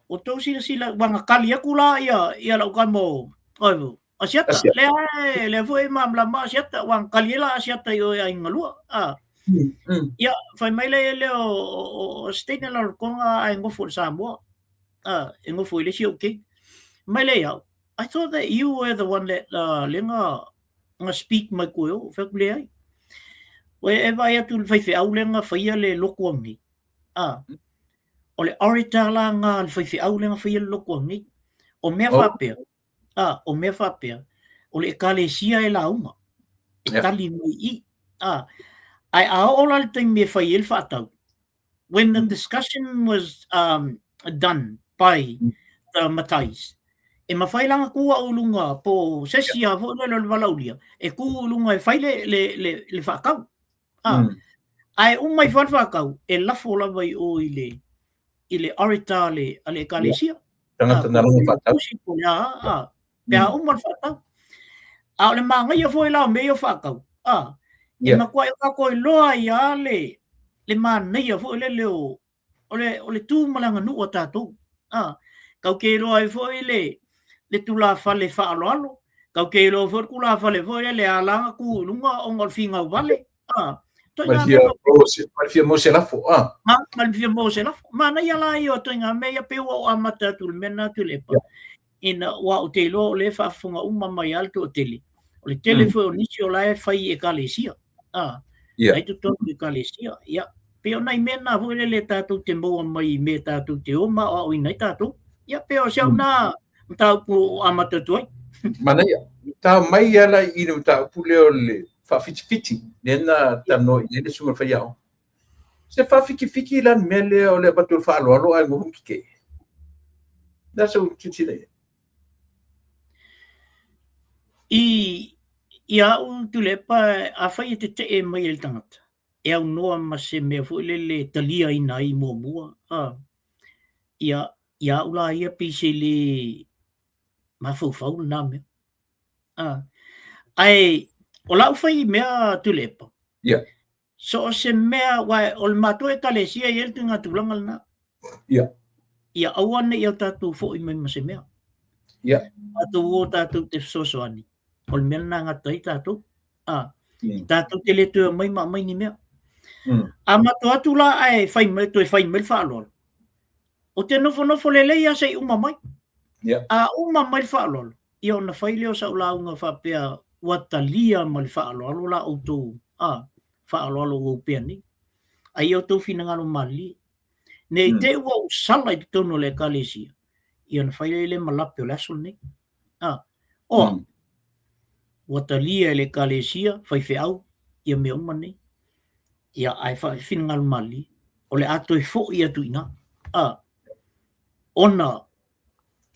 o to sila wanga kali aku la ia la kan mo asiata le foi mamla ma asiata wang kali la asiata yo ai ngalua ia fai mai le o state la konga ai ngofo Samoa ngofo le si okay mai le ia I thought that you were the one that lenga speak mai ko fa kule ai wherever I to fai au lenga fai le lokuangi o le orator la nga fai au lenga fai le lokuangi o mea fa o mea fa o le kalesia e la uma e tali mai I all the time me fai el fatau when the discussion was done by the Matais e mawhai langa kua ulunga po sesia fo le valaulia e ku ulunga e whai le whakau ai umai whakau e lafo lava I o I le orita le kalesia tangata na runga whakau pia umai whakau a le manga ia fo la me ia whakau e makua e kako I loa ia le mana ia fo le leo o le tū malanga nu o tātou kau ke loa e fo le tula fale fa alo kau ke lo for kula fale fo le alanga ku lunga ongol finga vale Malfia mo se la fo malfia mo se la mana ia la io tinga me ia pe o amata tul mena tulepa ina wa o te lo le fa funga uma mai alto tele o le telefone ni o la fai e kalesia ai tu to e kalesia ia pe o nai mena vo le tatu te mo mai me tatu te o ma o ina tatu ia pe o sia na tau pu amata tu mana ia ta mai ala I no ta pu le fa fiti nena ta no ele suma fa ia se fa fiki lan mele o le batul fa lo ai mo kike da so kiti le ia un tu le pa a fa te mai el tangata e au noa ma se me fu le talia ina I mo mua ia ula ia pisi le mafau na me ai o lau fai mea tulepa so se mea wai o le matua e kalesia i elte ngā tulanga lana ia awane ia tatu fo i mai se mea atu o tatu te sosoani o le mea na ngatai tatu tatu te le tua mai ni mea a matua atu la ai fai mai wha alolo o te nofo le leia sei uma mai a uma mai wha alolo ia ona whai leo sa ula unga whapea watalia mai wha alolo la autou wha alolo o pia ni ai autou finangalo mali nei te ua usala i tono le kalesia ia na whai le malape o laso ni watalia le kalesia whai au ia me oma ni ia ai whai finangalo mali o le ato i fo ia tuina ona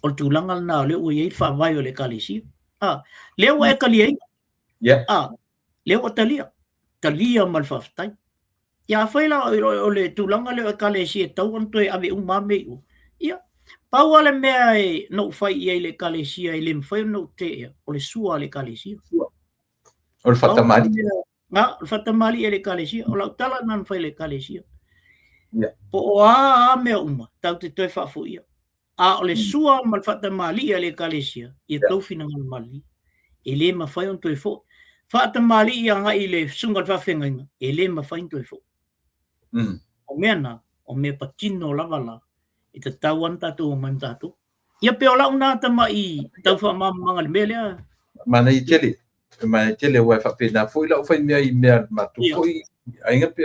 o tulanga na le o ye fa vai o le kalesia le o e kalia le o talia mal faftai ya faila o le tulanga le o kalesia tau anto e ave un mame ia pau le mea e no fai ia le kalesia ile mfai no te o le sua le kalesia o le fatamali o fatamali le kalesia o la tala nan fai le kalesia po a me uma tau te toi fa fu ia o le sua mal fatamali le kalesia ia tau finanga mali ele ma fai on toi fo fatamali ia nga ile sungal fa fenga ele ma fai toi fo o mena o me patino lavala i te tauan tatu o man tatu ia pe ola una tama i tau fa mamanga le mele mana i tele wa fa pena foi la foi mea i mea matu foi ainga pe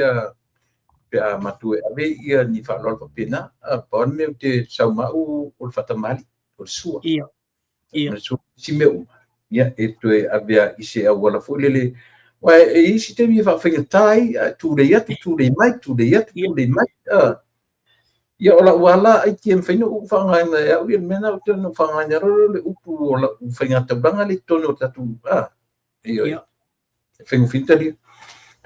matu ave ia ni fa lol fa pena pon me te sauma o fatamali o sua ia si me ia e toe avea i se awala foi lele wa e si te mi fa fenga tai tu le mai ia ola wala ai tiem faino u fanga na ia u mena u teno fanga nya ro le upu ola u fanga tabanga le tono tatu ia fengo fintali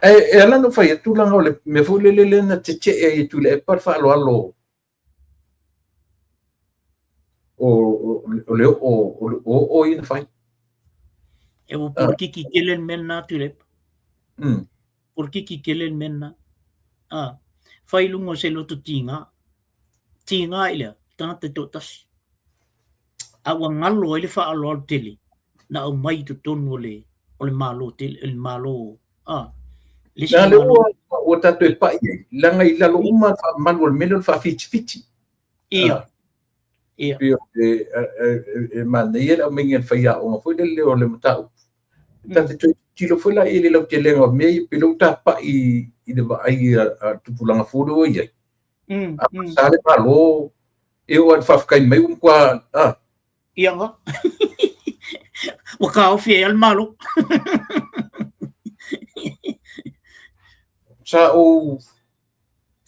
e ala no fai tu langa le me fu le na cheche e tu le par fa lo o ina fai e o por ki kelen menna tu le por ki kelen menna fai lungo se lo tu tinga ile tanta totas awa ngalo ile fa alo tele na o mai tu tonu le o le malo tele el malo na le o tatu e pai langa i lalo uma malu le melo fa fiti ia e man ia la mengen fa ia o foi le o le mata tatu tilo foi la ile lo tele ngo me pilota pa i de ai tu pulanga fodo ia sale malo eu ad fafkai mai qua ia nga o ka o fiel malo sa o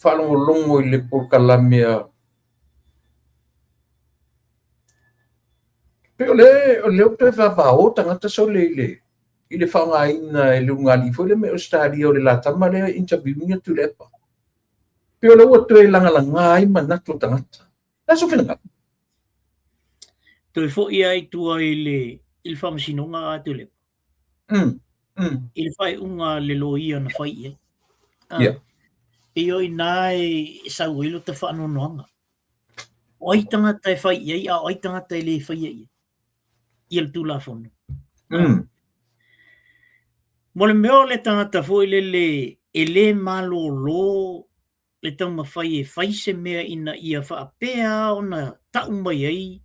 falo longo le por calamia pero le te va o tanga ta so le ile fanga ina le ngali fo le me o stadio le la tamale interview ni tu le pa pero le otro langa ai mana tu tanga na so fina tu fo ia i tu ile il fam sinonga tu le il fai unga le loia na fai e oi nai sa wilo te fa no nonga oi tanga te fai ia oi tanga te le fai ia il tu la fono mole meo le tanga ta fo ele malo lo le tau mawhai e whaise mea ina ia whaapea o na tau mai ai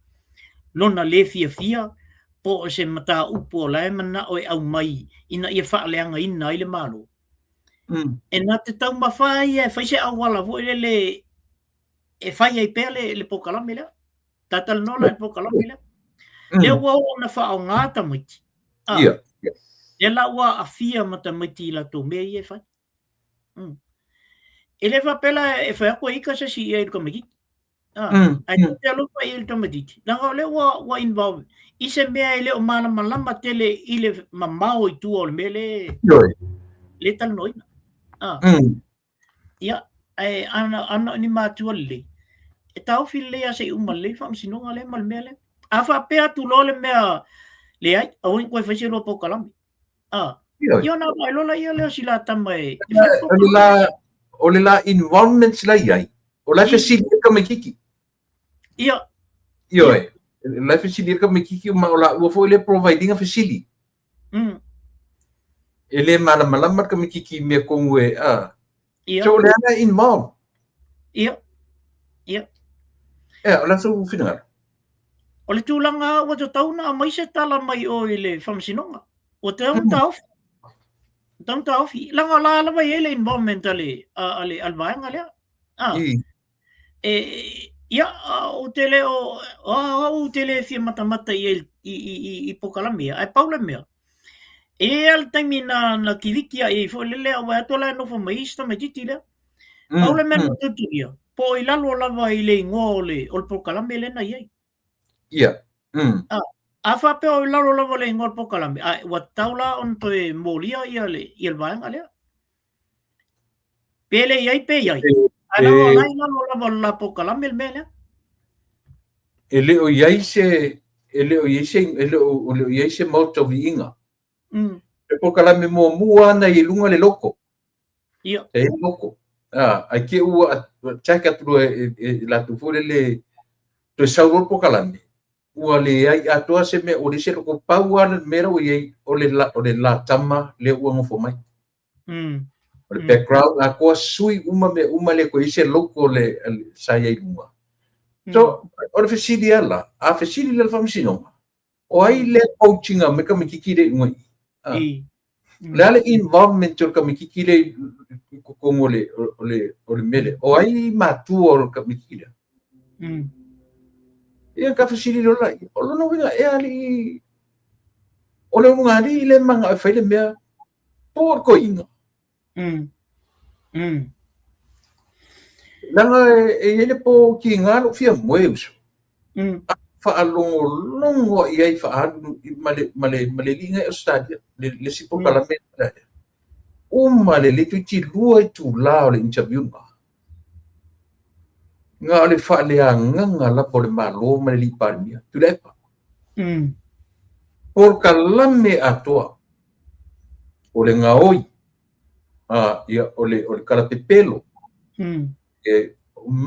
lona le fia po o se mata upo o lae mana o e au mai ina ia whaaleanga ina i le malo e na te tau mawhai e whaise au wala vo le e whai ai pea le pokalame lea tatal nola le pokalame lea le ua o na wha au ngāta maiti e la ua a fia mata maiti la tō mea i e whai ele va pela e fa ko ika se si e ko megi ai te lo pa il tomatiti la le wa involve i se mea ele o mana malama tele ile mamao i tu ol mele le tal noina ia ai ana ni ma tu le e tau fil le se umale fa sinonga le mal mele afa pe tu lo le mea le ai au ko fa se lo po kalami yo na ba lo la yo le sila tamai o le la environment sila iai o la facility ka makiki ia yo la facility ka makiki ma o la o fo le providing a facility ele malama ka makiki me kongwe so le ana involved ia ola so final o le tūlanga o te tauna mai se tala mai o ile whamsinonga o te taun tauwhi langa la lawa ele environmentally ale alvaenga lea ia o te le o te le fia matamata i pokalami ai paula mea e al taimi na kirikia e fo lele o atola no fo mai sta mai titi lea paula mea no tutuia po i lalo lava i le ngole o pokalami le na iai ia afa pe o lalo lava le ngol pokalami wa taula on to e molia ia le i alvaenga lea pele iai pe iai ana o lai lalo lava la pokalami le mea ele o iai se mauta viinga e pokalami mua na i lunga le loko ia e loko ai ke ua chaka tu la tu fole le to sauro pokalami ua le ai atoa se me o le se loko pau ana mera o iai o le la tama le ua ngofo mai o le background a ko sui uma le ko ise loko le sai ai uma so o le fesili ala a fesili le famsino o ai le coaching me ka mikiki le ngoi le ale involvement o ka mikiki le ko le mele o ai matu o ka mikiki le ia ka fesili lo la o lo no vinga e ali o le unga ali le manga fai le mea por ko inga langa ele po ki ngalo fia moeus fa longo ia fa male linga o stadia le si po parlamento male le tu lua tu la le interview nga le fa le nga la por malo male li parmia tu le pa por kalame atoa o le ngaoi ia o le kala pepelo e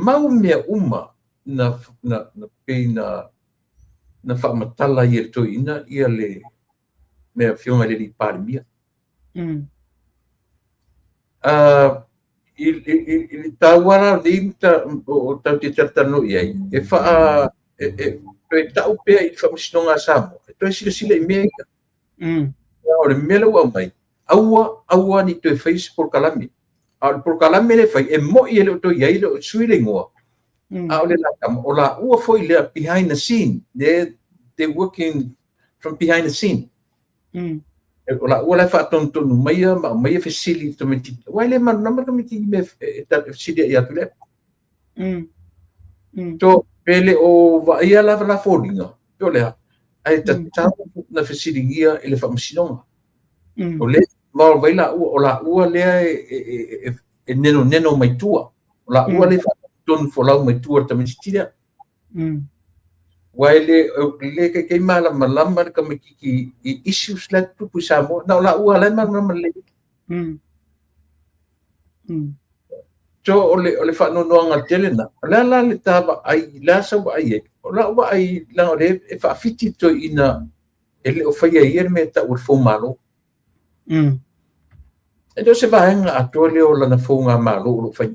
mau mea uma na pena na whaamatala i to ina ia le mea whionga le li pārimia. I tawara ni o tau te tartano i ai. E wha e tau pea i whamasinonga Samoa. E toi sila i mea ika. O le mele ua mai. Aua ni toi whais por kalami. Por kalami le whai e mo i ele o toi ai le o sui le ngoa. O la ua foi le behind the scene. They're working from behind the scene. O la ua le whaatonu maia fesili to meti. Wai le manu nama ka meti me fesili i atu le. To pele o vaia la fōringa. To lea. Ai tatau na fesili ngia ele whamasinonga. O le mau vai la ua lea e neno mai tua. O la ua le whaatonu wholau mai tua ta meti tira. Wai le ke malama ka meki i issues la tupu Samoa na la ua le malama le so ole fa no nga telena la le taba ai la sa wa ai la wa ai la le fa fiti to ina ele o fai ai me ta ur fo malo e do se va nga atole o la na fo nga malo lo fai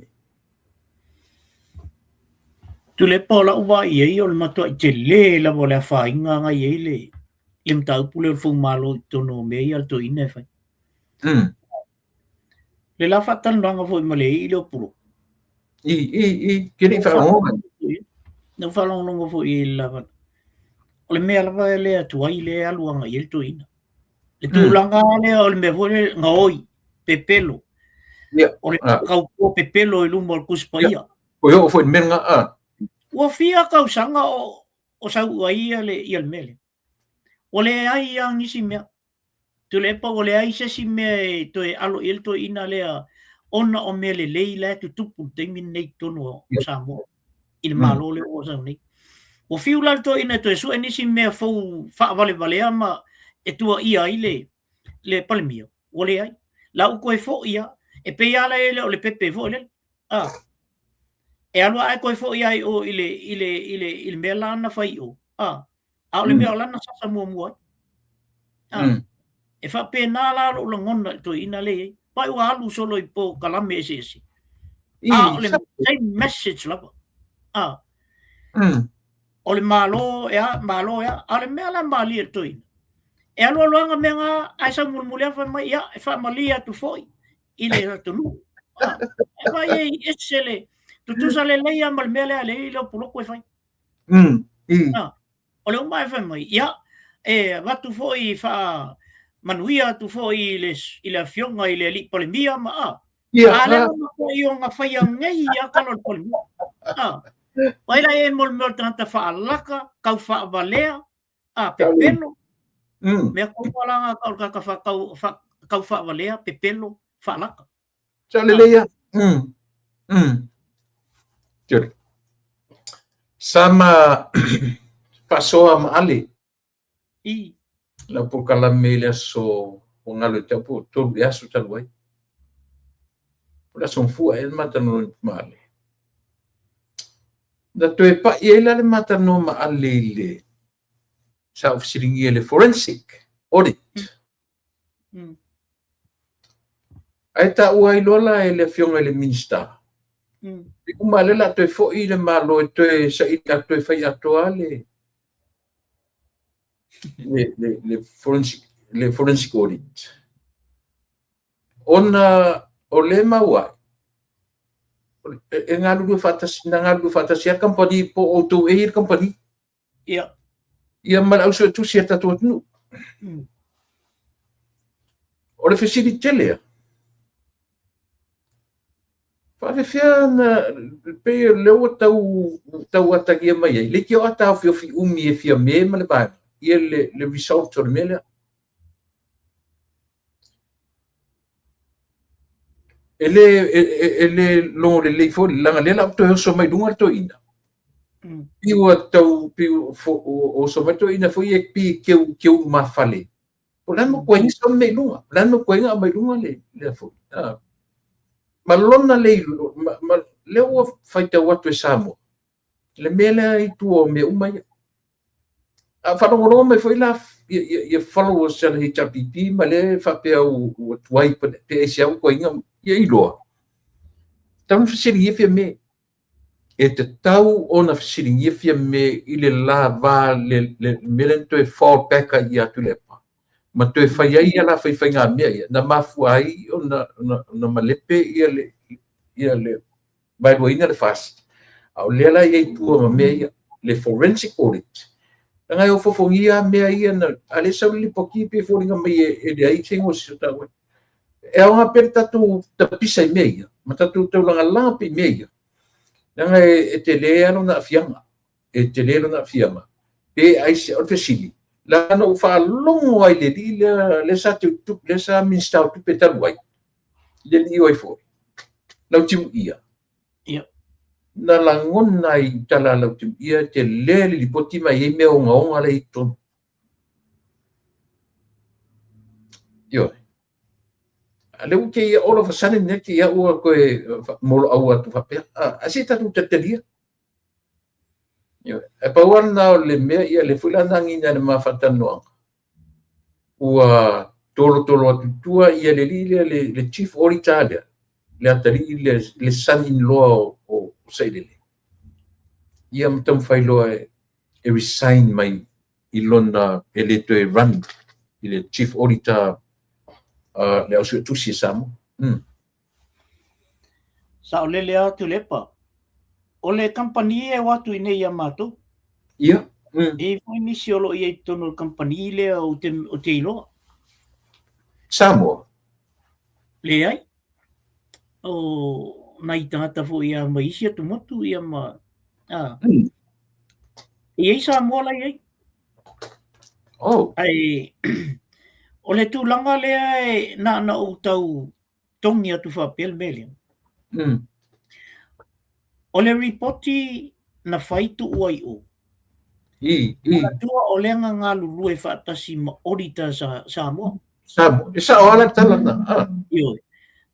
tu le pola ua i ei o le matua i te le la vo le whainga nga i ei le im tau pule o fung malo tono mei al to ine fai. Le la whatan ranga fo i male i leo puro. Kiri whaonga. Nau whalonga fo i la whana. O le mea lawa e lea tuai le aluanga i el to ina. Le tūlanga lea o le mea fo le ngaoi, pepelo. O le kaupo pepelo i lumba o kuspa ia. O yo fo i menga Ua fia kau sanga o sau ai i al mele. O le ai ang isi mea. Tu le pa o le ai se si mea to e alo il to ina lea ona o mele leila tu tupu te min nei tono o Samoa. i le malo le o sa nei. O fiu la to ina to su enisi me fo fa vale ama e tua ia ile le palmio. O le ai. La u koe fo ia e pe ala ele o le pepe fo le. E alua ai koe fo ia o ile me lana fai o. A le me lana sasa mua. E fa pe na la lo ngona to ina le. Pai o alu solo i po kalame ese. Le same message la. O le malo ya, a le mea la mali e toina. E alo aloanga mea ngā aisa mulmulea fa mai ia, e fa malia tu foi, i le ratunu. E vai e esele, tutusa le leia mal mea lea le ilo puloko e fai. O le umai fa mai, ia, e watu foi fa manuia tu foi i le fionga i le li polemia ma a. A le ma ko i o ngā fai a ngei a kalon polemia. Wai la e mol tanta fa alaka, kau fa valea, pepeno. Mea kau palanga kau fa valea, pepeno, fa alaka. Sa leleia. Jori. Sama pasoa ma ale. La pokala mele so o ngalo te po tolu ya su talwai. Ora son fu e matano male. Da toe pa iela le matano ma alele. Sa ofisiringi le forensic audit. Aita ua ilola e le fionga le minister. Iku male la toe fo i le malo e toe sa i la toe fai atoa le forensic audit. Ona o le maua. E ngalu fatasi a company po o tu e company. Ia mal auso tu sia tatu nu. O le facility tele. Fa le fia na pe le o tau atagia mai. Le ki o ata fi umi e fia me ma le ba. Ia le result o le mele. Ele lo le fo langa le la to so mai dunga to ina. Piu tau piu o so mai to ina fo e pi ke ma fale. O la mo ko ni so mai lunga, la mo ko nga mai lunga le fo. Ma lona le le o faita watu samo. Le mele i tu o me umai. A fa no me foi la ye followers se le HPP ma le fa pe o tuai pe se o ko nga ia iloa. Tau fasiringia fia me. E te tau o na fasiringia fia me i le la va le melen to e fall back a ia tu lepa. Ma to e whai ai ala whai ngā mea ia. Na mafu ai o na malepe ia le bairua ina le fast. Au lela ia i tua ma mea ia. Le forensic audit. Ngai o fofongia mea ia na ale sau li poki pe foringa mai e le ai tengo si ta we. E au per tatu ta pisa i meia, ma tatu te langa lampi meia. Nanga e te lea no na fianga, e te lea no na fianga. Pe ai se o te sili. La no fa longo ai le sa te tup, le sa minstau tu pe talu ai. Le li oi foi. Lau timu ia. Na langona i tala lau timu ia, te lea li poti mai e mea onga le i tonu. Yo. Le uke ia all of a sudden neki ia ua koe molo au atu whapea. Asi tatu tateria. E pauan nao le mea ia le fulanangi na le mawhatanoanga. Ua tolo atu tua ia le lile le chief auditor lea. Le atari le son-in-law o Sailele. Ia mtam whailoa e resign mai i lona e le toe run i le chief auditor le ausu tusi samo. Sa o lele atu lepa. O le company e watu i nei amato. Ia. E fai nisi olo i e tono company le o te iloa. Samoa. Le ai. O nai tangata fo ia maisi atu motu ia ma. I ei Samoa lai ai. Ai o le tūlanga lea e na o tau tongi atu whapel mele. O le reporti na faitu uai o. Mana tua o lenga ngā lulu e whaatasi ma orita sa moa. Sa o ala tala na. Ioi.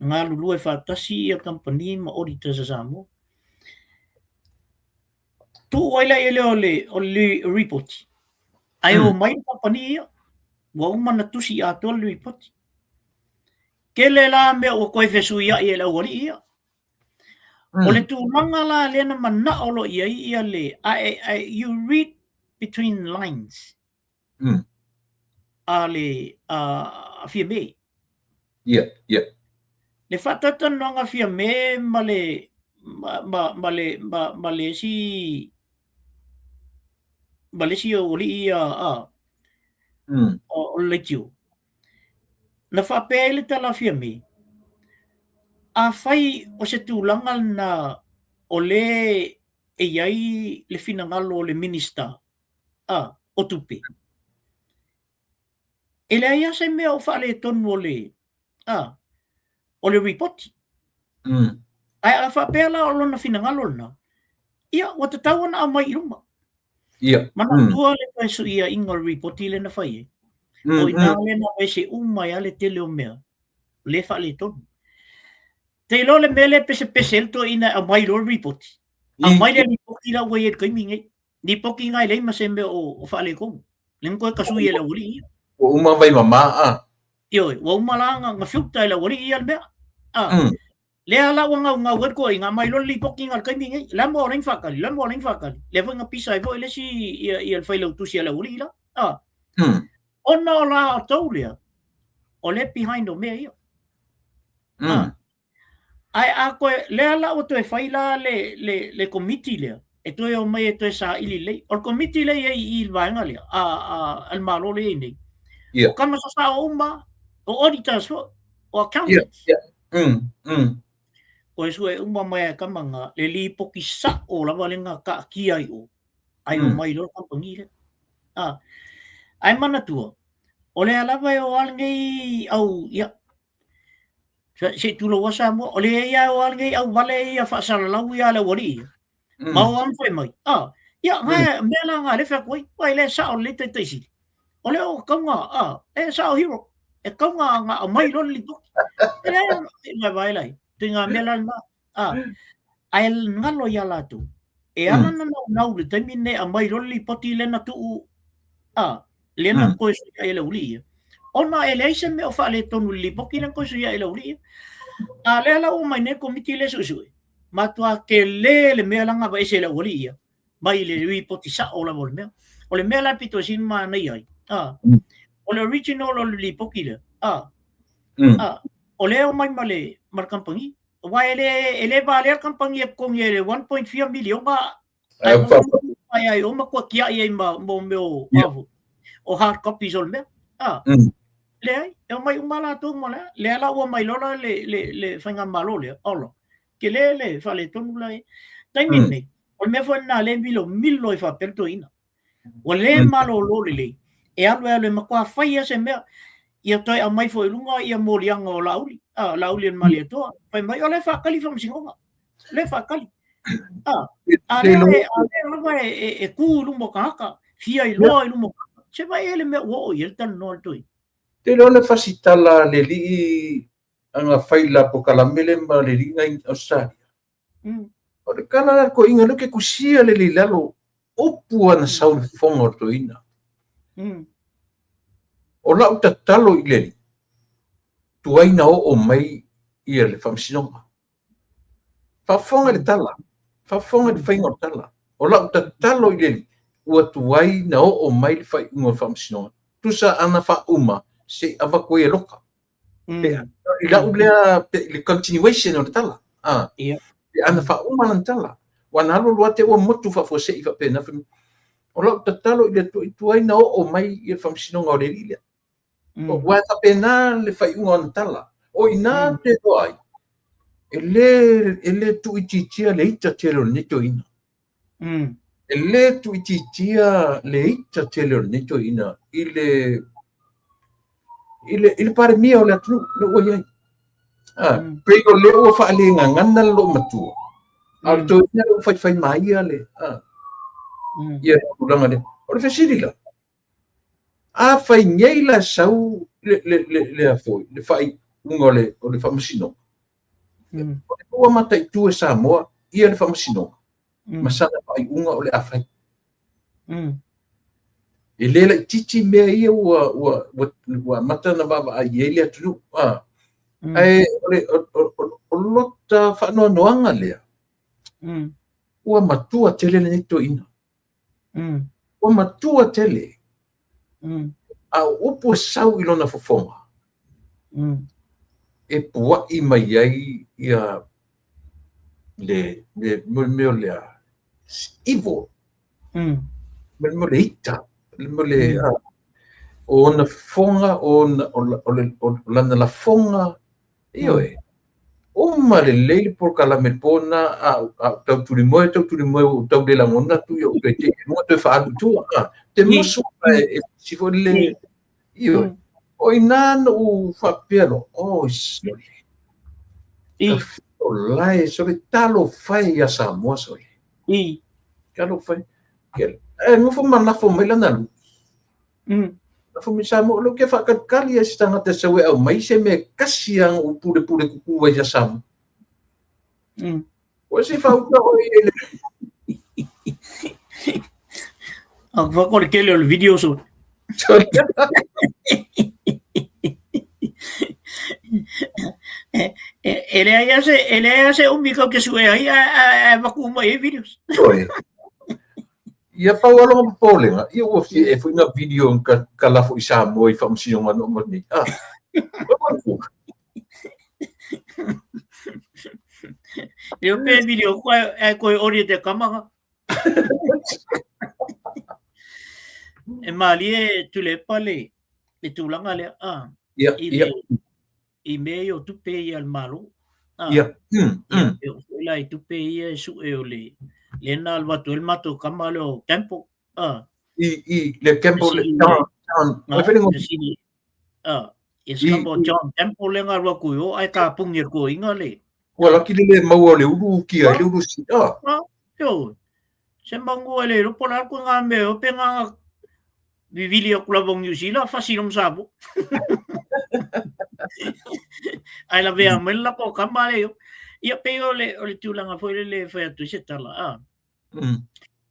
Ngā lulu e whaatasi i a company ma orita sa moa. Tu waila ele o le report. Ai o mai company ia. Wa umana tusi a tol report. Kele la me o koe fesu ia i ele wari ia. O le tūlanga la lena mana olo ia le. You read between lines. Ale fia me. Yeah. Le whatata nonga fia me Malaysia o li ia o le tiu. Na whapea le tala fia me. A whai o se tūlanga na o le e iai le finangalo o le minister o tupe. E le aia se mea o whaale tonu o le report. Ai a whapea la o lona finangalo na. Ia, o te tau ana a mai iluma. Mana tua le kai su ia inga report i le na whai. O i nā le na wai se umai ale tele o mea. Le whaale tonu. Te ilo le mele pese elto ina a mai lo report. A mai le report i la wai e kaimingei. Ni poki ngai le ima se mea o whaale kongu. Lengo koe kasui e la wali ia. O uma vai mama Ioi, wa uma la nga fiukta e la wali ia le mea. Le ala nga wet ko nga mai lo li poki ngal kaimingei. Lambo ring fakali. Le fa nga pisa e vo ele si i al failo tu si ala wali la. Ona o la taulia. O le behind o mea ia. Ai a koe le ala o te faila le committee lea. E toi o mai e toi sa ili lei. O committee lei e i ilvaenga lea. Al malo le nei. O kama sa o uma. O auditors o accountants. Ko e sue uma mai a kamanga. Le li poki sa o lava lenga ka ki ai o. Ai o mai lo kampani le. Ai mana tua. O le alava e o alngei au ia. Se tu lo wasa mo o le ia o alngei au vale ia whaasara lau ia le wari. Mau am foi mai. Ia ngai mela nga le fa koi. Wai le sa o le te teisi. O le o kaunga e sa o hero. E kaunga nga mai lo li to. E vai lai. Tinga mela na ai ngalo ia la tu. E ana na nau le temine a mai lo li poti le na tu le na ko su ia le uli. Ona ele ise me o whaale tonu li poki na ko su ia le uli. Le la o mai ne komiti le su su. Matua ke le mea langa ba ese la wali ia. Mai le report sa o la vol mea. O le mea la pito sin ma nei ai. O le original o le poki le. O le o mai male mar kampangi. Wa ele ba le kampangi e kong ele 1.4 million ba. Ai o ma ko kia ia ma mo meu o hard copies o mea. Le ai, e mai umala tu mala. Le ala o mai lola le fanga malo le. Olo. Que le fale tonu lai taimi nei o me foi na le milo fa perto ina o le malo lo le e alu ma kwa fai se me ia toi a mai foi lunga ia molianga o lauli lauli en mali to fai mai o le fa kali fam singonga le fa kali e ku lumbo kaka fia i lo lumbo se vai ele me o il tan no toi te lo le fasitala le li anga faila po kalamele ma le ringa in Australia. O le kala ko inga lo ke kusia le lalo opu ana sau fongo to ina. O la uta talo i le tuaina o mai i le famsinonga. Fa fonga le tala. Fa fonga le fainga tala. O la uta talo i le ua tuaina o mai le fai unga famsinonga. Tusa ana fa uma se ava koe loka. Ila ulea le continuation o tala. Ana fa uma na tala. Wana lo lo te o motu fa fo se ifa pena. O lo tatalo ile tu ai na o mai e fam sino ngore ile. O wa ta pena le fa unga na tala. O ina te do ai. Ele tu ititia le ita telo ne to ina. Ele tu ititia le ita telo ne to ina. Il pare mio la tu nooi. Prego le o fa le ngana lo matua. Alto ina o fai mai ale. Ia ulanga le. O le fesiri la. A fai ngei la sau le a foi. Le fai ungole o le famasino. O mata tu e Samoa ia le famasino. Masana fai unga o le afai. E lela titi mea ia ua mata na baba a iele atu. Ai o lota whanoanoanga lea. Ua matua tele le nito ina. Ua matua tele. A upo sau ilona fofonga. E pua i mai ai ia le meo lea ivo. Meo le ita. Meo le o na fonga o lana la fonga. Io e. O ma le leile por kalame pona tau turi moe o tau le langona tu yo te no te fa tu te musu e si fo le io o inan u fa pero o soli o lai soli talo fai ya Samoa soli talo fai ke no fo man la fo me la nalu fo mi Samoa lo ke fa kali e stanga te sewe au mai se me kasiang u pure kuku wa ya Samoa. Você falou ele. Vou colocar o vídeo só. Ele é um mico que sua aí vai com mais vídeos. Ia pau alo polenga. Ia o foi na vídeo que lá foi Samoa e fomos se uma no ni. Eu pe video ko ori te kamanga. E mali tu le pale e tu langa le i meio tu pe al malo. Eu fui lá e tu pe ia su eole. Le na al vato el mato kamalo campo. Le campo le es campo John campo le ngarwa ku yo ai ka pungir ko ingale. Wala ki le mau le uru ki le uru si yo se mangu le ro polar ko ngame o penga vivili o klabong New Zealand fasilom sabo ai la vea mella ko kamale yo ia peo le tu langa foi le foi tu se tala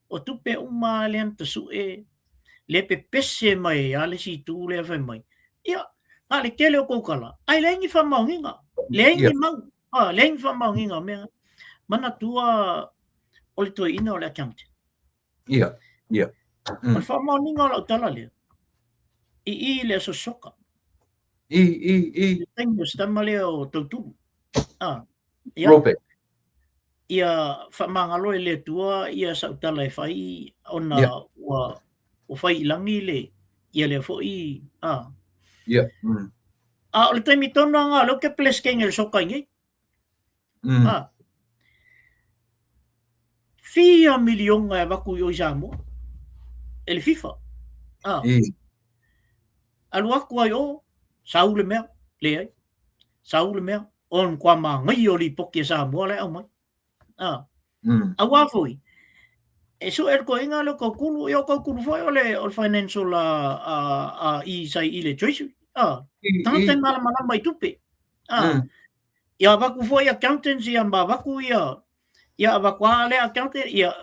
o tu pe uma le anta su le pe pese mai ale si tu le fa mai ia ale kele o kokala ai le ngi fa maunga le ngi mau leng fa maunga me mana tua o le toi ina o le account ia o fa maunga o tala le i le so soka tengo sta male o tutu rope ia fa mangalo le tua ia sa tala fai ona o fai langi le ia le foi o le toi mitona nga lo ke pleskeng el soka ngi 4 million vaku yo Samoa el FIFA alwa ko yo Saul mer le Saul mer on kwa ma ngi yo li poke Samoa le mai awa foi eso er ko inga lo ko kulu yo ko kulu foi o financial i sai ile choice tanten mala mai tupe ia vaku foi accountancy amba vaku ia vakua le accountant ia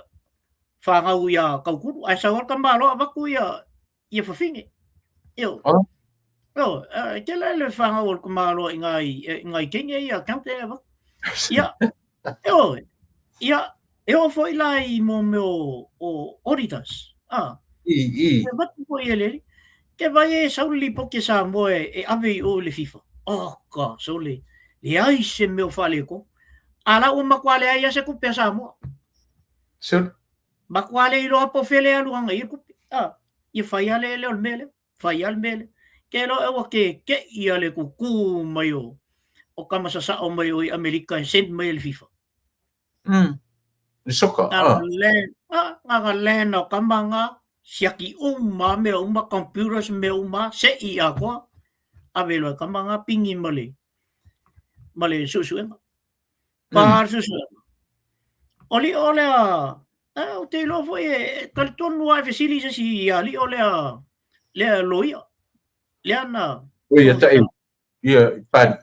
whangau ia kaukuru ai sa warka malo vaku ia fafinge yo ke le whangau warka malo ngai kenge ia accountant vaku ia foi la i mo meu o auditors vaku foi ele ke vai sauli poke sa mo ave o le FIFA ka sole le ai se meu fale ko ala o makwale ai se ku pesa mo makwale lo apo fele alu anga i ku i fai ale le mele ke lo e ke ia le ku mai o kama sa o mai o America send mai le FIFA soka le no kamanga siaki me computers me se i akwa avelo kamanga pingi male susu par susu Oli ole o te lo foi tal tonu ai fesili si ali ole le loia. Le ana. Ia tai. Ia pari.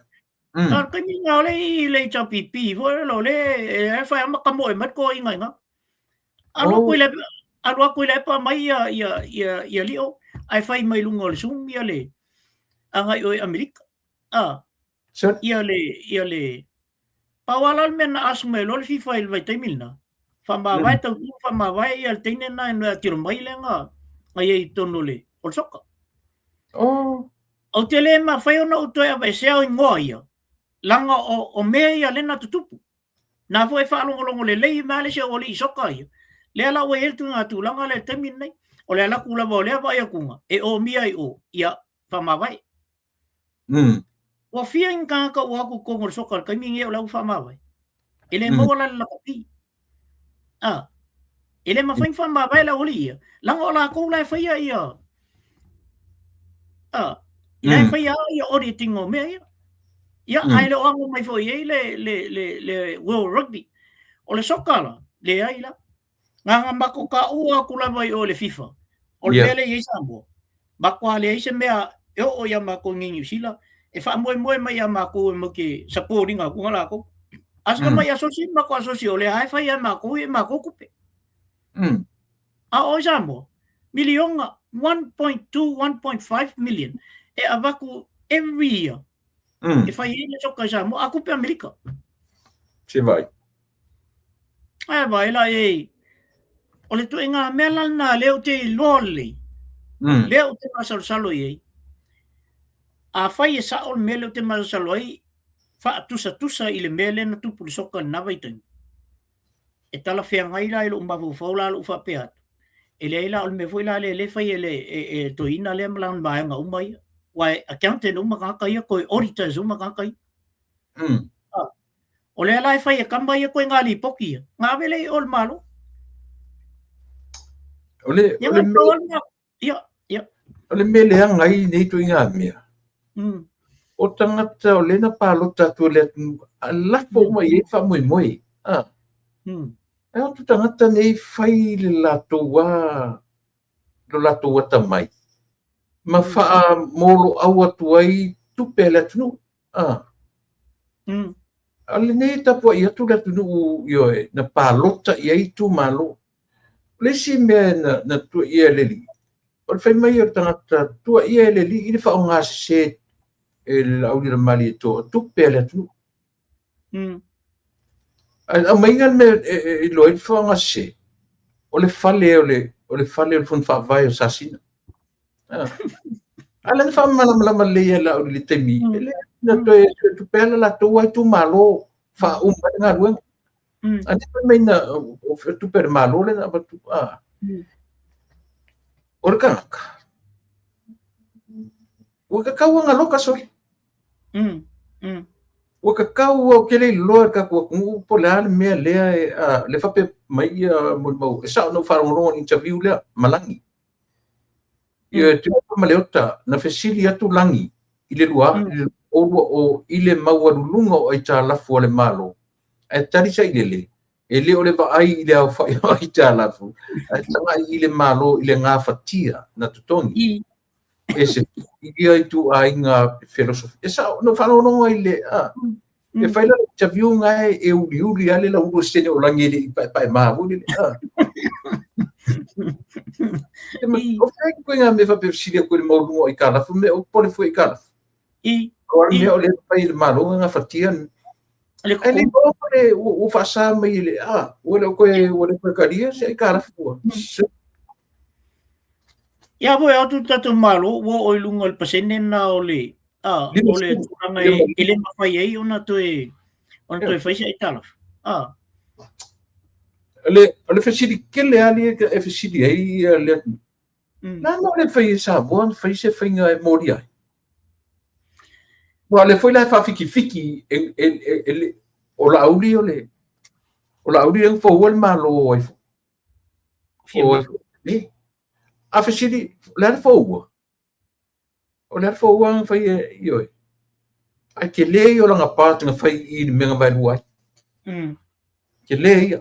Kai minga ole I le chapipi foi lo le fai ama kamo mat ko inga nga. Alo ko le pa mai ia lio ai fai mai lungo le sum ia le. Anga oi Amerika. Ia le pawalal men asu me lo fi fai vai te milna. Fama vai tau fama vai ia teine na no tiro mai le nga. Ai tonu le. O soka. O te le ma fai ona o toi ave se o ngoia. Langa o mea ia lena tutupu. Na foi whaalongolongo le lei maale se o li soka ia. Lea la ue eltu ngā tūlanga le temin nei. O lea la kula wao lea vai akunga. E o mia I o ia whamawai. Wa fia ingaka o aku kongor soka kai mingi o lau whamawai. Ele mawala la kapi. Ele mawhaing whamawai la oli ia. Langa o la kou lai whaia ia. Lai whaia ia ori tingo mea ia. Ia ai le ongo mai foi ei le World Rugby. O le sokala le ai la. Nga mako ka ua kula mai o le FIFA. O le le ei sambo. Mako le ei se mea e o ia mako ngi sila. E fa moe mai ia mako mo ke supportinga ku ngala ko. Aska mai asosi mako asosi o le ai fa ia mako e mako kupe. O sambo. Milionga 1.2 1.5 million e avaku every year. E fai ele soka sa mo aku pe Amerika. Se vai. Vai la o le tu inga mela na leo te lole. Leo te masalo ye. A fai sa o mele te masalo ai fa tusa I le mele na tu pul soka na vai ten. E tala fea ngai la lo mbavu faula lo fa pe. Ele la o me foi la le fai ele to ina le mlan ba nga umai. Wai accountant umakakai ko auditors umakakai. O le lai fai kamba ia ko ngali poki. Nga vele ol malo. Ole mele ngai nei tu inga mea. O tangata o le na palota tu le ala po mai fa moi. E o tangata nei fai le lato wa tamai. Ma fa molo awa tuai tu pele tunu ale nei tapo ia tu la tunu yo na palota ia tu malo le si me na tu ia leli o fai mai o tangata tu ia leli I fa nga se el audi mali to tu pele tunu a mai ngal me lo fa nga se o le fale o fun fa vai o sasina Alan fa malama le la o le temi ele na tu pela la tu ai tu malo fa nga ruang ante mai na tu per malo le na tu orka o ka kawa nga loka so o ka kawa ke le lo ka ko po la me le fa pe mai mo sa no fa un interview le malangi Ia te maleota na fesili atu langi I le lua o I le maualulunga o ai tā lafu o le malo. E tarisa I le e le o le vaai I le au whai o ai tā lafu. E tanga I le malo I le ngā whatia na tutongi. E se ia I tu ai ngā filosofi. E sa no whanononga I le e whaila te viu ngai e uri ale la uro sene o langi le I pai mahu le O fai koe ngā me whapewsiria koe le maurungo I kālafu me o pole fue I kālafu. Koa me o le pai le malonga ngā whatia. E le koe o whasa mai le o le koe karia se I kālafu. Ia boe atu tatu malo o ilunga le pasene na o le turanga ele mawhai ei ona toe whaisa I kālafu. Le fesili kele ali e fesili ai le na no le fai sa bon fai se fai nga mori ai wa le foi la fa fiki o la auli ang fo wal malo ai ni a fesili la fo o la fo ang fai yo ai ke le yo la nga part nga fai I me nga vai luai ke le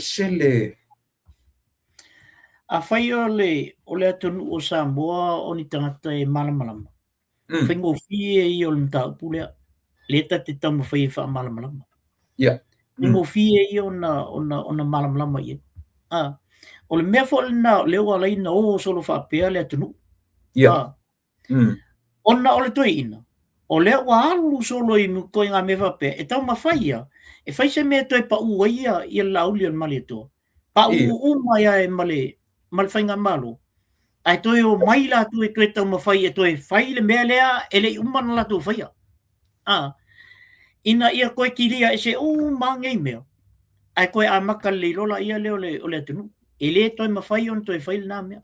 Sele. A whai o le atonu o Samoa o ni tangata e malamalama. Whaingo fie I o le mtau pulea. Leta te tamu whai wha malamalama. Yeah. Whaingo fie I o na malamalama I. O le mea fo le na leo alai na o solo wha pea le atonu. Yeah. Ona o le toi ina. O lea wa alu solo I koe ngā me wha pea. E tau mawhaia. E whai se mea toi pa ua ia I la uli on mali atua. Pa uma ia e male whainga malo. Ai toi o mai la tu e toi tau mawhai e toi whai le mea lea e le umana la tu whaia. Ina ia koe kiria e se mangei mea. Ai koe a maka le rola ia leo o le atunu. E le toi mawhai on toi whai le nā mea.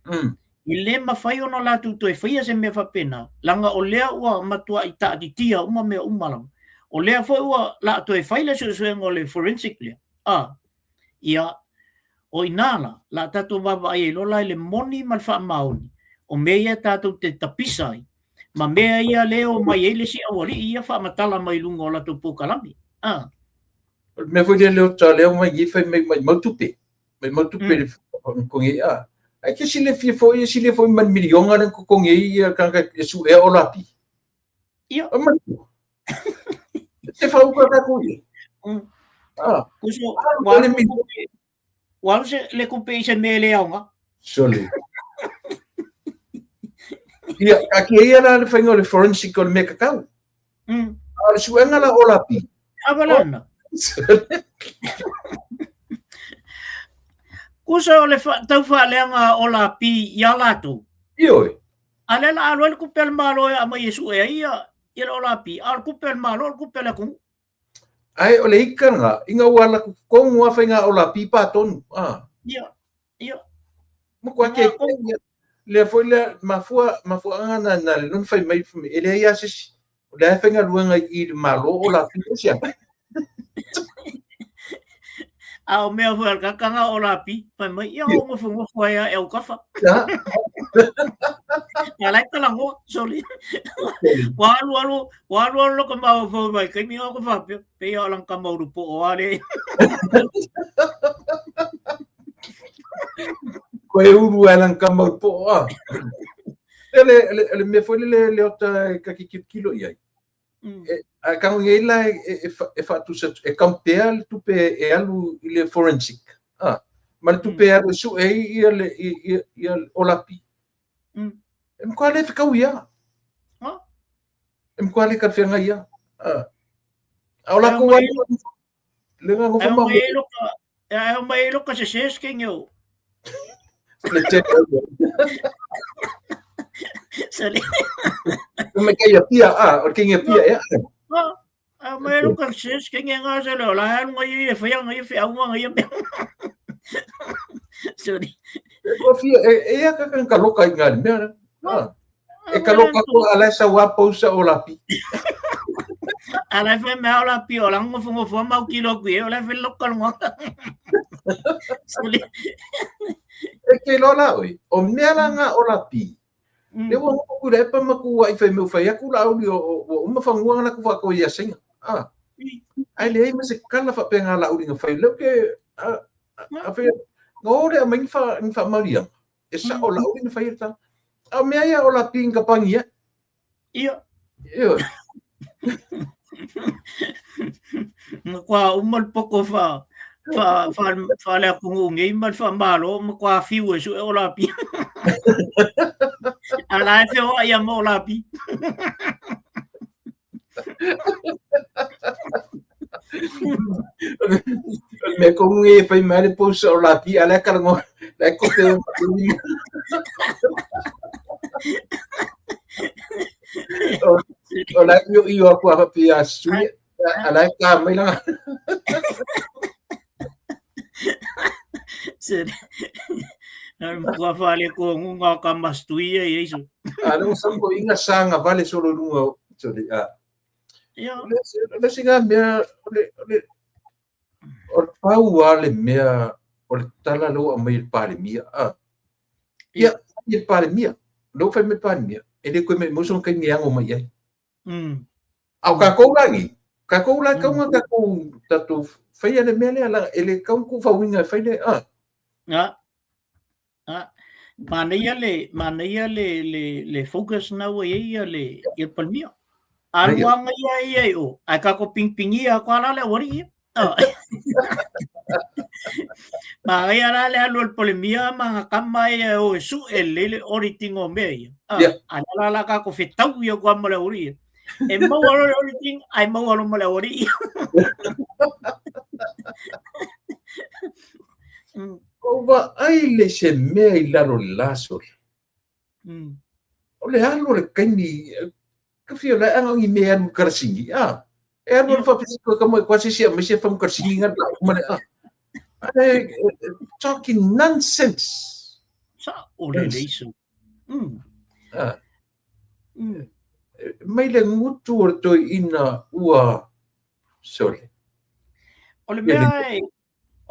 I le mawhai on la tu toi whaia se mea whapena. Langa o lea ua matua I ta atitia uma mea umalam. O lea fo ua la toi whai le suenga o le forensic lea. Ia o inala la tato baba ai lola le moni mal fa mauni o meia tato te tapisai ma mea ia leo mai ele si awali ia fa matala mai lunga o la to pokalami me foi leo ta leo mai I fai mai mautupe ko ngi ai ke sile foi man milionga len ko ngi ia kan ka su e o lapi ia te fa ka ko ia kuso Wala se le kupe se me le aunga. Sole. Ia, aki ia la le whainga le forensic o le me kakau. Le suenga la o lapi. Abalana. Kusa o le tau whaaleanga o lapi ia lato. Ioi. Ale la alo le kupe le malo a mai Yesu e ia o lapi. Al kupe le malo, al kupe le kung. Ai o le ikanga, inga wala kongu a whainga o la pipa tonu. Ia. Muko ake le foi le mafua ngana na le non fai mai ele ia sisi. Le whainga luenga I malo o la pipa sia. O mea fua kakanga o la pi. Pai mai ia o ngofu ia e o kafa. Alai talango, soli. Walu loko mau fo mai kai mi o fa pe ia lang ka mau rupo o ale. Ko e uru lang ka mau po ele me foi le ota ka kilo ia. A ka ngai la e fa tu se e compare tu pe e alu ile forensic. Ma tu pe alu su e ia o lapi. Em quale fica uia. Em quale ka fianga ia. Aula ko wa le nga go fama. O mai lo ka se skeng yo. Le check. Sorry. Me kaya pia o kinga pia ya. O mai lo ka se skeng nga se lo la ngai e fianga e fianga ngai. Sorry. Ko fia e ka kan ka loka ngal me. E ka loka ko ala sa wa pausa o lapi. Ala fe me ala pi o lang mo fo ma kilo ku e ala fe loka ngo. Sorry. E ke lola oi. O me ala nga o lapi. Le wo ko le pa ma ku ai fe me fa ya ku la o ma fa ngua na ku fa ko ia singa. Ai le me se kala fa penga la u nga fa le ke a fe no le ma fa maria. Esa o la u nga fa ita. A mea ia o la pinga pangia. Ia. Kwa umal poko fa le kungu ngai mal fa malo kwa fiu su o la pi. Ala fe o ia mo la pi. Me kongu e pai mare po o la pi ala ka ngo la ko te o la yo ko pa pi a su ala ka mai la Sere. Kwa fale ko nga ka mastuia e iso. Ano sambo inga sanga vale solo lungo sori Ia. Le singa mea o pau ale mea o le tala lo a mai pandemia ia ia pandemia lo foi me pandemia ele ko me mo son kai ngiango mai ai au ka ko ngi Ka ko la ka nga ko tatu fai ale mele ala ele ka ko fa winga fai le Manaya le focus na wa ia le palmia. Aruanga ia o. Ai ka ko pingpingi a ko ala le wari. Manaya la le alu palmia mga kamay o su ele ori tingo me. Ala la ka ko fetau ia ko mala wari. E mau alo ori ting ai mau alo mala wari. Ova ai le se mea I laro laso. O le alo le kaini, ka fio la anga I mea anu karasingi. E anu le whapesiko ka moe kwasi sia, me se whamu karasingi ngā la umane. Talking nonsense. Sa o le leiso. Mai le ngutu o toi ina ua sole. O le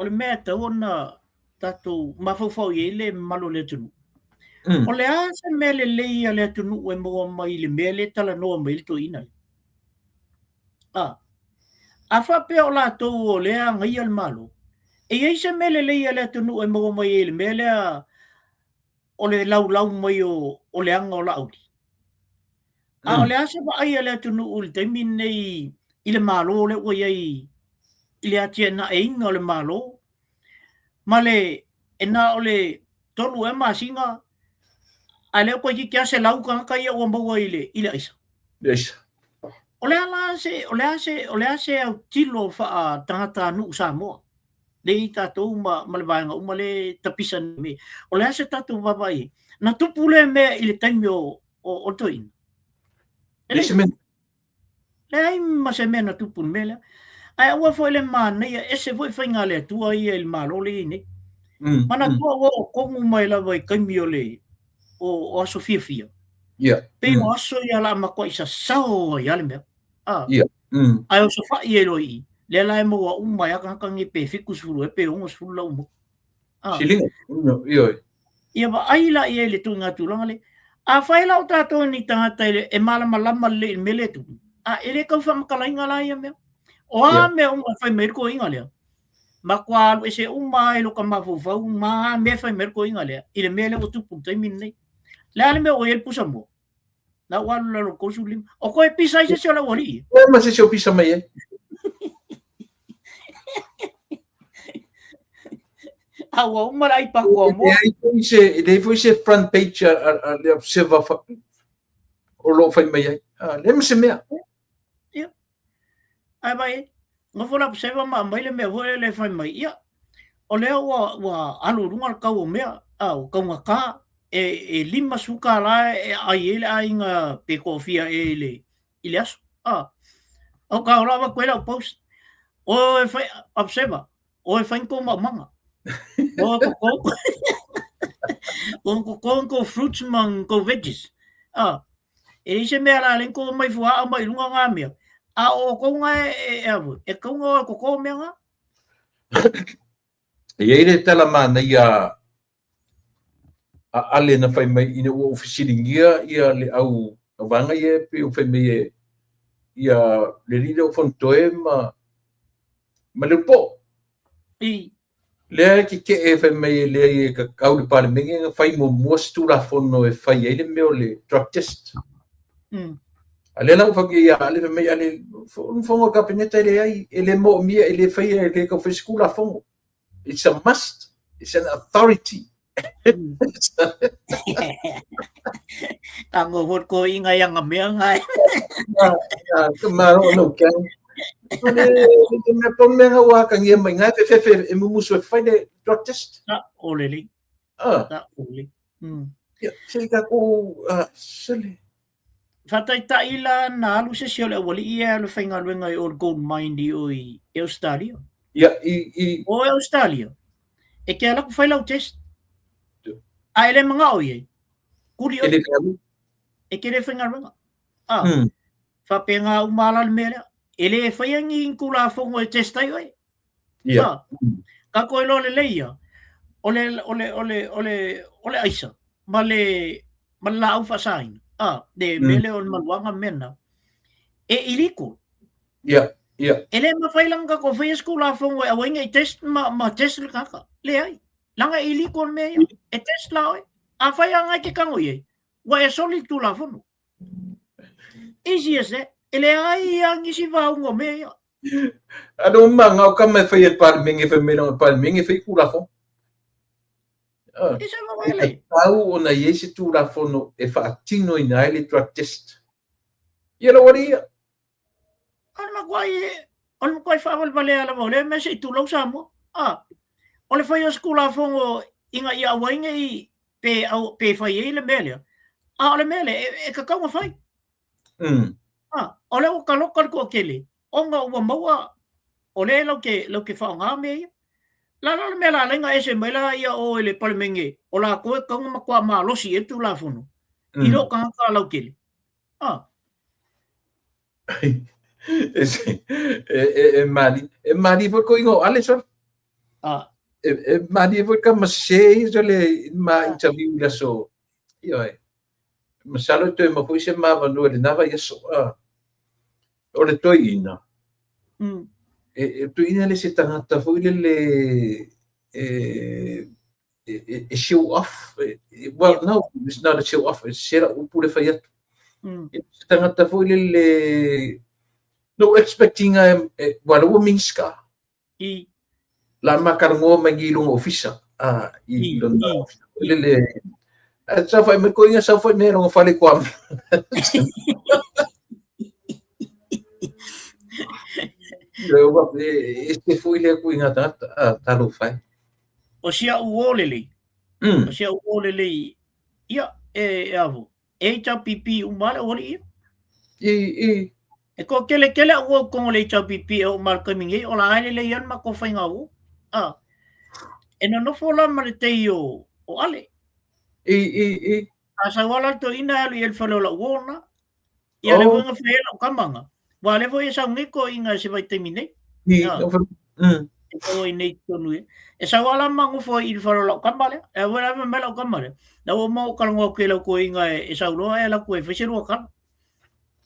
mea tau na tatu mafau I le malo le tunu. O le asa mea le leia le tunu e moa mai le mea le tala noa mai le to ina. A whapea o la tau o lea ngai al malo. E eisa mea le leia le tunu e moa mai le mea lea o le lau mai o le anga o la auri. O le asa pa aia le tunu o le taimi nei I le malo le ua iai I le atia na e inga o le malo. Ma le ena o le tolu e masinga a le koe ki kia se lau ka ia ua maua I le aisa. O le ase au tilo wha tangata nu Samoa. Le I tātou ma le vaenga uma le tapisa me. O le ase tātou wapai. Na tupu le mea I le taimi o toin. Le ai ma se mea na tupu me le. Ai ua foi le māneia ese foi whainga le tua I le malole ne. Mana tua o kongu mai la vai kaimi o le o aso fia. Pe o aso I ala makua I sa sao I ale mea. Ai o so whai e roi. Le lai maua umai akangi pe fiku suru e pe ongo suru lau mo. Silinga. Ia ba ai la I le tu ngā tūlanga le. A whai lau tātou ni tangata e malama le mele tu. Ele kau whamakalainga la ia mea. O mea unga whai merko inga lea. Ma kua alu e se uma e loka mawawau ma mea whai merko inga lea. I le mea lea o tupu taimi nei. Le ale mea o el pusa mo. Na walu lalo kosu lima. O koe pisa I se se o la wari. O ma se se o pisa mai e. Awa uma la I pakua mo. Le foi se front page a le observa o lo whai mai e. Le ma se mea. Ai vai, ngofona pseva ma mai le mea hore le whai mai ia. O lea wa alu runga kau o mea, au kaunga ka, e lima suka la ai ele a inga pe kofia e le aso. Au ka rawa koe lau post. O e whai pseva, o e whai ko manga. O ko fruits man ko veggies. E se mea la lenko mai fua mai runga ngā mea. O konga e konga ko ko mea nga? Ia ere tala mana ia ale na whai mai ina ua ofisiringia ia le au wanga ia pe o whai mai ia le rida o whantoe ma le po. Lea ki ke e whai mai lea i ka kauri pare mengi nga whai mo mostu la whono e whai ele meo le drug test. Ale na ufaki ia ale me ale fongo kabinete le ai ele mo mia ele fai ele ko fiscal la fongo. It's a must. It's an authority. Tango hot ko inga yang mea ngai. Kemaro no kan. Me pomena wa kan ia mai ngai fe e musu fai le drug test. Oleli. Oli. Ya, sika ko sele. Whataita ila na alu se sio le wali ia alu whainga luenga I old gold mine I Australia. Ia, O Australia. E ke ala ku whailau test. A ele mga o iei. Kuri o. E ke le whainga luenga. Whapenga umala le mea lea. Ele e whaiangi inkula whongo e testai oi. Ia. Ka koe lo le leia. Ole aisa. Ma la au whasaina. De mele o maluanga mena. E iliko. Ia. Ia. Ele mawhailang ka ko whai skula whongo e awainga I test ma test le kaka. Le ai. Langa ili kon me ia. E test la oi. A whai anga ke kango iei. Wa e soli tu la whono. Easy as that. Ele ai ang isi vaungo me ia. Ano mga ka may fayet farming if may nang farming if kula fo. Isa mawhai. Tau ona yesi tu la fo no e fa tino ina ile drug test. Ia wari. Ano maguai whawal pale ala mo. Le mese I tulau sa mo. Ole whai a skula whongo inga ia awainga I pe whai e le mele. Ole mele e kakaunga whai. Ole o kalokar ko kele. Onga ua maua. Ole lau ke whaonga me ia. Lala me la lenga ese mai la ia o ele palmenge. O la koe kaunga makua maa losi e tu la whono. I lo kanga lau kele. Mari por ko ingo ale sor. Mari por ka masei so le ma interview la so. Io masalo to ma foi se ma no le nava yeso. O le toina. Toina le se tangata foi le show off. Well, no, it's not a show off. It's share up pure fayat. Tangata foi le no expecting wala minska. La makarngo magilong ofisa. I don't know. Le at sa fai me ko inga sa fai merong fali kwam. Este foi le ko inga talo fai. O sia uolele. O sia uolele. Ia avo. E ta pipi umala oli. E ko kele o ko le ta pipi o mal kamingi o la ale le yan ma ko fai ngau. E no fola ma te o ale. Asa wala to ina ali el falo la wona. Ia le wonga fela kamanga. Wa le foi sa ngiko inga se vai termine. O nei tonu e sa wala mangu foi il falo la kamale. E wala me la kamale. Na o mo kalongo ke la ko inga e sa uloa e la ko e fesiru kan.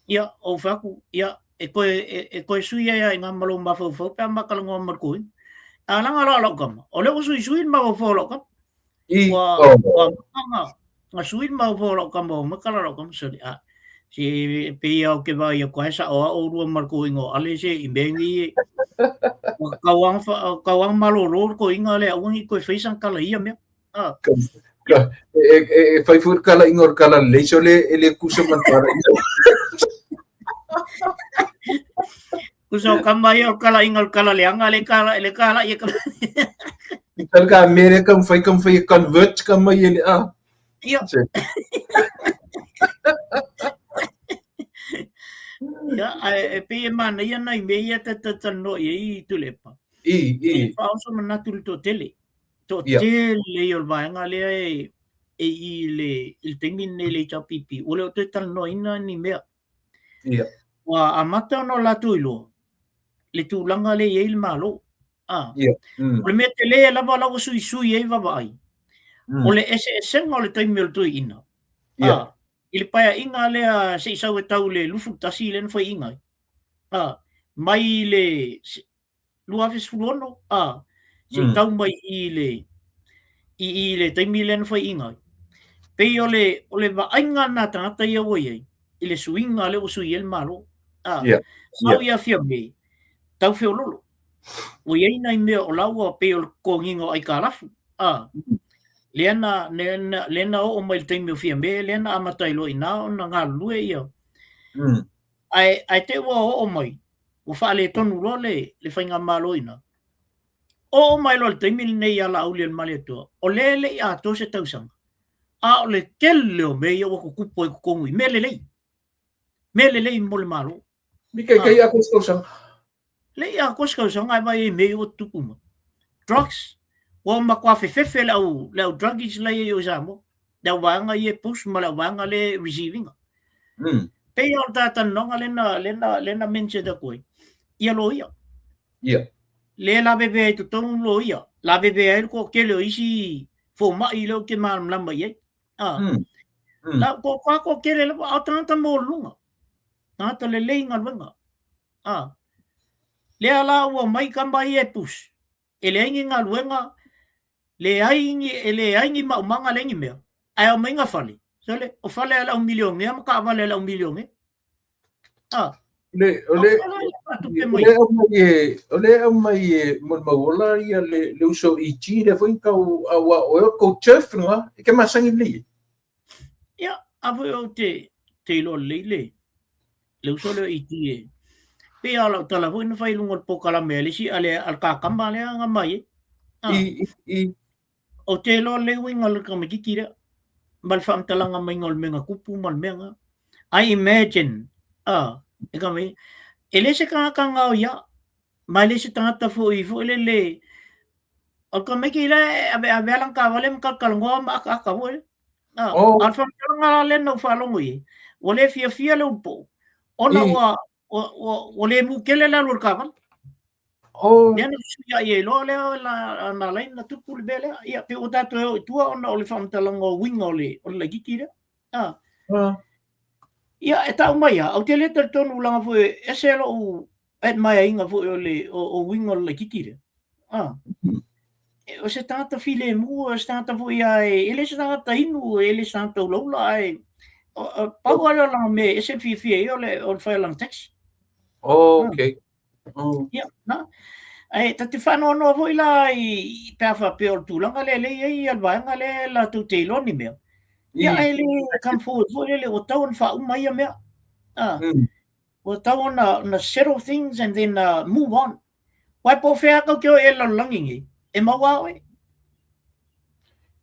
Ia o faku ia e koe sui ia inga malo ma fo pe ma kalongo ma ko. Ala ngalo la kam. O le sui ma fo la kam. Nga suin mau folo kamo makala ro kam so si pe o ke va yo ko esa o ru marco ingo ale se imbengi kawang malo ro ko inga le un ko feisan kala ia me fai fur kala ingor kala le sole ele kuso man para kuso kamayo kala ingor kala le anga le kala ia Talga America fai convert kama ele Iya. Ya, pe mana ia nai me ia te no i tulepa. Fauso mana tul to tele. To tele yo vanga le le il termine le chapipi. O le te tal no ina ni me. Ia. Wa amata no la tuilo. Le tulanga le il malo. Ia. O me tele la bala o sui e va vai. O le ese o le taimel tu ina. Il paia inga lea se isau e tau le lufu tasi le foi inga. Mai le luafes fulono. Se tau mai i le taimel le foi inga. Pei o le va ainga na tangata ia oie. I le suinga le o sui el malo. Sau ia fia me. Tau feo lolo. O iei nai mea o laua pei o kongingo ai karafu. Lena o mai taimi fia me lena amatai lo ina na nga lue ia ai te o mai o fa le tonu lo le fainga malo ina o mai lo taimi nei ala au le male to o le a to se tausang a le kelle o me o ko kupo ko ngui me le mo le malo mi kai a ko tausang le a ko tausang ai mai me o tukuma drugs o makwa fefe le druggies le yo zamo da wanga ye push mala wanga le receiving pe yo data no lena menche da koi ia lo ia le la bebe to ton lo ia la bebe ko ke lo isi fo ma i lo ke mal la ma ye la ko ke le a tanta mo lunga tanta le lenga wanga le ala ua mai kamba i e pus. E le aingi ngā luenga, le aingi maumanga le ingi mea. Ai au mainga whale. So le, o whale ala 1 milion, ea maka awale ala 1 milion, e? Ole au mai e mauola ia le uso i ti le foi kau awa o ko chef nga e ke masangi li. Ia, afu o te ilo le uso le i ti e. Pe ala tala foi na fai lungo po kala mele si ale al ka kamba le nga mai. O te ilo le winga le ka mikikira. Mal fam talanga mai ngol menga kupu mal menga. I imagine e ka mai ele se ka ngau ya mai le se tangata fo le o ka mai ki le ave lang ka wale ka kalngo ma ka wole al fam talanga le no falongo i ole fia le po ona wa le mu kele la lur ka val ya no ya ye lo le na line na tu pul bele ya pe o dato tu ona ole fam talanga wing ole gikira ia e tau mai au te letter tonu langa fo e se lo et mai inga fo o wingo le kikire o se tata file mu o se tata fo ia ele se tata inu ele se tata lola ai pa wala la me e se fi o fa lang tax okay ia na ai tati fano no fo ila i pa fa pe o tu langa le ai alba nga le la tu te lo ni me ia ele come forward fo ele o tau fa mai me o tau na settle things and then move on wai po fea ka kio e langi e maua oi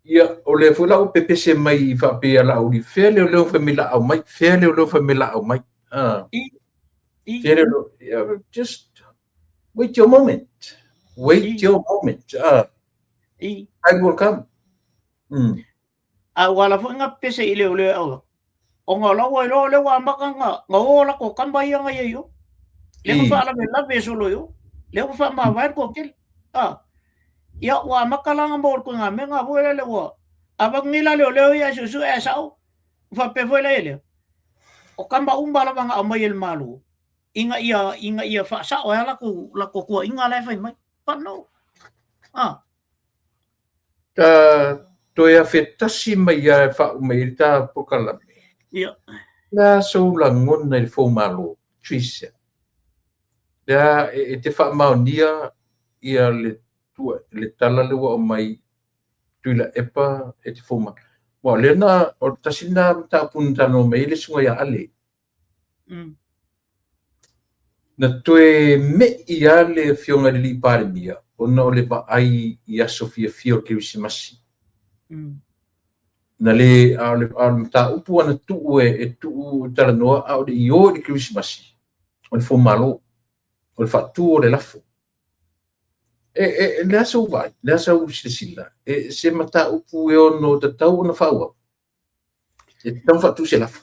ia o le fo la o pepe se mai fa pe ala o li fele o le famila au mai fele o le famila au mai fele just wait your moment I will come wala fo nga pese ile ole o nga lo le wa maka nga ola ko kamba ia nga yo le ko fa la be solo yo le ko fa ma va ko kel ia wa maka la nga mo ko nga me nga bo le wa abang nila le ya su e sao fa pe vo le o kamba la nga mai el malu inga ia fa sa o la ko inga le fa mai pa no to ia fetasi mai ia fa mai ta pokala ia na so la ngon na fo malo trisia ya e te fa maunia ia le tala le wa mai tuila epa e te fo ma wa le na o tasina ta punta no mai le sunga ya ale na toe me ia le fionga li pare mia ona o le ba ai ia sofia fio Krismasi na le ta upu ana tu e tu tala noa au de io di Krismasi o le fo malo o le fatu o le lafo le asa vai le asa sila se mata upu e ono ta tau na faua e tam fatu se lafo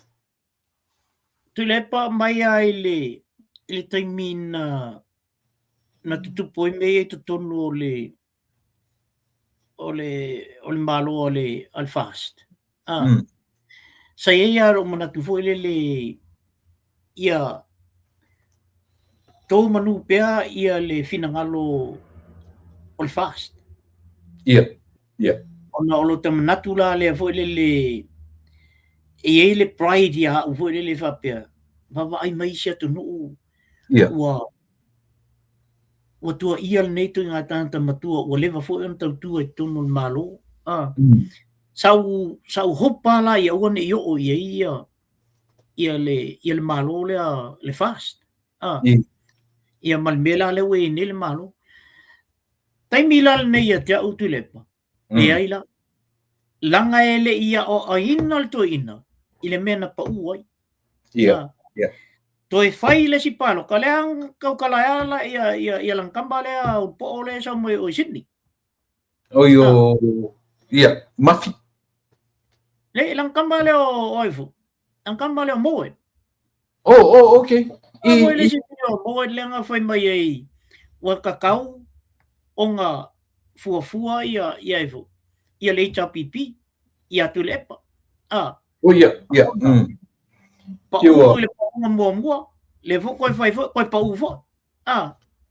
tu le pa mai ai le taimin na tutupo me e tonu o le malo o le al fast sa ia ro mana tu foi le ia to manu pea ia le finangalo o le fast ia ona o te manatula le foi le le pride ia foi le fa pea baba ai mai sia tu no wa tua ia nei tu nga tanta matua o leva fo on tu e tonu malo sau hopa la ia one yo ia le malo le fast ia malmela le we ni le malo tai milal nei ia te utu lepa ia ila langa ele ia o inal to ina ile mena pa uai ia toi fai le si palo kaleang kau kalaya ia lang kambale au po ole sa mo o Sydney yo ia mafi le lang kambale o oifu lang kambale o moe okay le si moe le nga fai mai ai wa kakau onga fua ia ifu ia le pipi ia tu lepa ia pa le pa mua le fo koi fai fo koi pa ufo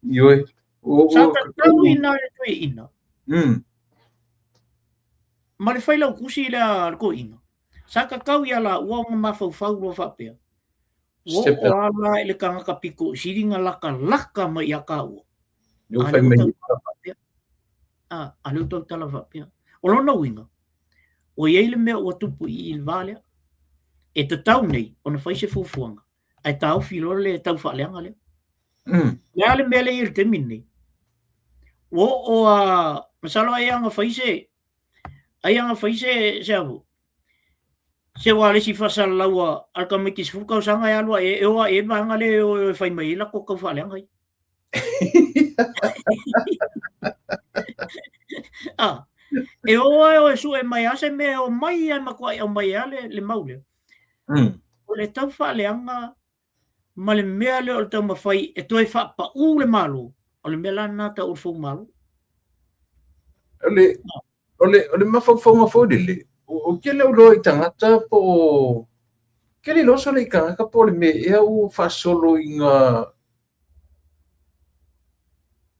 Ioi. Sa ka tau ina le koe ina. Ma le whailau kusi le koe ina. Sa ka kau ia la ua ma mawhau lo whapea. Wo o ala ele kanga piko siringa laka ma ia ka ua. Yo fai mai. Ale utau tala whapea. O lona winga. O iei le mea ua tupu i ilvalea. E te tau nei, o na whaise fufuanga. Ai tau filo le tau whaaleanga lea. Lea le mea le il te minei. O a masalo ai anga whaise. Ai anga whaise se avu. Se wale si fasal laua alka me kis fuka usanga ya lua e oa e vanga le o fai mai la ko ka whaaleanga i. E oa o su e mai ase me o mai ai makua o mai ale le maule. O le tau whaaleanga ma le mea le o le tau mawhai e toi wha pa u le malu. O le mea lana ta urfu malu. O le mawhauwhaunga whaurele. O ke leo loa i tangata po ke le losa le ikanga po le me ea u whasolo i ngā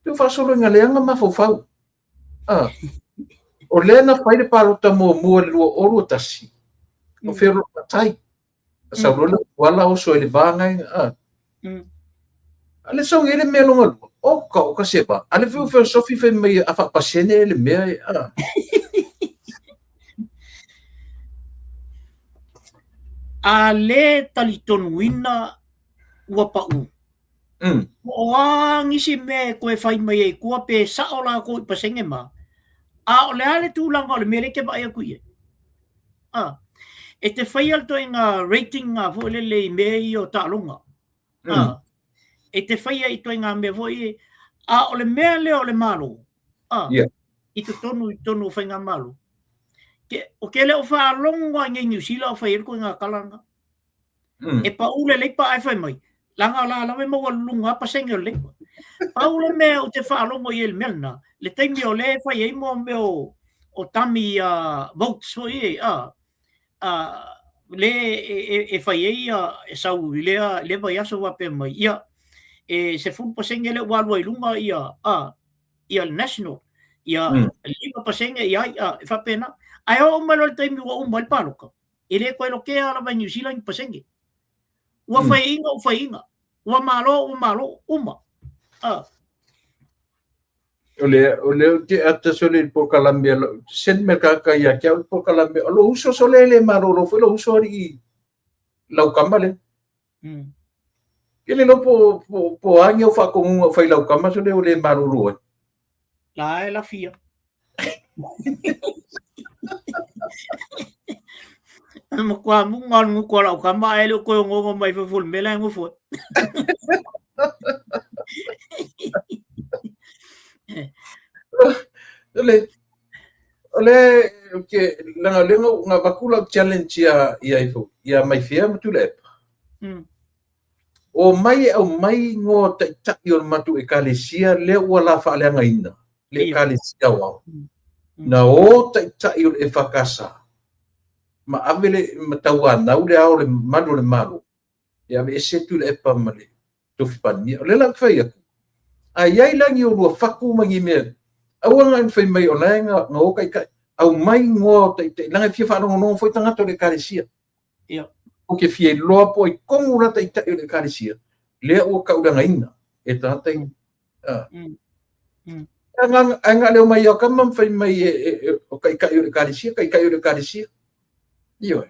tu whasolo i ngā leanga mawhauwhau. O lea na whaire parota mua le lua oru tasi. O whiro matai. Sa rola wala o so ele vangai. Ale song ele me longa lua. O ka sepa. Ale fiu sofi fe me afa pasene ele me. Ale talitonuina ua pa u. O ngisi me koe whai mai e kua pe saola ko i pasenge ma. O le ale tūlanga o le mele ke ba ia kuie. E te whai alto i ngā rating ngā fōlele i mea i o tālonga. E te whai i to i ngā mea fōi o le mea leo le malo. I te tonu whai ngā malo. O ke leo whaalonga ngai New Zealand o whai irko i ngā kalanga. E pa ule leipa ai whai mai. Langa la lawe maua lunga pasenge o leipa. Pa ule mea o te whaalonga i el melna. Le taimi o le whai ei mo meo o tami votes fōi le e whai ei e sau i le vai aso wape mai. Ia se fun pasenge le walua i lunga ia national. Ia lima pasenge ia e whapena. Ai o umalo le taimi ua umal paloka. E le koe lo ke ala vai New Zealand pasenge. Ua whai inga. Ua malo, uma. O le ke ata sole po Kalambia sen me ka ia ke po Kalambia lo uso sole le maroro foi lo uso ri lau kamale ke le lo po anyo fa con foi lau kama sole o le maroro la fia mo kwa mo ngon ko lau kama ele ko ngo mai fo mela ngo fo Ole ke langa lengo nga bakula challenge ya mai fia mutule. O mai au mai ngo ta yo matu e kalesia le wala fa le ngaina. Le kalesia wa. Na o ta yo e fakasa. Ma avele matawa na ule au le malu. Ya be setu le pa male. Tu fipani. Le la fa ya. Ai langi o lua faku mangi me. Awanga en fai mai o nga o kai au mai ngo te langa fia fa no foi tanga to le kalesia. O ke fie loa po i kongura tai le kalesia. Le o ka ura ngaina. E tata i. Anga leo mai o kama fai mai o kai le kalesia. Io.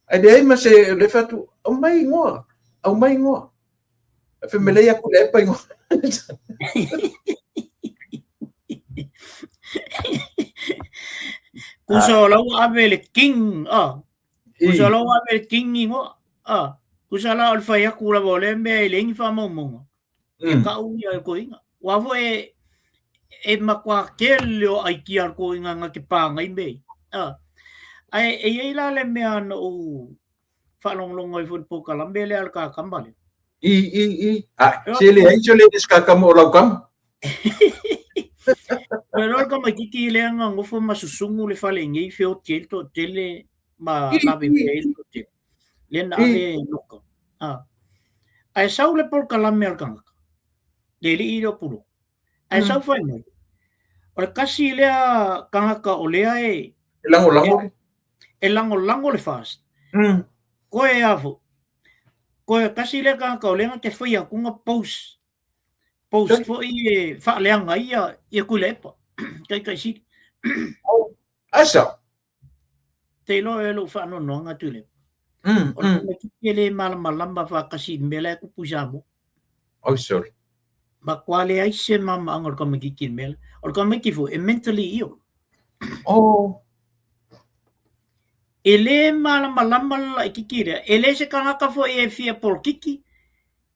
Ai de ma se le fatu au mai ngo. Fe me leia ku le pa ngo. Kusala ave le king kusala ave le king ngo kusala al fa ya kula vole me le ngi fa mo e ka u ya ko inga wa vo e makwa kello ai ki ar ko inga nga ke pa ngai me ai la le me an o fa long ai fo po kala me le al ka kambale Chile ai chole diskakamo lau kam. Pero ka makiki le nga ngofo masusungu le fale ngi feo tielto tele ma labi meelto te. Le na ave loka. Ai sau le por kalame al kanga. Deli ilo pulu. Ai sau fai mai. O le kasi lea kangaka o lea Lango. e lango le fast. Koe e afu. Koe kasi lea kangaka o lea ke whai akunga post fo i whaaleanga ia kule epa. Kai siri. Asa. Te lo e lo whaano noanga tule. O le kikele malama whakasi mele kupu samu. Oh, sorry. Ma quale ai se mama angor kama kikin mele. Or kama kifu e mentally io. Oh. Ele malama la kikira. Ele se kangaka fo e fia por kiki.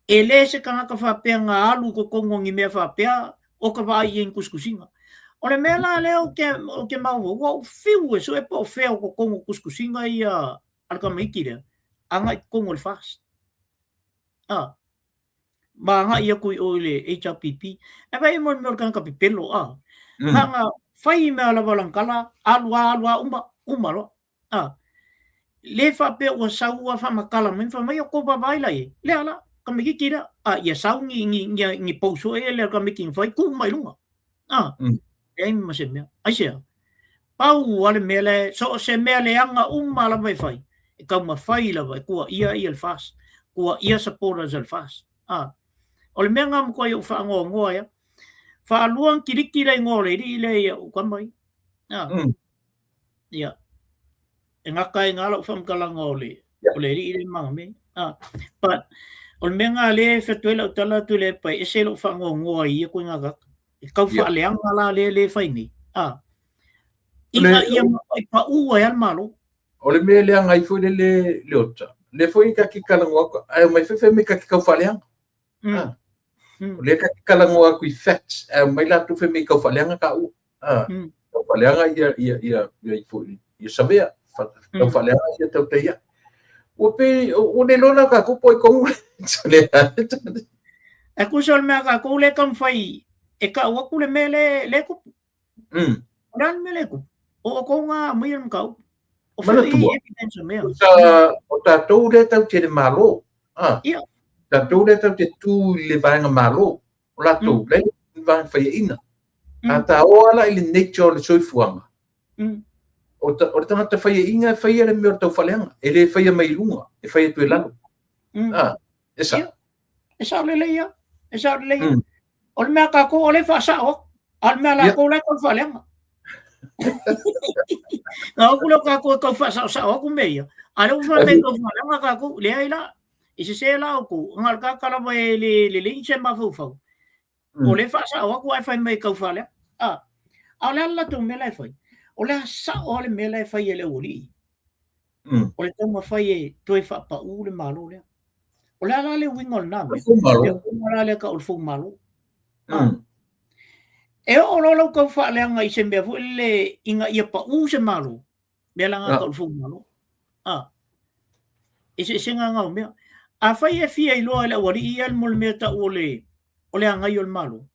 Ele se kangaka fa pea nga alu ko kongo ngi mea fa pea o ka vai en kuskusinga. O le mea la leo ke mau wa fiu e so e po fea ko kongo kuskusinga ia al kama ikira. Anga kongo le fast. Ma nga ia kui o le HRPP. E vai mo kangaka pipelo nga fai me ala walankala alua uma lo. Le fa pe o saua fa makala men fa mai ko ba vai lai. Le ala ka me kira ia sau ngi pouso e le ka me king fai ku mai lunga. E ma se me. Ai se. Pau wale mele so se mele anga la mai fai. E ka ma fai la vai ku ia el fast. Ku ia supporters el fast. O le mea ngā mko i uwha ngoa ia. Wha aluang kiriki rei ngō le le ia o ka mai. Ia. E ngaka e ngāla uwha mkalanga o le le manga me. But o le mea ngā le whetuela o tala tu le pai. E se lo uwha ngoa ia koe ngā kaka. E kau wha leanga la le whai ni. Inga ia mai pa ua e almalo. O le mea leanga i fwere le ota. Le fwere ka ki kalangoa. Ai mai whewe me ka ki kau wha leanga. Le ka kalangoa kui facts mai la tu fe me ka faleanga ka u ka faleanga ia i fo ia sabea ka faleanga ia tau te ia o pe o ne lona ka ku poi kong le e ku sol me ka ku le kam fai e ka wa ku le mele le ku ran mele ku o ko nga mai am ka o fa evidence me o ta to le tau te malo ta tau le tau te tū le vanga malo, o la tau le vanga whaia ina. A ta o ala i le nature o le soifuanga. O tangata whaia inga, whaia le mea tau whaleanga. E le whaia mai lunga, e whaia tue lalo. E sa. E sa le leia. E sa le leia. O le mea ka ko o le wha sa o. Al mea la ko le tau whaleanga. Nga o kulo ka ko tau wha sa o ku meia. Ale ufa me tau whaleanga ka ko, lea ila. I se la ko ngal ka kala mai le se ma fu o le fa sa o ko ai fai mai ka fa le ala la tu me la fai o le sa o le me la fai le uri o le tama fai tu fa pa u le malo le o la le wingol na me o le ka o fu malo e o lo ka fa le nga i se me fu le inga ia pa u se malo me la nga ka o fu malo e se nga nga me a fai e fia i loa le wari i al mol mea ta o le angai o le malo.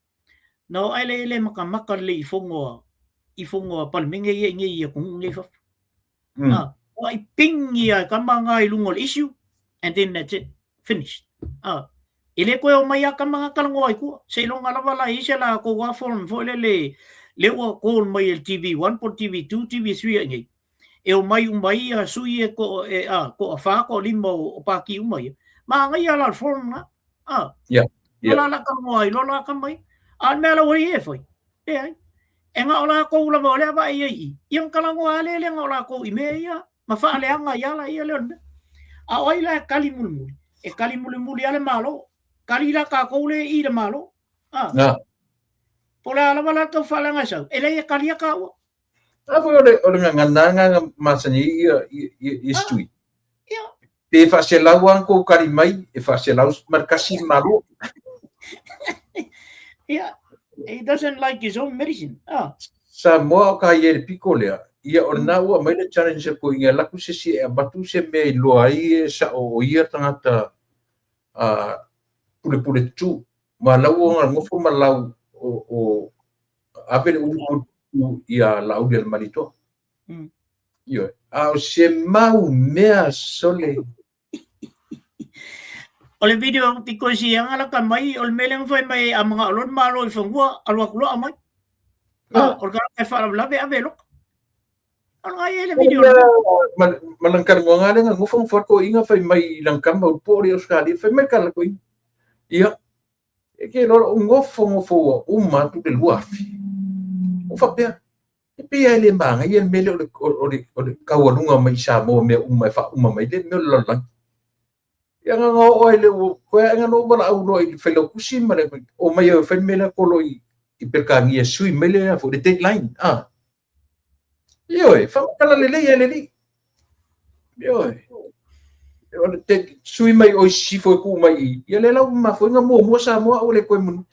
Nau ai le makamaka le i fongoa palminge i nge i a kung nge faf. O ai ping i a kamanga i lungo le issue, and then that's it, finished. I le koe o mai a kamanga kalangoa i kua. Se longa lava la i se la ko wa forum fo le ua kōl mai el TV1 por TV2, TV3 a nge. E o mai umai a sui e ko a whako lima o paki umai. Ma ngai ala forum na. La la ka mai, la ka mai. Al mela wori e foi. E ai. E nga ola ko la mo le ba i. Yang kala ngo ale le nga ola ko i me ia. Ma fa ale anga ia la ia le. A oi la kali mulmuli. E kali mulmuli ale malo. Kali la ka ko le i le malo. Pola ala wala ka fa la nga sa. E le kali ka o. A foi o nga masani i stui. Pe whaselau anko kari mai, e whaselau markasi malo. Yeah, he doesn't like his own medicine. Sa moa o ka iere piko lea, ia o na ua mai le challenge ko inga laku se si e batu se me loa i sa o ia tangata pule tu, ma lau o ngā ngofo ma lau o apele u ia lau del malito. Io, au se mau mea sole. O le video ti ko siya nga la kamay o meleng fai mai a mga olon malo i fangua alwa kulo amai. O ka kai fa la be abelo. Ano nga le video malangkar mo nga nga ngufong for ko inga fai mai langkam mo po ri Australia fai mai kala ko. Ia. E ke lo ngofong fo uma tu de luafi. O fa pe. E pe ele manga ia mele o kawalunga mai sa mo me uma fa uma mai de me lo lang. Yang nga o ele ko nga no bala au no i felo kusi mare o mai o fai mele ko lo i perkangi sui mele fo de deadline. Yo, fa kala lele ele. Yo. Ora te sui mai o si foi ku mai. Ia le lau ma foi nga mo sa mo o le ko mun.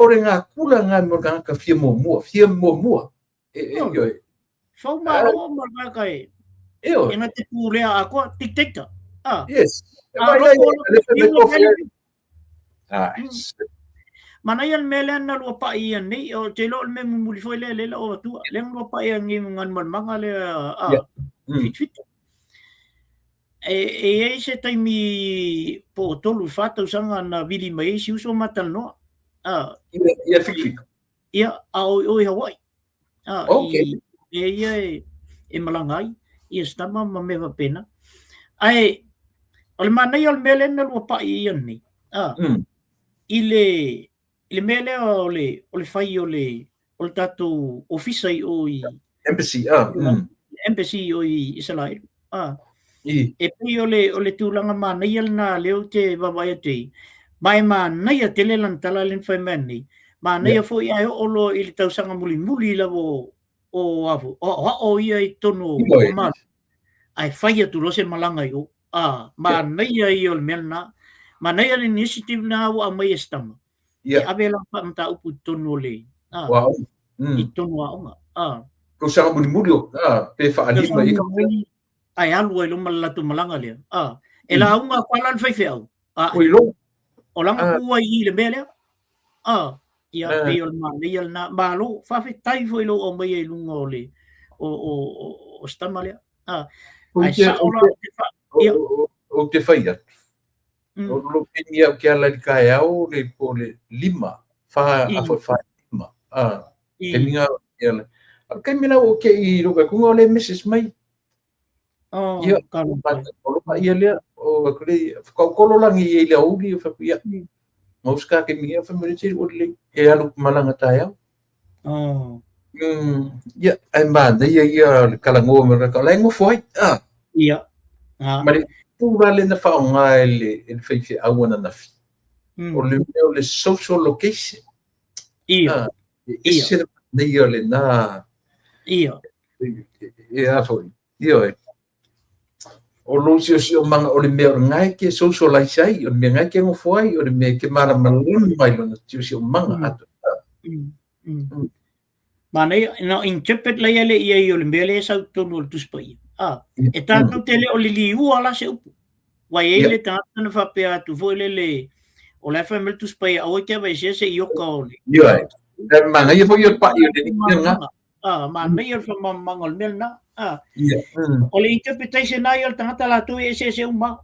Ore nga kula nga mo ka fia mo. Yo. Fa malo mo ka kai. Yo. Ina te pule ako tik. Yes. Mana yan melan na lupa iyan ni o telo me mumuli foi le o tu leng lupa iyan ngi ngan mga le fit. E se taimi po tolu fata usanga na vili mai si uso matal no. Ia fit. Ia o Hawaii. Okay. E malangai ia stama mameva pena. Ai al mana yal melen na lupa iyan ni. Ile mele ole fai ole tatu ofisai o embassy embassy o Israel e pi ole tulanga mana yal na leo te babaya te mai mana ya telelan talalin fai mani mana ya fo ia olo il tau sanga muli la o afu o ia i tono ma ai fai tu lo se malanga yo mana ya iol melna mana ya initiative na wa mai estama abela pa mta upu tono le wow i tono nga ko sa muli pe fa ali mai ai alu e lo malatu malanga le ela unga kwalan fai feu lo o langa kuwa i le mele ia pe o manel na malo fa fe tai foi lo o mai lungo le o stamale ai sa o te fai o lo penia o que ala ka e au le pole lima fa lima ke minga ele ke mina o ke i lo ka kungo le mrs mai ia kalo pa ia le o kle ko lo langi ile au li fa ia Mauska ke minga fa meriti o le e alu malanga taia ia ai manda ia kalango me ka lengo foi ia mari pura le na fa nga ele fai fi awana na fi o le social location ia ia ia le na ia foi ia o lo si o manga o le me ngai ke socialize ai o me ngai ke ngo foi o me ke mara malun mai lo si o manga atu mana no interpret la ele ia o le mele sa tonu tu spai e tanto tele o le liu ala se upu wa ele tanto na fa pe atu foi le o le fa mel tu spai o ke vai se io ka ole ia mana ia foi o pa ia de nga mana ia fa mangol mel na ia o le interpretation ai o tangata la tu ese uma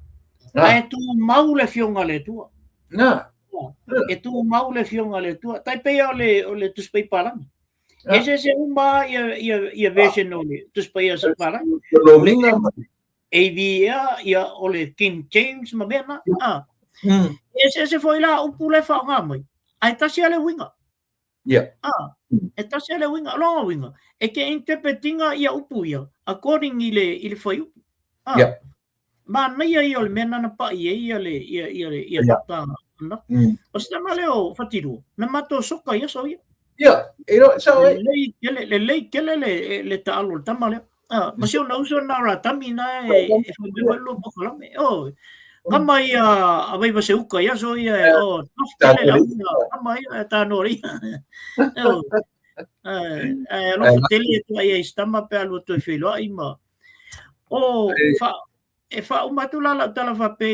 ai tu mau le fionga le tu e tu mau le fionga le tu tai pe o le tu spai para ese uma ia version o le tu spai sa para lo minga ia o le King James ma mena ese foi la o pule fa ngamai ai ta sia le winga e ta sia le winga lo winga e ke interpretinga ia upu ia according ile foi ma ia o le mena na pa ia ta na o sta maleo fatiru na mato soka ia so ia so le ta alo ta male ma se ona uso na ra tamina e foi lo pokola me kama ia avai va se uka ia so ia tele la kama ia ta no ri lo tele tu ia stama pe alo to filo ai ma fa uma tu la tala fa pe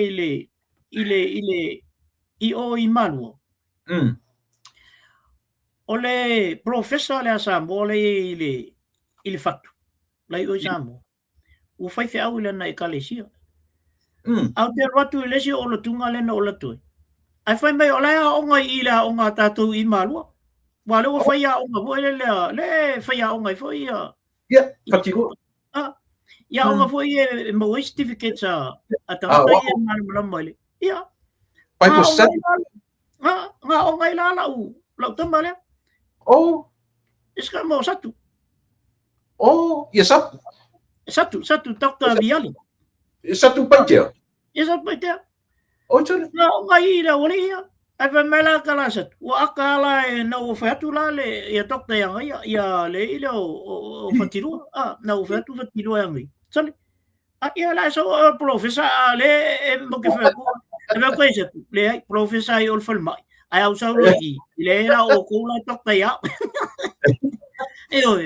ile i o i manuo ole professor le asamo le ile fatu lai o jamo o fai fe au le na ekalesia Au te watu i lesi o la tunga lena o la tui. Ai whai mai o lea o ngai i lea o ngā tātou i malua. Wa leo whai a o ngā fo lea, le whai a o ngai fo i a. Ia, patiko. Ia o ngā fo i e mawai certificates a tangata i e malama ile. Ia. Pai ko sat. Ngā o ngai la lau tama lea. Iska mo satu. Ia satu. Satu Dr. Viali. Satu paitea. Ia satu paitea. Tole. Ngā o ngai i la ole ia. Ai wha mela ka la satu. Wa aka la e na o whatu la le ia Dr. Yangai ia le i le o whatirua. Na o whatu whatirua yangai. Tole. Ia la so professor le e mo ke whatu. E mea koe satu. Le ai professor i olfal mai. Ai au sau i. Le era o kula Dr. Ya. Eo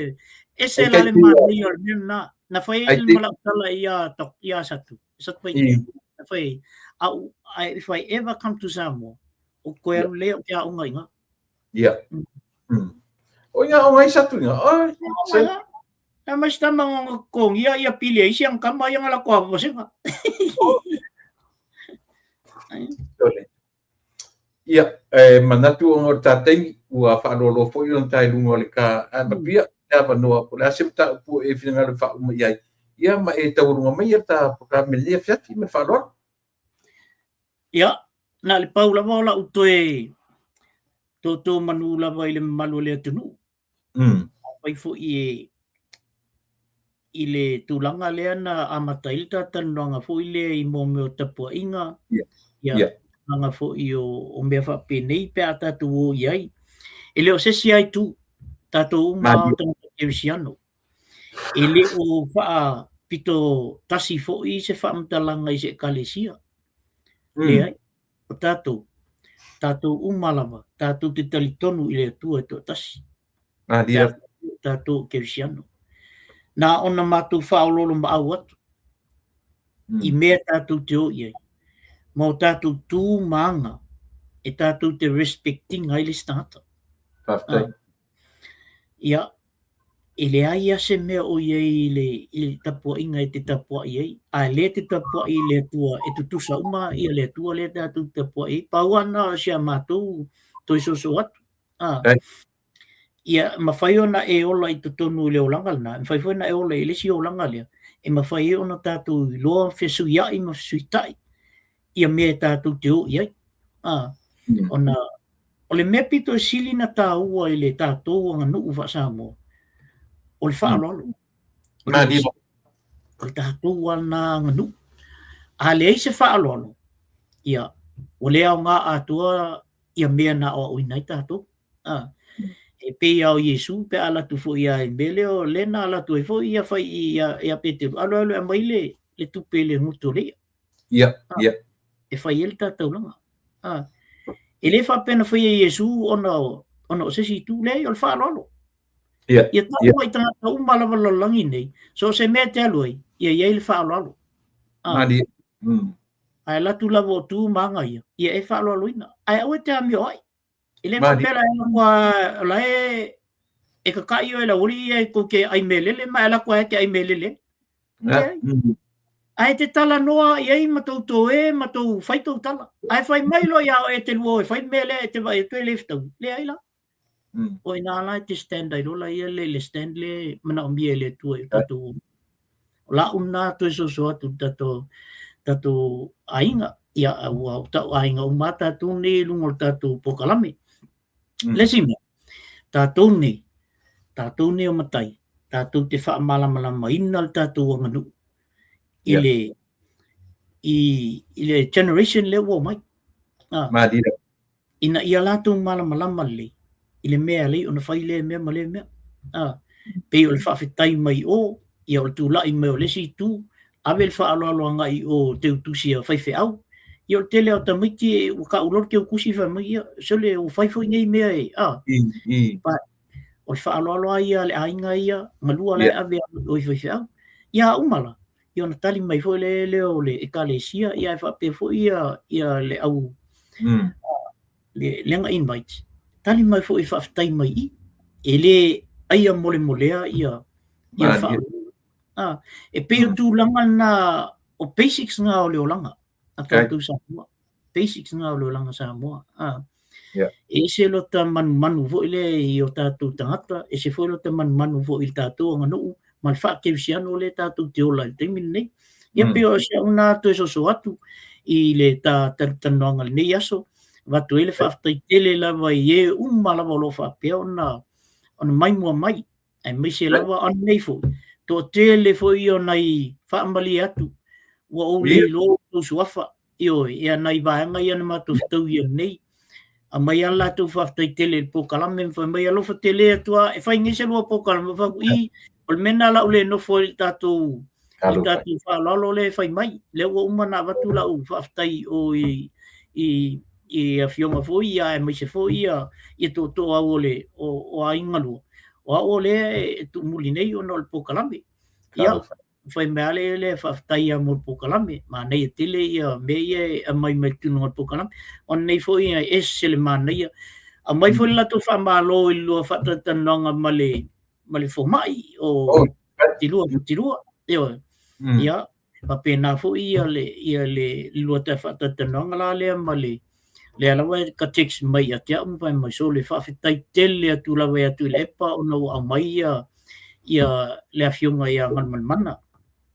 ese la le mani o na whai il malakala ia satu. Satu paitea. Na whai if I ever come to Samoa, o koe aru leo ke a unga inga. Ia. O inga o ngai satu inga. Na mas tamang kong ia pili ai siang kama yang ala koa pa singa. Ia, manatu o ngor tatei ua whaarolo fo i on tai lungo le ka mapia ia wanoa ko la septa pu e whina le wha uma iai. Ia ma e taurunga mai ia ta programe lea fiati me whaarolo. Ia, na le pau lava o la utoe tō manu lava i le malu lea tunu. Pai fo i le tūlanga lea na amatailta tanuanga fo i le i mō meo tapua inga. Ia, tūlanga fo i o mea wha penei pe a tātou o iai. E leo sesi ai tū, tātou uma o tangata kewisiano. E le o wha pito tasi fo i se wha mtalanga i se kalesia. Le ai, o tātou umalama, tātou te talitonu i le atua e tō tasi. Tātou kewisiano. Nā ona mātou whaololo maau atu. I mea tātou te o iai. Mō tātou tū maanga e tātou te respecting ai le stata. Ia, e le ai ase mea o iai le tapua inga e te tapua iai. A le te tapua i le atua e tutusa uma i le atua le tātou tapua i. Pauana sia mātou toi soso atu. Ia, mawhai ona e ola i tutonu i le olanga lana. Mawhai ona e ola i le si olanga lea. E mawhai ona tātou i loa whesu iai ma whesu itai. Ia mea tātou te o iai. Ona, o le mea pito e sili na tā ua i le tātou anga nuu wha Samoa. O le whaalolo. O le tātou wana anga nuu. A le eise whaalolo. Ia, o le au ngā atua ia mea na o uinai tātou. E pe au Yesu pe alatu fo ia e mele o lena alatu e fo ia fai ia Petero. Alo e mai le tupe le nguto lea. Ia. E fai ele tātou langa. E le whapena whai e Yesu ona o sesi tu le o le whaalolo. Ia tau mai tangata umalawala langi nei. So se mea te aluai, ia le whaalolo. Ai latu lavo o tu manga ia e whaalolo ina. Ai au e te amio ai. I le whapela e lakua la e kakai o e la uri e ko ke ai melele, ma e lakua e ke ai melele. Ai te tala noa i ei matou tō e matou whaitou tala. Ai whai mailo ia o e te luo e whai mele e te vai e tue leftau. Le ai la. O ina ala te stand ai rola ia le stand le mana o mia le tue tatou. La una tue soso atu tatou ainga. Ia ua tau ainga umata tu ne lungo tatou pokalame. Le sime. Tatou ne o matai. Tatou te wha malamalama ina tatou anganu. I le generation le wo mai. Ina ia lātou malamalama le. I le mea le, ona whai le mea ma le mea. Pei o le whawhetai mai o, ia o le tūlai mai o le si tū, awe le whaaloaloanga i o te utusi a whaiwhe au. Ia o tele o tamiti o ka ulor ke o kusi wha mai ia, so le o whaifo i nei mea e. O le whaaloaloa ia, le ainga ia, malua le awe o i whaiwhe au. Ia umala. Ia ona tali mai fo le leo le ekalesia ia e whape fo ia le au le lenga invite. Tali mai fo i whaftai mai i. E le aia mole molea ia wha. E peo tūlanga na o basics nga o leolanga a tātou Samoa. Basics nga o leolanga Samoa. E se lo ta manu vo ile I o tātou tangata, e se foi lo ta manu vo il tātou anga nuu, mal wha ke usiano le tātou te ola I te mini nei. Ia peo se una to e so atu I le ta tanoanga nei aso, watu ele whaftai tele lava I e lava lo whapea ona mai mua mai, e mai se lava an nei fo. To tele fo I o nai whaamali atu, wa o le lo suafa, io e anai vaenga I ana matu ftau I nei, a mai ala tu whaftai tele po kalame, whai mai alofa tele atua, e whai ngese lua po kalame, whai o mena la ule no fo I tātou whalalo le whai mai, le ua umana watu la u whaftai o I a whionga fo ia, e mai se fo ia, I to au ole o a ingalua. O a ole e tu muli nei o no le po kalame. Ia, whai mea le whaftai a mo le po kalame, ma nei e tele ia, me ia a mai tunu o le po kalame. O nei fo ia e se le mana ia. A mai fo lato whamalo I lua whatatananga male fo mai o tilua. Ia, pa pena fo ia le lua te whatatananga la lea male. Le alawa ka text mai a te amu mai so le whawhetai tele atu lawa atu le epa o nau a mai ia le awhionga ia mana.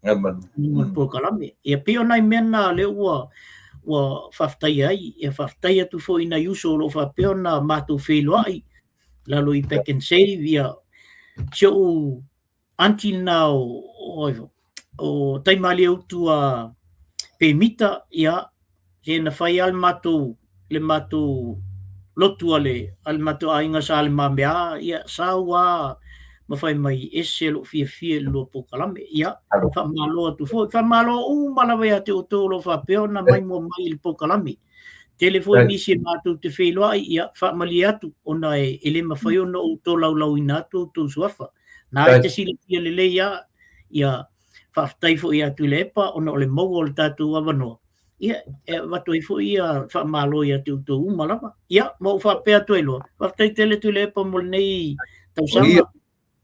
Ngan po kalame. Ia pio nai mena le ua whawhetai ai. Ia whawhetai atu fo ina yuso lo whapeo na mātou wheloa ai. Lalo I back and save ia. So until now o taimali autu a pemita ia. E na whai al mātou le mātou lotu ale mātou ainga sa ale mamea ia saua mawhai mai ese lo fia lo po kalame ia whamalo atu fo whamalo malawa ia te o tōlo whapeo na mai mo mai il po kalame telefoi nisi mātou te wheloa ia whamali atu ona e le mawhai ona o tō lau ina atu tō suafa na e te sili pia lele ia whaftai fo ia tu le epa ona o le mau o le tātou awanoa. Ia, watu I fo ia whamalo ia te uto umalama. Ia, mau whapea tu elo. Waftai tele tu le pa mo nei tausanga.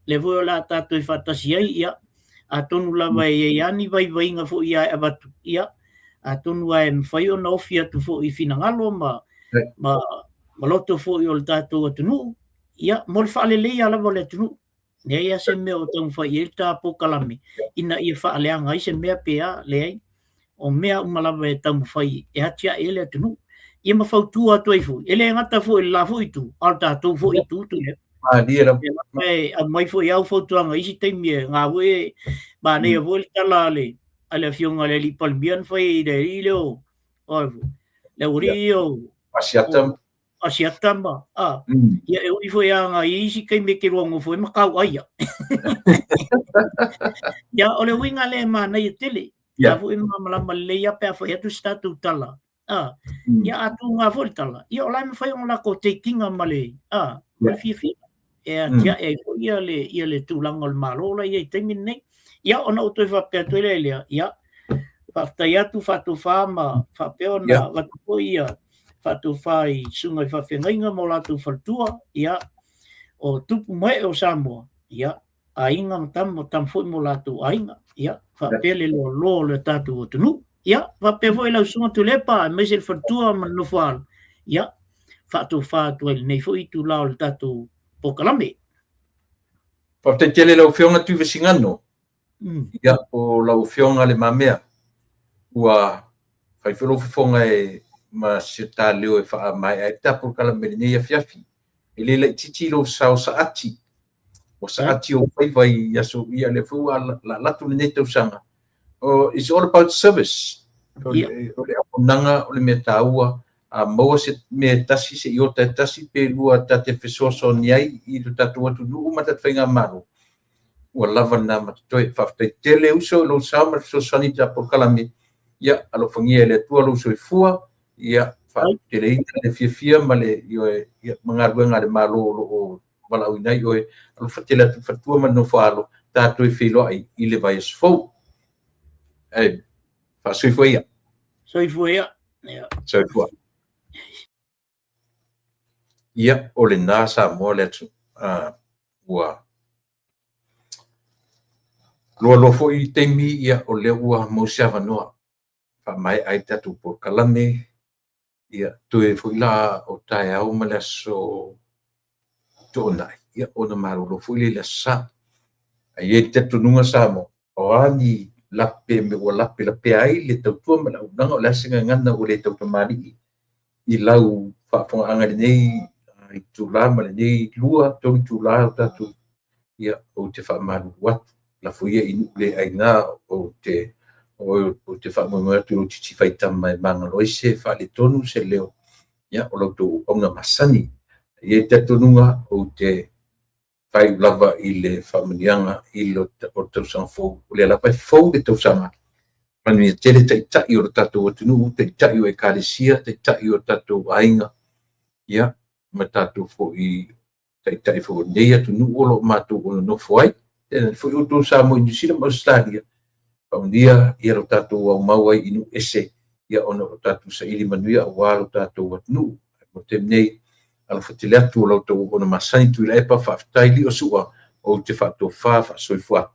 Le voe la tātou I whatasi ai, ia. A tonu lava e ani vai inga fo ia e watu. Ia, a tonu a e mwhai o na ofi atu fo I finangalo ma loto fo I o le tātou atunu. Ia, mo le whaalelei ala mo le atunu. Nea ia se mea o tau whai e tā po kalame. Ina ia whaaleanga ai se mea pea le ai. O mea umalawa e tamu whai e hatia ele atunu. Ia mawhautua atu ai fui. Ele ngata fui la fui tu. Al tātou fui tu tu e. A mai fui au whautuanga isi teimi e ngā ue. Ba nei a voi tala ale. Ale whionga le li palmian whai le li leo. Le uri o. Asiatamba. Ia e ui fui a ngā isi kei me ke rongo fui makau aia. Ia ole winga le ma nei tele. Ia fu malama le ia pe fa tu statu tala ia atu nga fu tala ia ola me fa la ko te kinga male fi e tia e ia le tu langol malo la ia te minne ia ona o to fa pe to le ia fa ta ia tu fa tu fa ma fa pe ona la ko ia fa tu fa I sunga fa fenga mo la tu faltua ia o tupu mai o Samoa ia ainga tam foi mo la tu ainga ia fa pele lo le tatu o tunu ia fa pe foi la sunga tu lepa me se fatua man no fal ia fa tu el nei foi tu la le tatu po kalame pa te tele lo fionga tu vesingano ia o la fionga le mamea ua fai felo fonga e ma se ta leo e fa mai e ta po kalame nei fiafi ele le titi lo sa ati o saati o vai yaso ia le fu la tu ne te usanga o it's all about service o le nanga o le metaua a mo se me tasi se yo tasi pe lua ta te fesoso ni ai I tu tatu tu lu mata twenga mano o lava na ma toi fa tele uso lo sama so sanita por kalame ia alo fangia le tu lo so fua ia fa tele le fia male yo ia mangaruenga le malo lo wala ui nei oe alu whatela tu whatua man no whaalo tātou I whilo ai I le vai asfau wha soifua ia soifua ia o le nā Samoa le atu ua loa fo I teimi ia o le ua mausia wanoa mai ai tatu por kalame ia toe foi la o tae au malaso tonai ia ona marolo foi le sa ai tatu nunga samo o ani lape me o lape ai le tautua mala unanga o la singa ngana o le tautua mari i lau whaafonga nei i tula male nei lua tau tula tatu ia o te whaamaru watu la fuia inu le aina o te whaamaru watu o titi whaitama e manga loise whaale tonu se leo ia o lautou onga masani ia tatu nunga o te whai lava i le whaamanianga i lo o tausanga fau o le alapai fau le tausanga manu ia tele taitai o tatou atunu taitai o e kāresia taitai o tatou ainga ia ma tatou fo i taitai fo nei atunu o lo matou o no foi tena fo o to sa mo i New Australia paunia ia lo tatou au mau ai inu ese ia ona o tatou sa ili manuia o lo tatou atunu mo te nei ala fatile atu o lo tatou ona masani tu le pa fa taili o sua o te fa to fa soifua